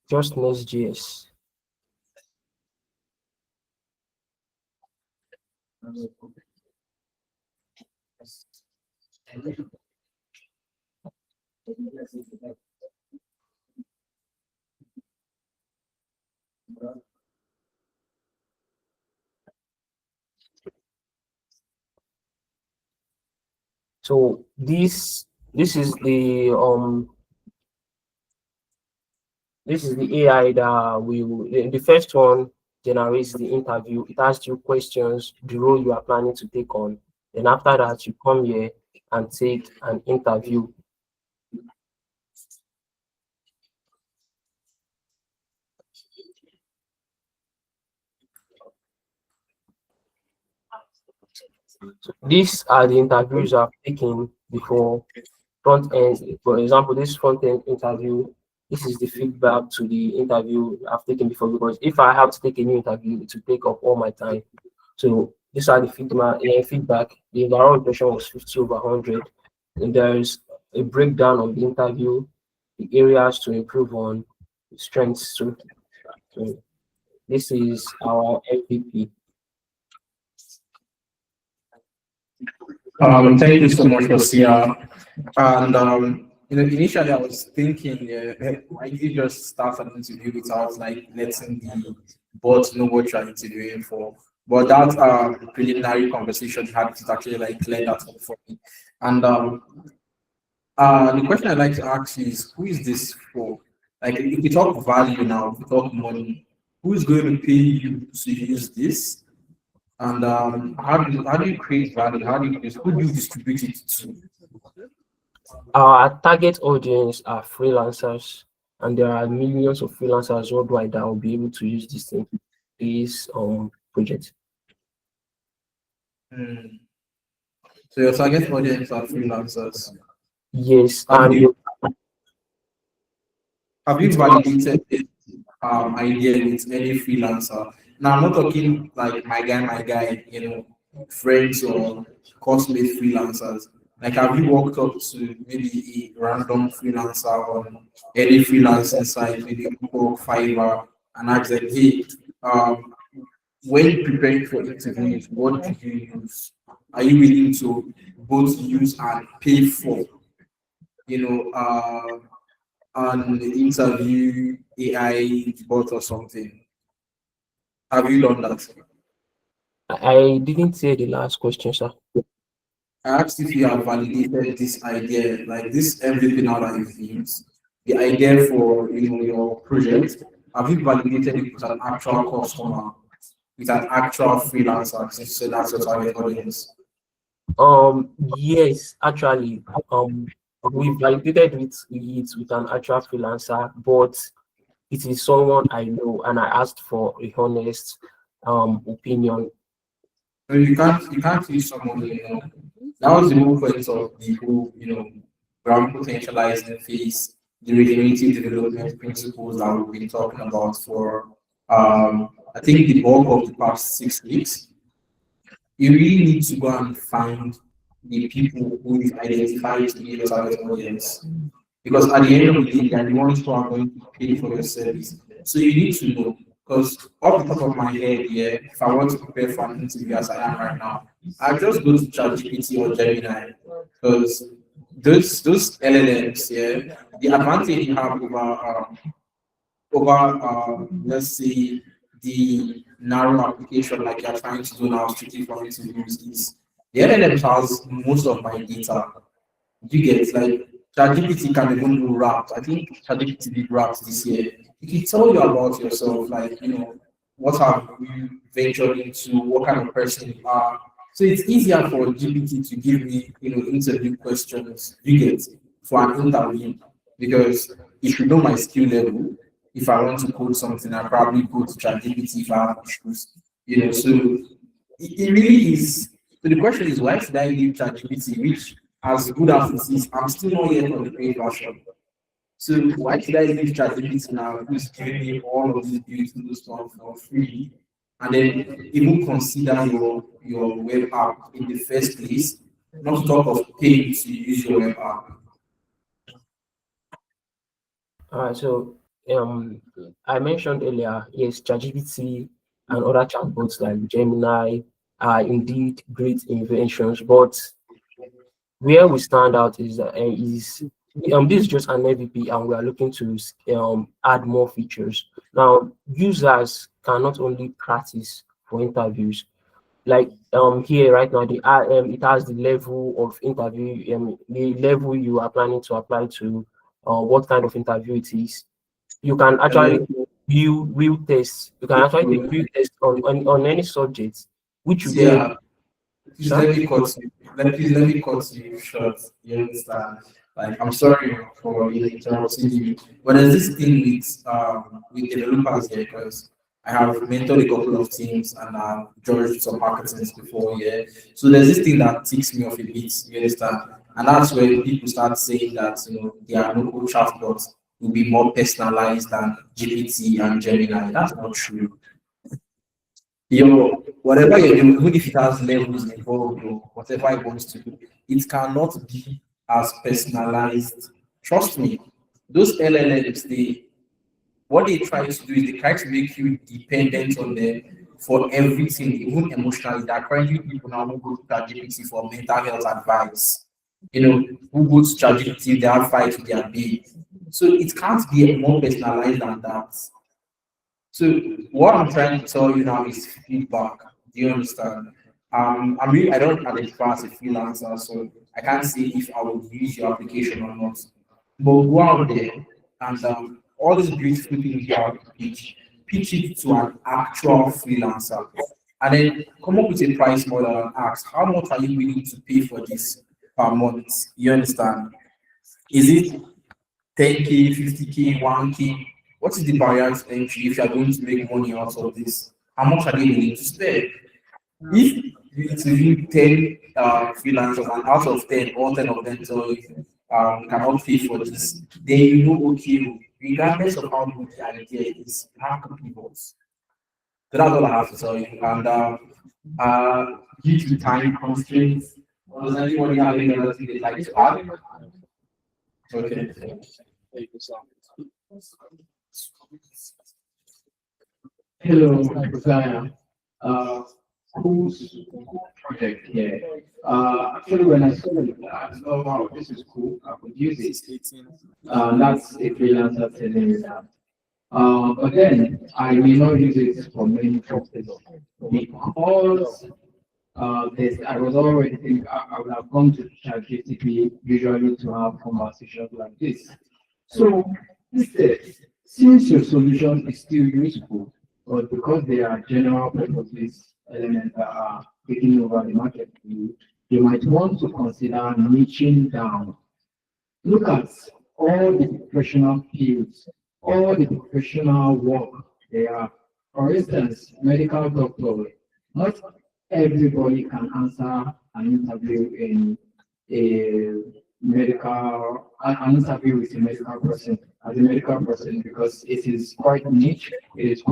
Just Nest.js. So this is the AI that the first one generates the interview. It asks you questions, the role you are planning to take on. Then after that, you come here and take an interview. So these are the interviews I've taken before. Front end, for example, this front end interview, this is the feedback to the interview I've taken before, because if I have to take a new interview, it will take up all my time. So these are the feedback. The overall impression was 50/100. And there is a breakdown of the interview, the areas to improve on, the strengths. So this is our MVP. Thank you so much, Lucia. And initially I was thinking, why did you just start an interview without like letting the bot know what you're interviewing for? But that preliminary conversation you had is actually like cleared that up for me. And the question I'd like to ask is, who is this for? Like, if we talk value now, if we talk money, who is going to pay you to use this? And how do you create value? Who do you distribute it to? Our target audience are freelancers, and there are millions of freelancers worldwide that will be able to use this project. So your target audience are freelancers. Yes, have you it's validated this idea with any freelancer? Now I'm not talking like my guy, friends or cosplay freelancers. Like, have you walked up to maybe a random freelancer on any freelancing site, maybe Google, Fiverr, and ask them, hey, when preparing for interviews, what do you use? Are you willing to both use and pay for, an interview AI bot or something? Have you done that? I didn't say the last question, sir. I asked if you have validated this idea, like this MVP now that you've used, the idea for your project. Have you validated it with an actual customer, with an actual freelancer? So that's your target audience. Yes, actually, we validated it with an actual freelancer, but it is someone I know, and I asked for a honest opinion. So you can't use someone you know. That was the whole point of the whole ground potentializing phase the regenerative development principles that we've been talking about for I think the bulk of the past 6 weeks. You really need to go and find the people who is identified to be your target audience. Because at the end of the day, they are the ones who are going to pay for your service. So you need to know. Because off the top of my head, yeah, if I want to prepare for an interview as I am right now, I just go to ChatGPT or Gemini. Because those LLMs, yeah, the advantage you have over let's say the narrow application like you're trying to do now strictly for interviews is the LLM has most of my data. You get like ChatGPT can even do raps. I think ChatGPT did raps this year. It can tell you about yourself, like what have you ventured into, what kind of person you are. So it's easier for GPT to give me, interview questions. You get for an interview because it should know my skill level. If I want to code something, I probably go to ChatGPT if I have issues. So it really is. So the question is, why should I leave ChatGPT, which as good as it is, I'm still not yet on the paid version. So why should I leave ChatGPT now, who's giving me all of these beautiful stuff for free, and then even consider your web app in the first place, not to talk of paying to use your web app. So I mentioned earlier, yes, ChatGPT and other chatbots like Gemini are indeed great inventions, but where we stand out is this is just an MVP, and we are looking to add more features. Now, users can not only practice for interviews, like here right now, it has the level of interview, the level you are planning to apply to, what kind of interview it is. You can actually view real tests. You can actually take real tests on any subject, which you Yeah. Please let me cut you. Let me cut you short. You understand? Like I'm sorry for interrupting you, but there's this thing with developers here because I have mentored a couple of teams and I've judged some marketings before. Yeah, so there's this thing that ticks me off a bit. You understand? And that's when people start saying that their local chatbots will be more personalized than GPT and Gemini. That's not true. Whatever you're doing, even if it has levels involved or whatever it wants to do, it cannot be as personalized. Trust me, those LLMs, what they try to do is they try to make you dependent on them for everything, even emotionally. There are currently people now who go to ChatGPT for mental health advice. Who go to ChatGPT, they have fight with their babe. So it can't be more personalized than that. So what I'm trying to tell you now is feedback. Do you understand? I don't identify as a freelancer, so I can't say if I would use your application or not. But go out there and all these beautiful things you have to pitch it to an actual freelancer, and then come up with a price model and ask how much are you willing to pay for this per month. You understand? Is it 10K, 50K, 1K? What is the barrier to entry if you are going to make money out of this? How much are they willing to spend? If you interview 10 freelancers and out of 10, all 10 of them tell you cannot pay for this, then you know, okay, regardless of how good the idea is, you have to pivot. So that's all I have to tell you. And due to time constraints, does anybody have any other thing they'd like to add? Okay. Thank you so much. Hello, Zaria. Whose project here? Actually, when I saw it, I thought, oh, wow, this is cool. I could use it. That's a freelancer telling me that. But then I may not use it for many purposes because I was already thinking I would have gone to ChatGPT usually to have conversations like this. So instead, since your solution is still useful, but because they are general purposes elements that are taking over the market, you might want to consider niching down. Look at all the professional fields, all the professional work they are. For instance, medical doctor, not everybody can answer an interview in a an interview with a medical person as a medical person because it is quite niche. It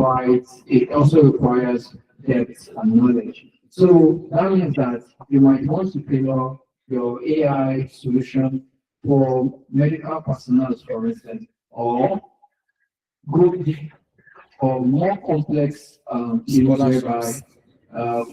also requires depth and knowledge. So that means that you might want to tailor your AI solution for medical personnel, for instance, or go deep for more complex scholarships,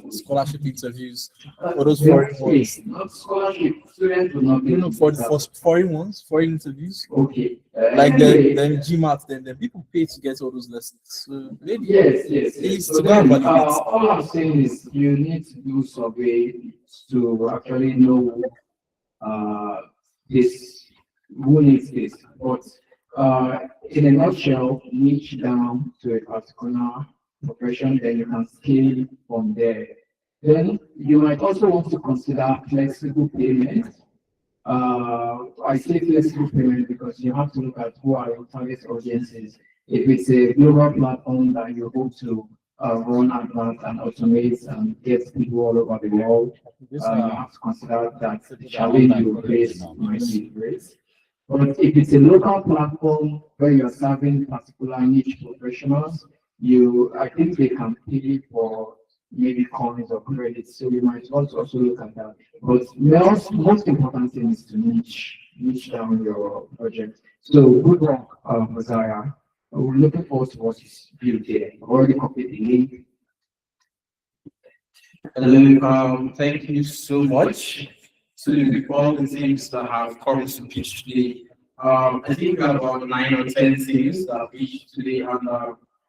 scholarship interviews, for those foreign ones. Not scholarship. Students will not be. No, for foreign ones, foreign interviews. Okay. Like anyway, then GMAT, then people pay to get all those lessons. So maybe yes. So then, all I'm saying is you need to do survey to actually know who needs this. But in a nutshell, niche down to a particular profession, then you can scale from there. Then you might also want to consider flexible payment. I say flexible payment because you have to look at who are your target audiences. If it's a global platform that you hope to run advanced and automate and get people all over the world, you have to consider that the challenge you face might be great. But if it's a local platform where you're serving particular niche professionals, I think they can pay for maybe coins or credits. So you might also look at that. But most important thing is to niche down your project. So good work, Zaria. We're looking forward to what is built here. I've already copied the link. Hello, thank you so much to all the teams that have come to pitch today. I think we have about 9 or 10 teams that pitched today, and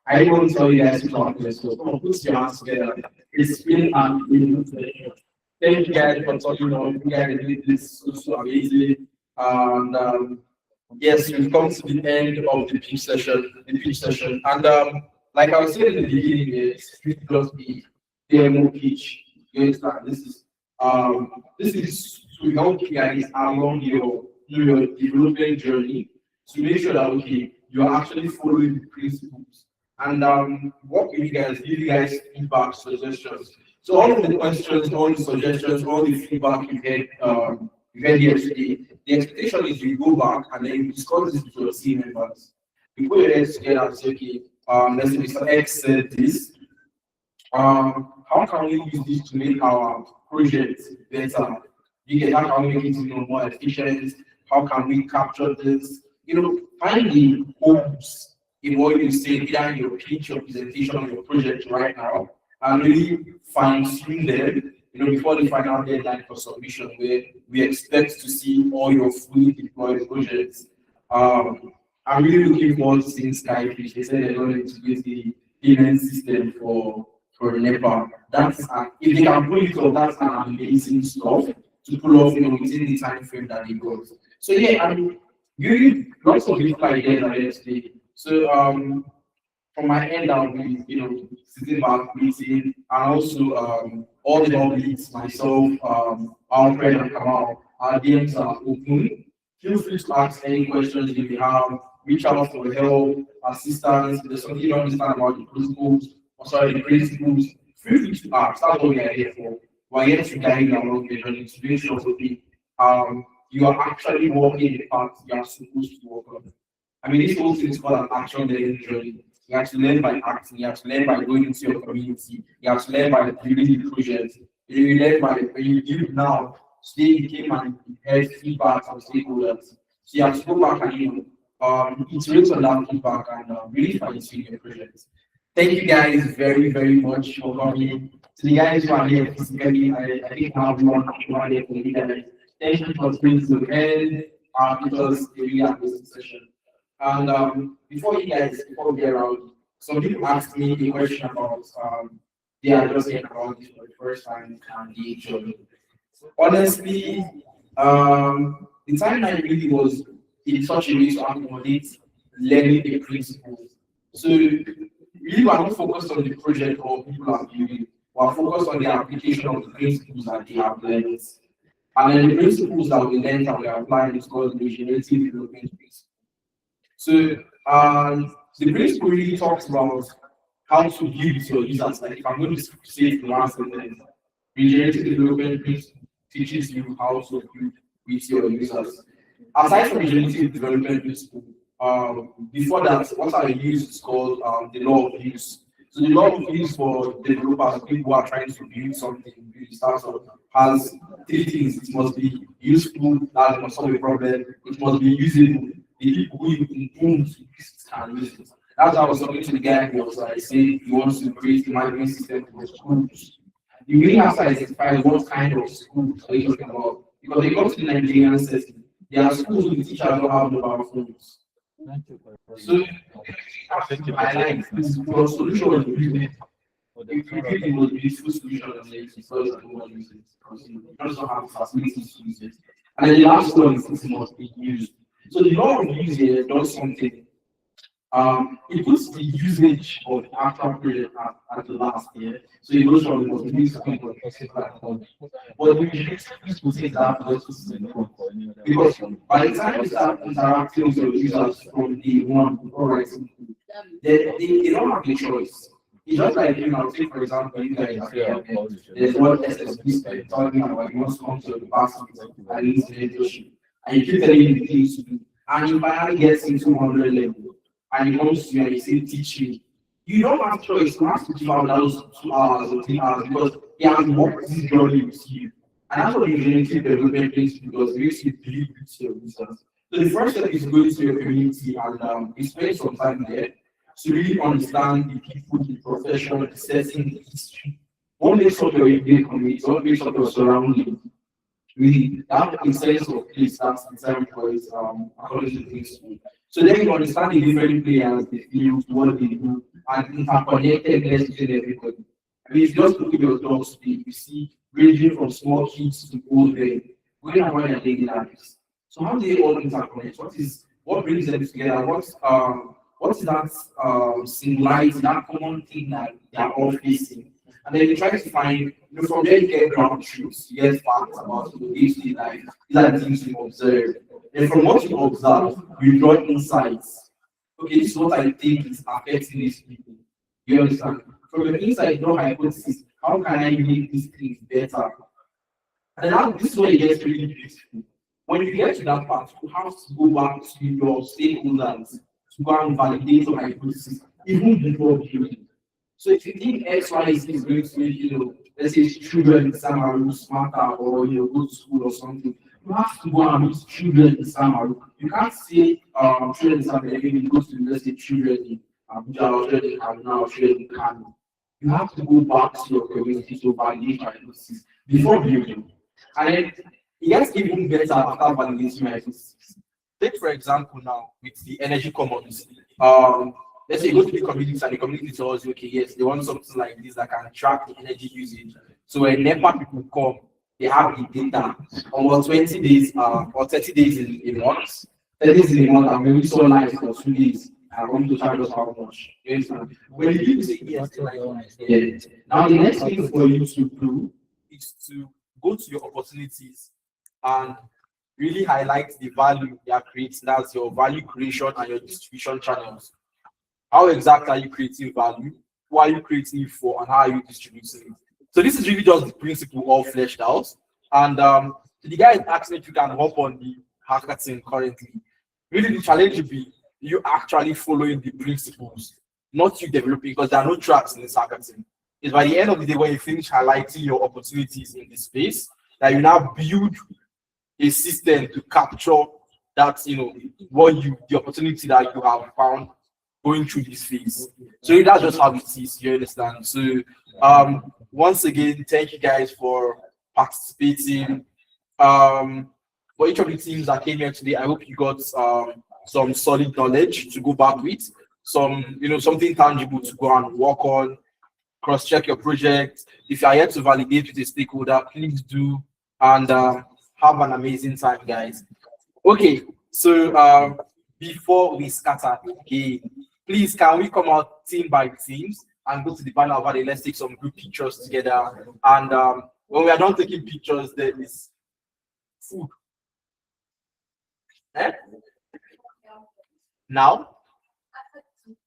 I won't tell you guys to talk to this, so put your hands together. It's been an amazing pleasure. Thank you guys for talking on. You guys did this so amazing. And yes, we've come to the end of the pitch session. And like I was saying in the beginning, it's just the demo pitch. You understand? This is to help you guys along your development journey to make sure that you are actually following the principles. And work with you guys, give you guys feedback, suggestions. So all of the questions, all the suggestions, all the feedback you get here today, the expectation is you go back and then you discuss this with your team members. You put your heads together and say, okay, let's say Mr. X said this. How can we use this to make our project better? How can we make it more efficient? How can we capture this? Find the holes in what you say, either in your pitch, your presentation, or your project right now, and really fine-tune them, before the final deadline for submission, where we expect to see all your fully deployed projects. I'm really looking forward to seeing Skyfish. They said they're going to integrate the payment system for NEPA. If they can pull it off, that's an amazing stuff to pull off, within the time frame that they got. So yeah, I'm really lots of different ideas ahead today. So from my end, I'll be sitting back, meeting, and also all the leads, myself, our friend and Kamal, our DMs are open. Feel free to ask any questions if you have. Reach out for help, assistance. If there's something you don't understand about the principles, feel free to ask. That's what we are here for. We're here to guide you along the journey to make sure that you are actually walking the path you are supposed to walk on. I mean, this whole thing is called an action-led journey. You have to learn by acting. You have to learn by going into your community. You have to learn by building the project. You learn by when you do it now. Today you came and heard feedback from stakeholders. So you have to go back and iterate on that feedback and really fine-tune your project. Thank you guys very, very much for coming. To the guys who are here physically, I think I have one here for you guys. Thank you for being to the end. It was a really amazing session. And before we get around, some people asked me a question about they are just getting around this for the first time and the journey. Honestly, the timeline really was in such a way to accommodate learning the principles. So really we're not focused on the project or people are building, we're focused on the application of the principles that they have learned. And then the principles that we learned and we are applying is called the regenerative development principle. So the principle really talks about how to build your users. Like if I'm going to say it the last sentence, regenerative development principle teaches you how to build with your users. Aside from regenerative development principle, before that, what I use is called the law of use. So the law of use for developers, people who are trying to build something, build a startup, has three things. It must be useful, that must solve a problem, it must be usable, the people who intend to use it can use it. That's why I was talking to the guy who was like saying he wants to create a management system for schools. You really have to identify what kind of schools are you talking about. Because they come to the Nigerian setting, there are schools with teachers don't have mobile phones. So I like this for solution to use it. You create the most beautiful solution and make it so that no one uses it. Because you don't have facilities to use it. And then the last one is it must be used. So the law of use here does something. It puts the usage of the actual project at the last year. So it goes from the most used to platform. But the users will take that because by the time you start interacting with your users from the one, all right, they don't have a choice. It's just like, take for example, you guys are here, there's one SSB talking about you want to come to the basket and need to internship. And you keep telling him the things to do. And you finally get into 100 level. And he comes to you and he says, teach me. You don't have choice. You have to give out those 2 hours or 3 hours because he has worked this journey with you. And that's what the regenerative development is because we used to believe with your users. So the first step is going to your community and you spend some time there to really understand the people, the profession, the setting, the history. What makes up your immediate community, what makes up your surrounding. Really, that a sense of place that's designed for it according to things. So then you understand the different players, the fields, what they do, and interconnectedness between everybody. I mean, if you just look at your dogs today, you see ranging from small kids to old men, going around their daily lives. So how do they all interconnect? What brings them together? What's that singularity, that common thing that they are all facing? And then you try to find, from there you get ground truths, you get facts about the day-to-day life. These are the things you observe. And from what you observe, you draw insights. Okay, this is what I think is affecting these people. You understand? From your insight, you draw hypothesis. How can I make these things better? And now this is where it gets really beautiful. When you get to that part, you have to go back to your stakeholders to go and validate your hypothesis, even before building. So if you think X, Y, Z is going to make, let's say children in Samaru smarter or go to school or something, you have to go and meet children in Samaru. You can't say children in Samaru, maybe you go to, let's say, children in Abuja or children in Kaduna or children in Kano. You have to go back to your community to validate your hypothesis before building. And then it gets even better after validating your hypothesis. Take for example now with the energy commons. Let's say you go to the community and the community tells you, okay, yes, they want something like this that can track the energy usage. So when NEPA people come, they have the data over 20 days or 30 days in a month. 30 days in a month, and when we saw light for 2 days, and want to charge us how much. You understand? When you give say yes, yeah. Now the next thing for you to do is to go to your opportunities and really highlight the value they are creating. That's your value creation and your distribution channels. How exactly are you creating value? Who are you creating it for? And how are you distributing it? So this is really just the principle all fleshed out. And the guy is asking if you can hop on the hackathon currently. Really, the challenge will be you actually following the principles, not you developing, because there are no tracks in this hackathon. It's by the end of the day when you finish highlighting your opportunities in this space that you now build a system to capture that, the opportunity that you have found going through this phase. So that's just how it is, you understand? So once again, thank you guys for participating. For each of the teams that came here today, I hope you got some solid knowledge to go back with, something tangible to go and work on, cross-check your project. If you are here to validate with a stakeholder, please do, and have an amazing time, guys. Okay, so before we scatter, okay, please can we come out team by teams and go to the banner over there? Let's take some group pictures together. And when we are done taking pictures, there is food. Now,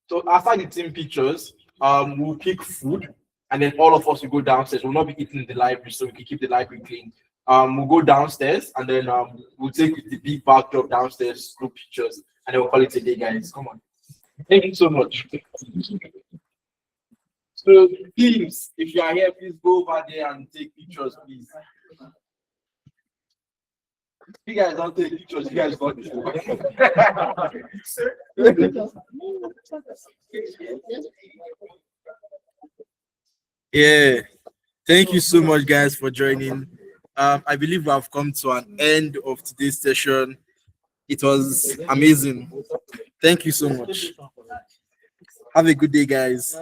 so after the team pictures, we'll pick food, and then all of us will go downstairs. We'll not be eating in the library, so we can keep the library clean. we'll go downstairs and then we'll take the big backdrop downstairs, group pictures, and then we'll call it a day, guys. Come on. Thank you so much. So please, if you are here, please go over there and take pictures, please. You guys don't take pictures, you guys got it. Yeah. Thank you so much, guys, for joining. I believe we have come to an end of today's session. It was amazing. Thank you so much. Have a good day, guys.